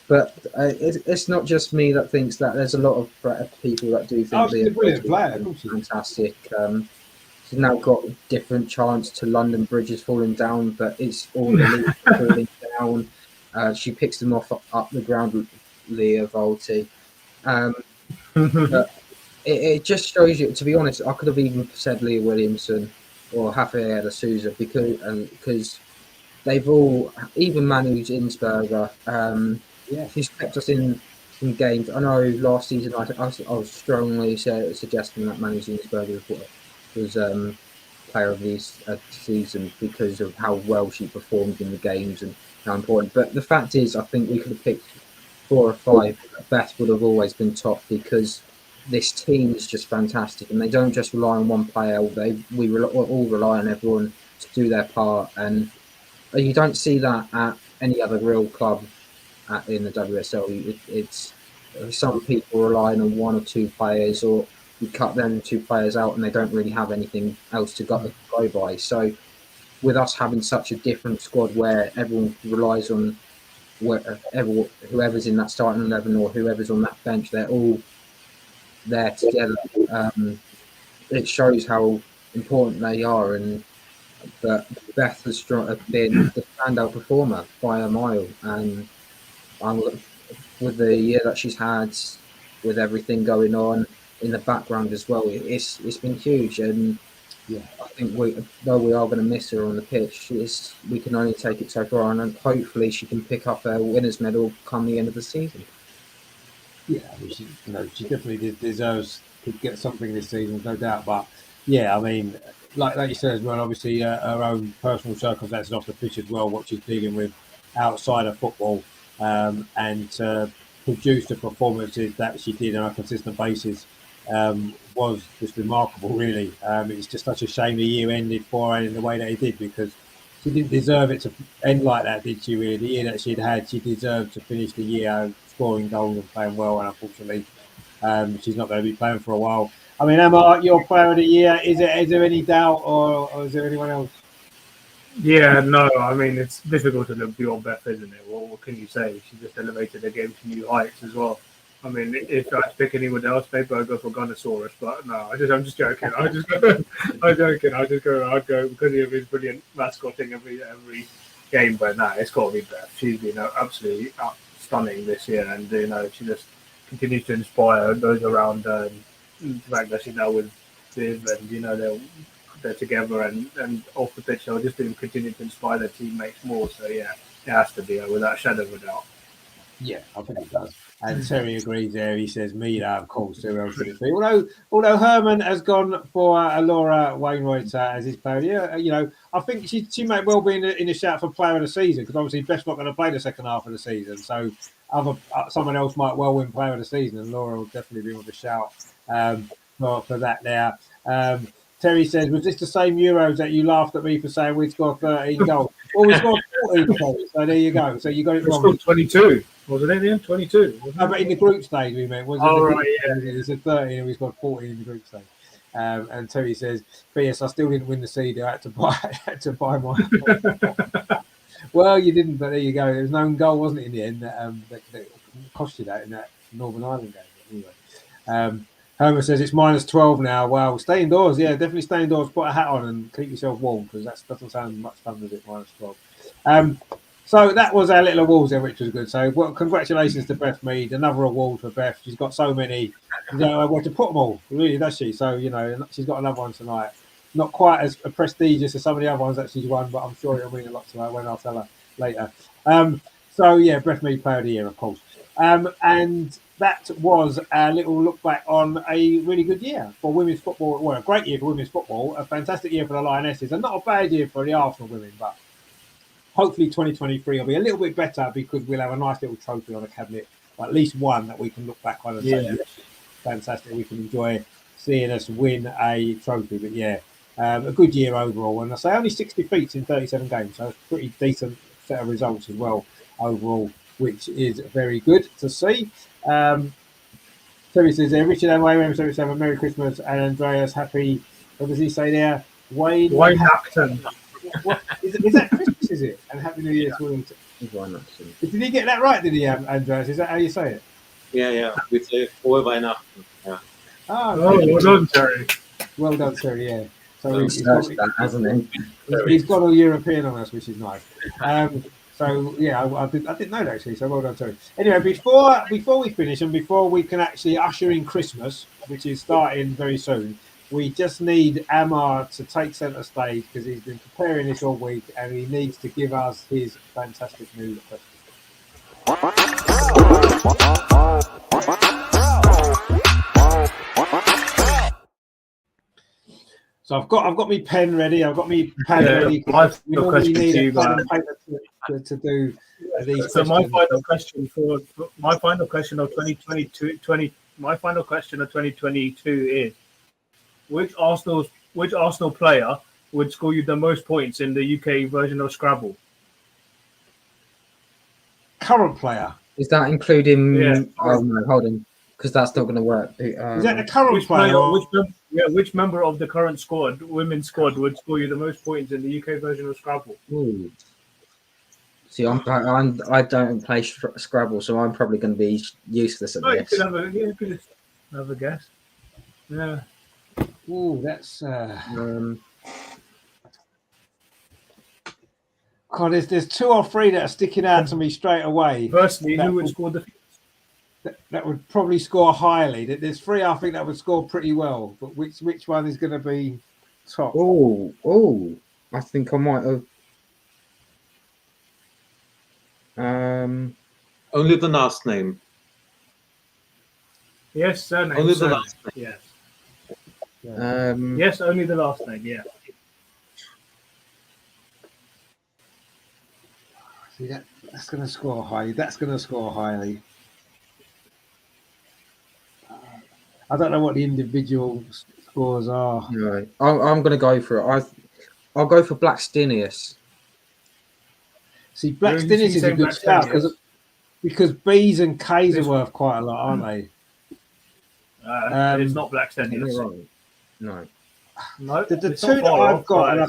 but it's not just me that thinks that. There's a lot of people that do think She's Leah a brilliant Volti player. Of is course she is. fantastic. She's now got different chants to London Bridges falling down, but it's all the leaves falling down. She picks them off up the ground, Leah Volti. But it just shows you, to be honest, I could have even said Leah Williamson or Rafaela de Souza because they've all, even Manu Ginsberger, she's kept us in games. I know last season I was strongly suggesting that Manu Ginsberger was player of this season because of how well she performed in the games and how important. But the fact is, I think we could have picked 4 or 5. Beth would have always been top because this team is just fantastic, and they don't just rely on one player. We all rely on everyone to do their part, and you don't see that at any other real club in the WSL. It's some people relying on 1 or 2 players, or you cut them 2 players out and they don't really have anything else to go by. So with us having such a different squad where everyone relies on whoever's in that starting 11 or whoever's on that bench, they're all there together. It shows how important they are, but Beth has been the standout performer by a mile, and with the year that she's had, with everything going on in the background as well, it's been huge. And I think though we are going to miss her on the pitch, we can only take it so far, and hopefully she can pick up a winner's medal come the end of the season. Yeah, I mean, she definitely deserves to get something this season, no doubt. But yeah, I mean, like you said as well, obviously her own personal circumstances off the pitch as well, what she's dealing with outside of football, and to produce the performances that she did on a consistent basis was just remarkable, really. It's just such a shame the year ended for her in the way that it did, because she didn't deserve it to end like that, did she? Really, the year that she'd had, she deserved to finish the year scoring goals and playing well. And unfortunately, she's not going to be playing for a while. I mean, Emma, your player of the year, is there any doubt, or is there anyone else? Yeah, no, I mean, it's difficult to look beyond Beth, isn't it? What can you say? She just elevated the game to new heights as well. I mean, if I had to pick anyone else, maybe I'd go for Gunnosaurus, but no, I'm just joking. I'm joking. I'd go because of his brilliant mascotting every game, but no, it's got to be Beth. She's been absolutely stunning this year, and she just continues to inspire those around her. And the fact that she's now with Viv, and they're they're together and off the pitch, they'll just continue to inspire their teammates more. So yeah, it has to be without a shadow of a doubt. Yeah, I think it does. And Terry agrees there. He says Mila, of course. Who else would it be? Although Herman has gone for Laura Wainwright as his player. Yeah, you know, I think she might well be in the shout for player of the season because obviously Beth's not going to play the second half of the season. So someone else might well win player of the season, and Laura will definitely be with a shout for that there. Terry says, was this the same Euros that you laughed at me for saying we'd score 13 goals? Well, we scored 14 goals, so there you go. So you got it We wrong. scored 22, wasn't it? Yeah, 22. No, but in the group stage, we meant. He said 13 and we scored 14 in the group stage. And Terry says, "P.S. I still didn't win the CD. I had to buy my." Well, you didn't, but there you go. There was no goal, wasn't it, in the end? That cost you that in that Northern Ireland game. But anyway, Homer says it's -12 now. Wow, stay indoors. Yeah, definitely stay indoors. Put a hat on and keep yourself warm because that doesn't sound much fun, does it? -12. So that was our little awards there, which was good. So congratulations to Beth Mead. Another award for Beth. She's got so many. You don't know where to put them all, really, does she? So, you know, she's got another one tonight. Not quite as prestigious as some of the other ones that she's won, but I'm sure it'll mean a lot to her when I'll tell her later. So, yeah, Beth Mead Player of the Year, of course. And that was a little look back on a really good year for women's football. Well, a great year for women's football, a fantastic year for the Lionesses, and not a bad year for the Arsenal women, but hopefully 2023 will be a little bit better because we'll have a nice little trophy on the cabinet, or at least one that we can look back on and say, fantastic, we can enjoy seeing us win a trophy. But yeah, a good year overall. And I say only 6 defeats in 37 games, so it's a pretty decent set of results as well overall, which is very good to see. Terry says there, Richard and Wayne 77, Merry Christmas, and Andreas, happy, what does he say there? Wayne Acton. What is that Christmas, is it? And Happy New Year to Wellington. Did he get that right, did he, Andreas? Is that how you say it? Yeah. We say Frohe Weihnachten. Yeah. Well done, Terry. Well done, Terry, yeah. So He's got all European on us, which is nice. So yeah, I didn't know that actually. So well done, Terry. Anyway, before we finish and before we can actually usher in Christmas, which is starting very soon, we just need Amar to take centre stage because he's been preparing this all week and he needs to give us his fantastic news question. So I've got my pen ready. I've got my pad ready. We normally need a pen and paper to do these. So my final question of 2022 is: which Arsenal player would score you the most points in the UK version of Scrabble? Current player. Is that including? Yeah. Oh no, hold on, because that's not going to work. Is that the current player? Which member of the current squad, women's squad, would score you the most points in the UK version of Scrabble? Ooh. See, I don't play Scrabble, so I'm probably going to be useless at this. You could have a guess. Yeah. Ooh, that's. God, there's 2 or 3 that are sticking out to me straight away. Firstly, who would score the? That would probably score highly. There's 3 I think that would score pretty well, but which one is going to be top? Oh, I think I might have. Only the last name. Yes, surname. Only the last name. Yes. Um, Yes, only the last name. Yeah. See, that's going to score highly. That's going to score highly. I don't know what the individual scores are. Right. I'm going to go for it. I'll go for Blackstenius. See, Blackstenius is a good shout because B's and K's are worth quite a lot, aren't they? It's not Blackstenius. No. The 2 that I've got, and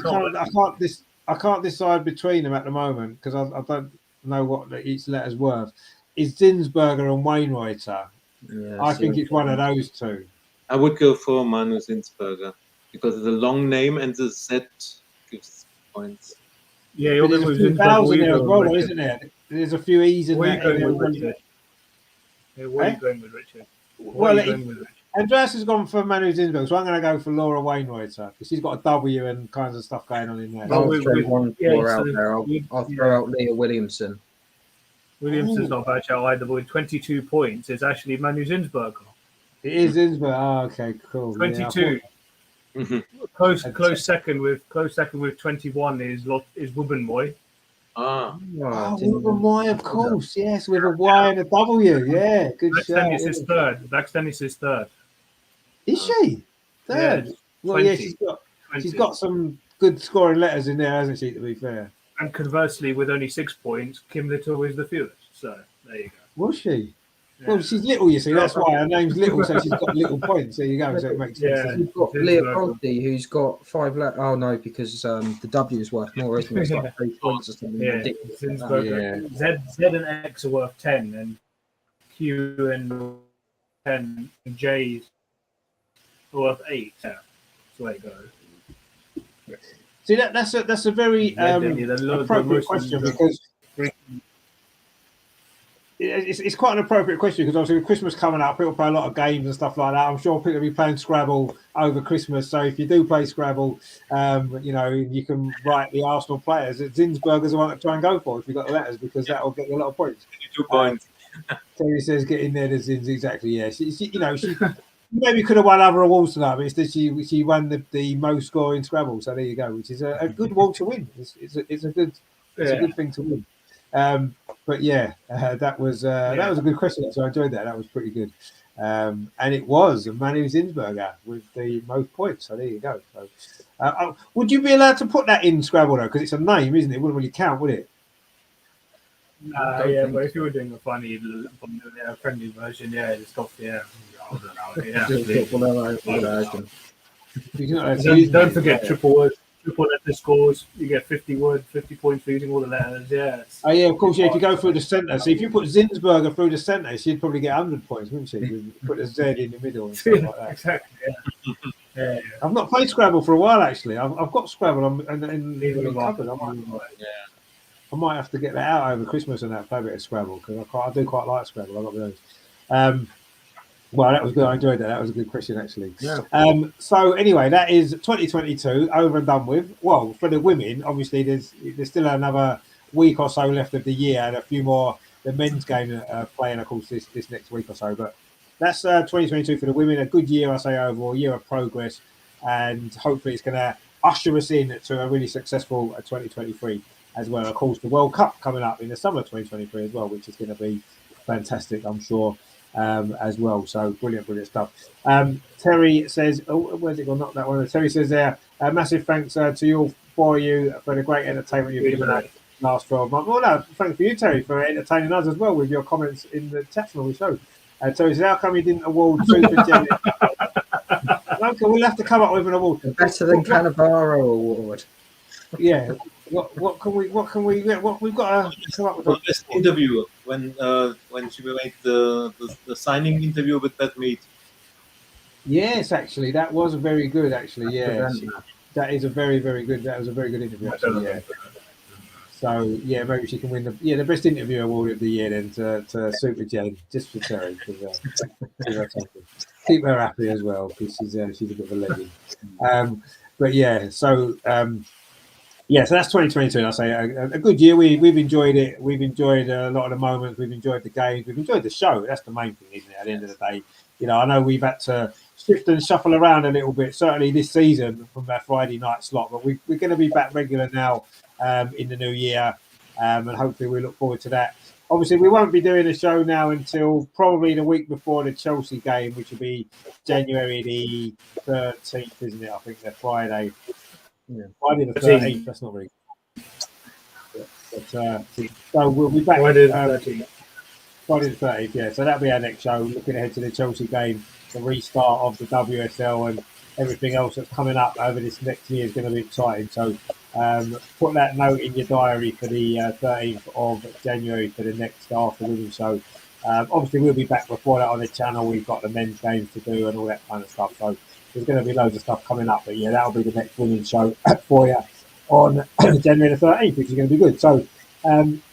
I can't decide between them at the moment because I don't know what each letter's worth. Is Zinsberger and Wainwrighter? Yeah, I think it's one of those 2. I would go for Manu Zinsberger because it's a long name and the Z gives points. Yeah, you're there's a few vowels in there as well, isn't there? There's a few E's in there. Where are you going with Richard? Well, Andreas has gone for Manu Zinsberg, so I'm going to go for Laura Wainwrighter because she's got a W and kinds of stuff going on in there. I'll we- throw we- one yeah, more so out there. I'll throw out Leah Williamson. Williamson's not a bad shout either, but with 22 points, it's actually Manu Zinsberg. It is Zinsberg. Oh, okay, cool. 22. Close second with 21 is Wubbenboy. Y, of course, yes, with a Y and a W. Yeah, good Black shout. Stennis is third. Black Stennis is third. Is she third? Yeah, Well, yeah, 20. she's got some good scoring letters in there, hasn't she? To be fair. And conversely, with only 6 points, Kim Little is the fewest. So there you go. Was she? Yeah. Well, she's little, you see. That's why her name's Little, so she's got little points. There you go. So it makes sense. Yeah. You've got Leah Poldy, who's got 5 letters. Oh no, because the W is worth more, isn't it? It's like 3 points or something. Yeah, ridiculous. Zinsberg, Z and X are worth 10, and Q and 10, and J are worth 8. Yeah, that's the way it goes. See, that's a very appropriate question because it's quite an appropriate question because obviously with Christmas coming up, people play a lot of games and stuff like that. I'm sure people will be playing Scrabble over Christmas. So if you do play Scrabble, you can write the Arsenal players. Zinsberg is the one to try and go for if you've got the letters because that will get you a lot of points. 2 points. Terry says get in there to Zins, exactly. Yeah, she maybe could have won other awards tonight, but it's that she won the most score in Scrabble. So there you go, which is a good award to win. It's a good thing to win. But yeah, that was a good question. So I enjoyed that. That was pretty good. And it was Manu Zinsberger with the most points. So there you go. So, would you be allowed to put that in Scrabble though? Because it's a name, isn't it? It wouldn't really count, would it? Yeah, but if you were doing a funny, friendly version, yeah, it's tough. Yeah, I don't know. Don't forget triple letter scores. You get 50 points for using all the letters. Yeah. Oh yeah, of course. Yeah, if you go through the centre, so if you put Zinsberger through the centre, she'd probably get 100 points, wouldn't she? You put a Z in the middle and stuff like that. Exactly. Yeah. I've not played Scrabble for a while actually. I've got Scrabble in the cupboard. I might have to get that out over Christmas and play a bit of Scrabble because I do quite like Scrabble. I've got those. Well, that was good. I enjoyed that. That was a good question, actually. Yeah. So anyway, that is 2022 over and done with. Well, for the women, obviously, there's still another week or so left of the year, and a few more. The men's game playing, of course, this next week or so. But that's 2022 for the women. A good year, I say, overall, year of progress, and hopefully, it's going to usher us in to a really successful 2023 as well. Of course, the World Cup coming up in the summer of 2023 as well, which is going to be fantastic, I'm sure. As well, so brilliant stuff. Terry says, where's it gone? Not that one. Terry says there, massive thanks to you for the great entertainment you've given us last 12 months. Well, no, thanks for you, Terry, for entertaining us as well with your comments in the chat on the show. Terry says, how come you didn't award Super Jenny? Okay, we'll have to come up with an award. Better than Cannavaro award. Yeah. What can we we've got to come up with the best interview when she made the signing interview with Beth Mead. Yes, actually, that was very good. Actually, yeah, that is a very good. That was a very good interview. Actually, yeah. So yeah, maybe she can win the best interview award of the year then to Super Jane, just for Terry. Keep her happy as well because she's a bit of a legend. But yeah, so. Yeah, so that's 2022. And I say a good year. We've enjoyed it. We've enjoyed a lot of the moments. We've enjoyed the games. We've enjoyed the show. That's the main thing, isn't it? At the end of the day, I know we've had to shift and shuffle around a little bit. Certainly this season from our Friday night slot, but we're going to be back regular now in the new year, and hopefully we look forward to that. Obviously, we won't be doing a show now until probably the week before the Chelsea game, which will be January the 13th, isn't it? I think the Friday. Yeah. Friday the 13th. That's not very good. But, so we'll be back. Friday the 13th. Friday the 30th, yeah. So that'll be our next show. Looking ahead to the Chelsea game, the restart of the WSL, and everything else that's coming up over this next year is going to be exciting. So put that note in your diary for the 13th of January for the next After Women show. Obviously, we'll be back before that on the channel. We've got the men's games to do and all that kind of stuff. So there's going to be loads of stuff coming up. But yeah, that'll be the next women's show for you on January the 13th, which is going to be good. So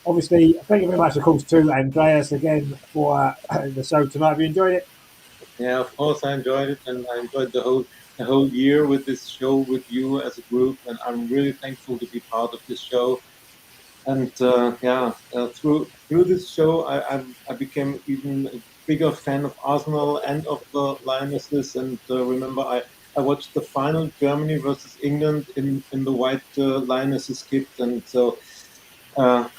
obviously, thank you very much, of course, to Andreas again for the show tonight. Have you enjoyed it? Yeah, of course I enjoyed it, and I enjoyed the whole year with this show with you as a group, and I'm really thankful to be part of this show. And through this show, I became even a bigger fan of Arsenal and of the Lionesses. And remember, I watched the final Germany versus England in the white Lionesses kit, and so I've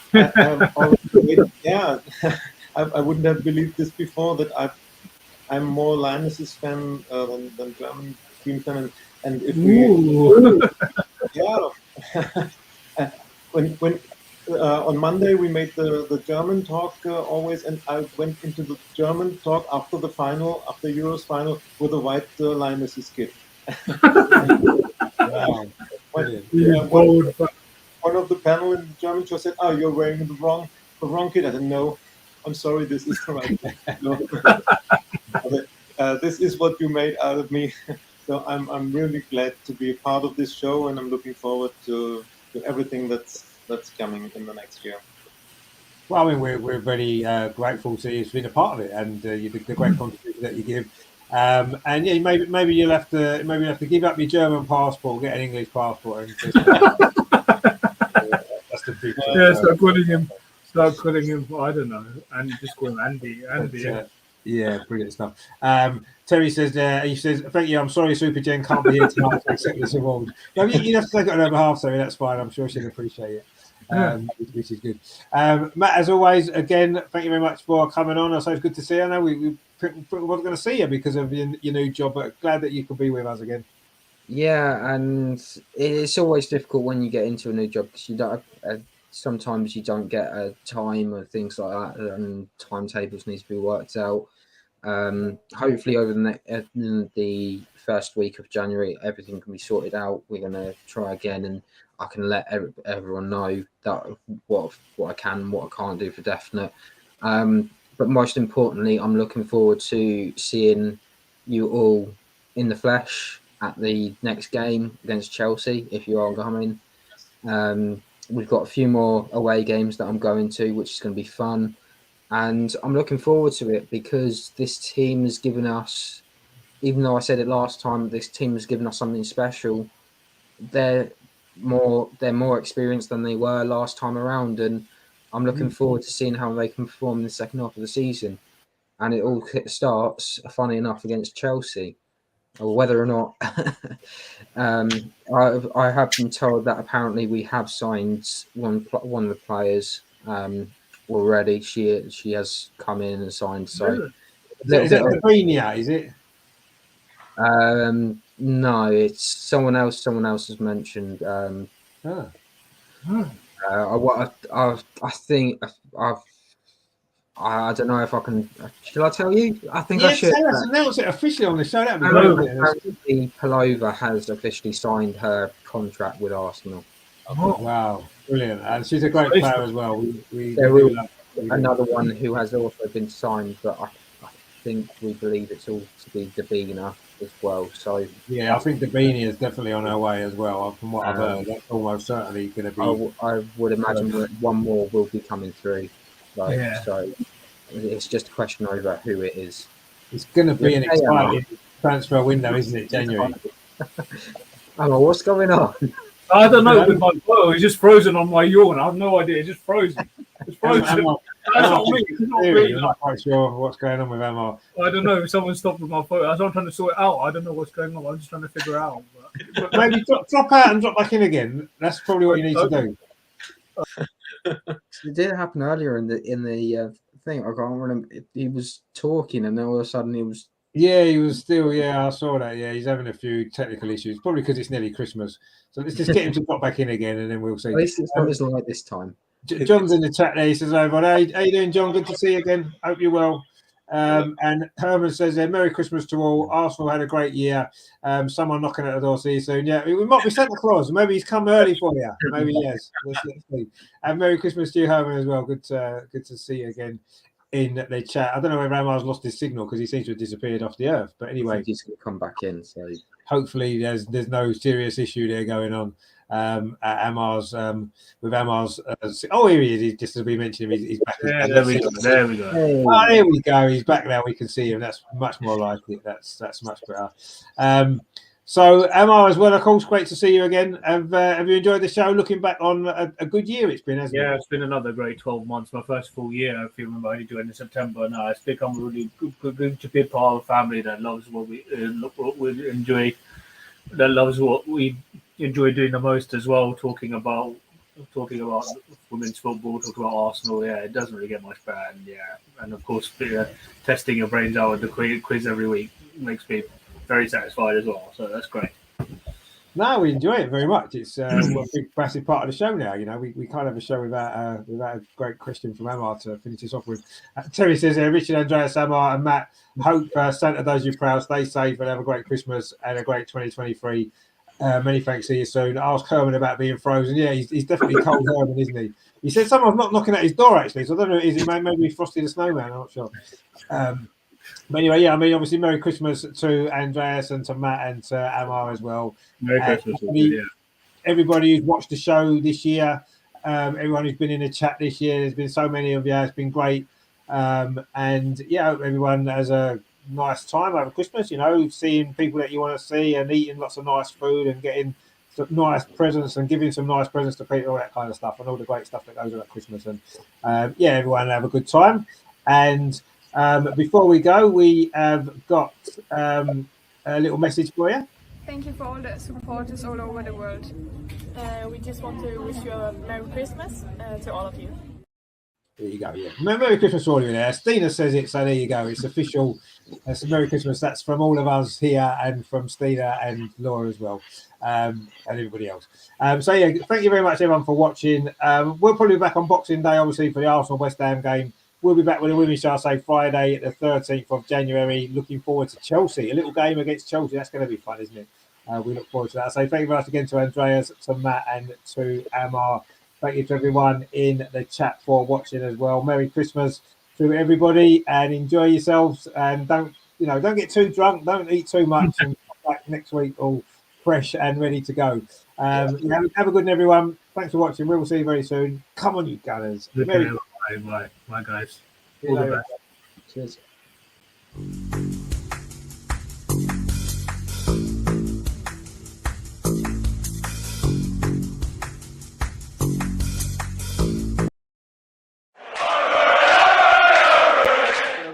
always yeah, I wouldn't have believed this before that I'm more Lionesses fan than German team fan, and if we Ooh. yeah. when on Monday we made the German talk always, and I went into the German talk after the final, after Euros final, with a white Lionesses kit. Wow. One, Brilliant. You one, bold. one of the panel in the German show said, "Oh, you're wearing the wrong kit." I said, "No, I'm sorry, this is the right kit." No. This is what you made out of me. So I'm really glad to be a part of this show, and I'm looking forward to everything that's coming in the next year. Well, I mean, we're very grateful to you for being a part of it, and the great contribution that you give. And yeah, maybe you'll have to give up your German passport, get an English passport, and just that's the big thing. Yeah, start calling him. Start calling him. I don't know, and just call him Andy. Andy. But, yeah, brilliant stuff. Terry says, he says, thank you. I'm sorry, Super Jen can't be here tonight to accept this award. No, you have to take it on her behalf, Terry. That's fine. I'm sure she'll appreciate it. Which is good. Matt, as always, again, thank you very much for coming on. So it's good to see you. I know we wasn't going to see you because of your new job, but glad that you could be with us again. Yeah, and it's always difficult when you get into a new job because you don't. Sometimes you don't get a time or things like that, and timetables need to be worked out. Hopefully, over the first week of January, everything can be sorted out. We're gonna try again, and I can let everyone know that what I can, what I can't do for definite. But most importantly, I'm looking forward to seeing you all in the flesh at the next game against Chelsea if you are coming. We've got a few more away games that I'm going to, which is going to be fun. And I'm looking forward to it because this team has given us, even though I said it last time, this team has given us something special. They're more experienced than they were last time around, and I'm looking forward to seeing how they can perform in the second half of the season. And it all starts, funny enough, against Chelsea. Or whether or not I have been told that apparently we have signed one of the players already. She has come in and signed. So Really? Is that Rafinha, is it? no, it's someone else. Someone else has mentioned. I think I don't know if I can. Shall I tell you? I think I Yeah, should. tell us, announce it officially on the show. That'd be Apparently, Palova has officially signed her contract with Arsenal. Wow, brilliant! And she's a great player as well. There will be another one who has also been signed, but I think we believe it's all to be Dabina as well. So yeah, I think Dabini is definitely on her way as well. From what I've heard, that's almost certainly going to be. I would imagine one more will be coming through. So it's just a question over who it is. It's going to be an exciting transfer window, isn't it? January. Oh, what's going on? I don't know. With my photo, it's just frozen on my yawn. I have no idea. It's just frozen. It's frozen. That's not me. It's not me. I'm not quite sure what's going on with Emma. I don't know. Someone stopped with my photo. I'm trying to sort it out. I don't know what's going on. I'm just trying to figure it out. But maybe drop out and drop back in again. That's probably what you need to do. It did happen earlier in the thing. I can't remember. He was talking, and then all of a sudden he was. Yeah, he was still. Yeah, I saw that. Yeah, he's having a few technical issues, probably because it's nearly Christmas. So let's just get him to drop back in again, and then we'll see. At least it's not as light this time. John's in the chat there. He says, "Hey, how you doing, John? Good to see you again. Hope you're well." And Herman says, "Merry Christmas to all. Arsenal had a great year. Someone knocking at the door. See you soon. Yeah, we might be Santa Claus. Maybe he's come early for you. Maybe yes. Let's see. And Merry Christmas to you, Herman, as well. Good to see you again in the chat. I don't know whether Ramar's lost his signal because he seems to have disappeared off the earth. But anyway, he's going to come back in. So hopefully there's no serious issue there going on. at Amar's with Amar's. Oh, here he is. Just as we mentioned him, he's back. Yeah, there we go. There we go. Oh, there we go. He's back now. We can see him. That's much more like it. That's much better. So Amar as well, of course, great to see you again. Have you enjoyed the show? Looking back on a good year it's been, hasn't it? Yeah, it's been another great 12 months. My first full year, if you remember, I only joined in September. Now it's become a really good to be part of a family that loves what we enjoy, that loves what we enjoy doing the most as well. Talking about women's football, talking about Arsenal. Yeah, it doesn't really get much better. And of course, testing your brains out with the quiz every week makes me very satisfied as well. So that's great. No, we enjoy it very much. It's a big, massive part of the show now. You know, we can't have a show without a great question from Amar to finish this off with. Terry says, Richard, Andreas, Amar, and Matt, hope Santa does you proud. Stay safe and have a great Christmas and a great 2023. Many thanks. See you soon. Ask Herman about being frozen. Yeah, he's definitely cold Herman, isn't he? He said someone's not knocking at his door actually, so I don't know. Is it maybe Frosty the Snowman? I'm not sure. But anyway, yeah, I mean, obviously, Merry Christmas to Andreas and to Matt and to Amar as well. Merry Christmas, everybody who's watched the show this year, everyone who's been in the chat this year. There's been so many of you. It's been great. And yeah, hope everyone has a nice time over Christmas. You know, seeing people that you want to see and eating lots of nice food and getting some nice presents and giving some nice presents to people, all that kind of stuff, and all the great stuff that goes with Christmas. And yeah, everyone have a good time. And before we go, we have got a little message for you. Thank you for all the supporters all over the world. We just want to wish you a Merry Christmas to all of you. There you go, yeah. Merry Christmas to all of you there. Stina says it, so there you go. It's official. It's a Merry Christmas. That's from all of us here and from Stina and Laura as well, and everybody else. So yeah, thank you very much everyone for watching. We'll probably be back on Boxing Day, obviously, for the Arsenal-West Ham game. We'll be back with a women's show, say Friday, the 13th of January. Looking forward to Chelsea. A little game against Chelsea. That's going to be fun, isn't it? We look forward to that. So thank you very much again to Andreas, to Matt, and to Amar. Thank you to everyone in the chat for watching as well. Merry Christmas to everybody and enjoy yourselves. And don't get too drunk. Don't eat too much. And come back next week all fresh and ready to go. Have a good one, everyone. Thanks for watching. We will see you very soon. Come on, you Gunners. Bye, guys. All the best. Cheers.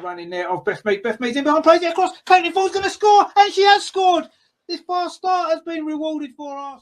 Running there of Beth Mead. Beth Mead's in behind, plays it across. Caitlin Ford's going to score, and she has scored. This fast start has been rewarded for us.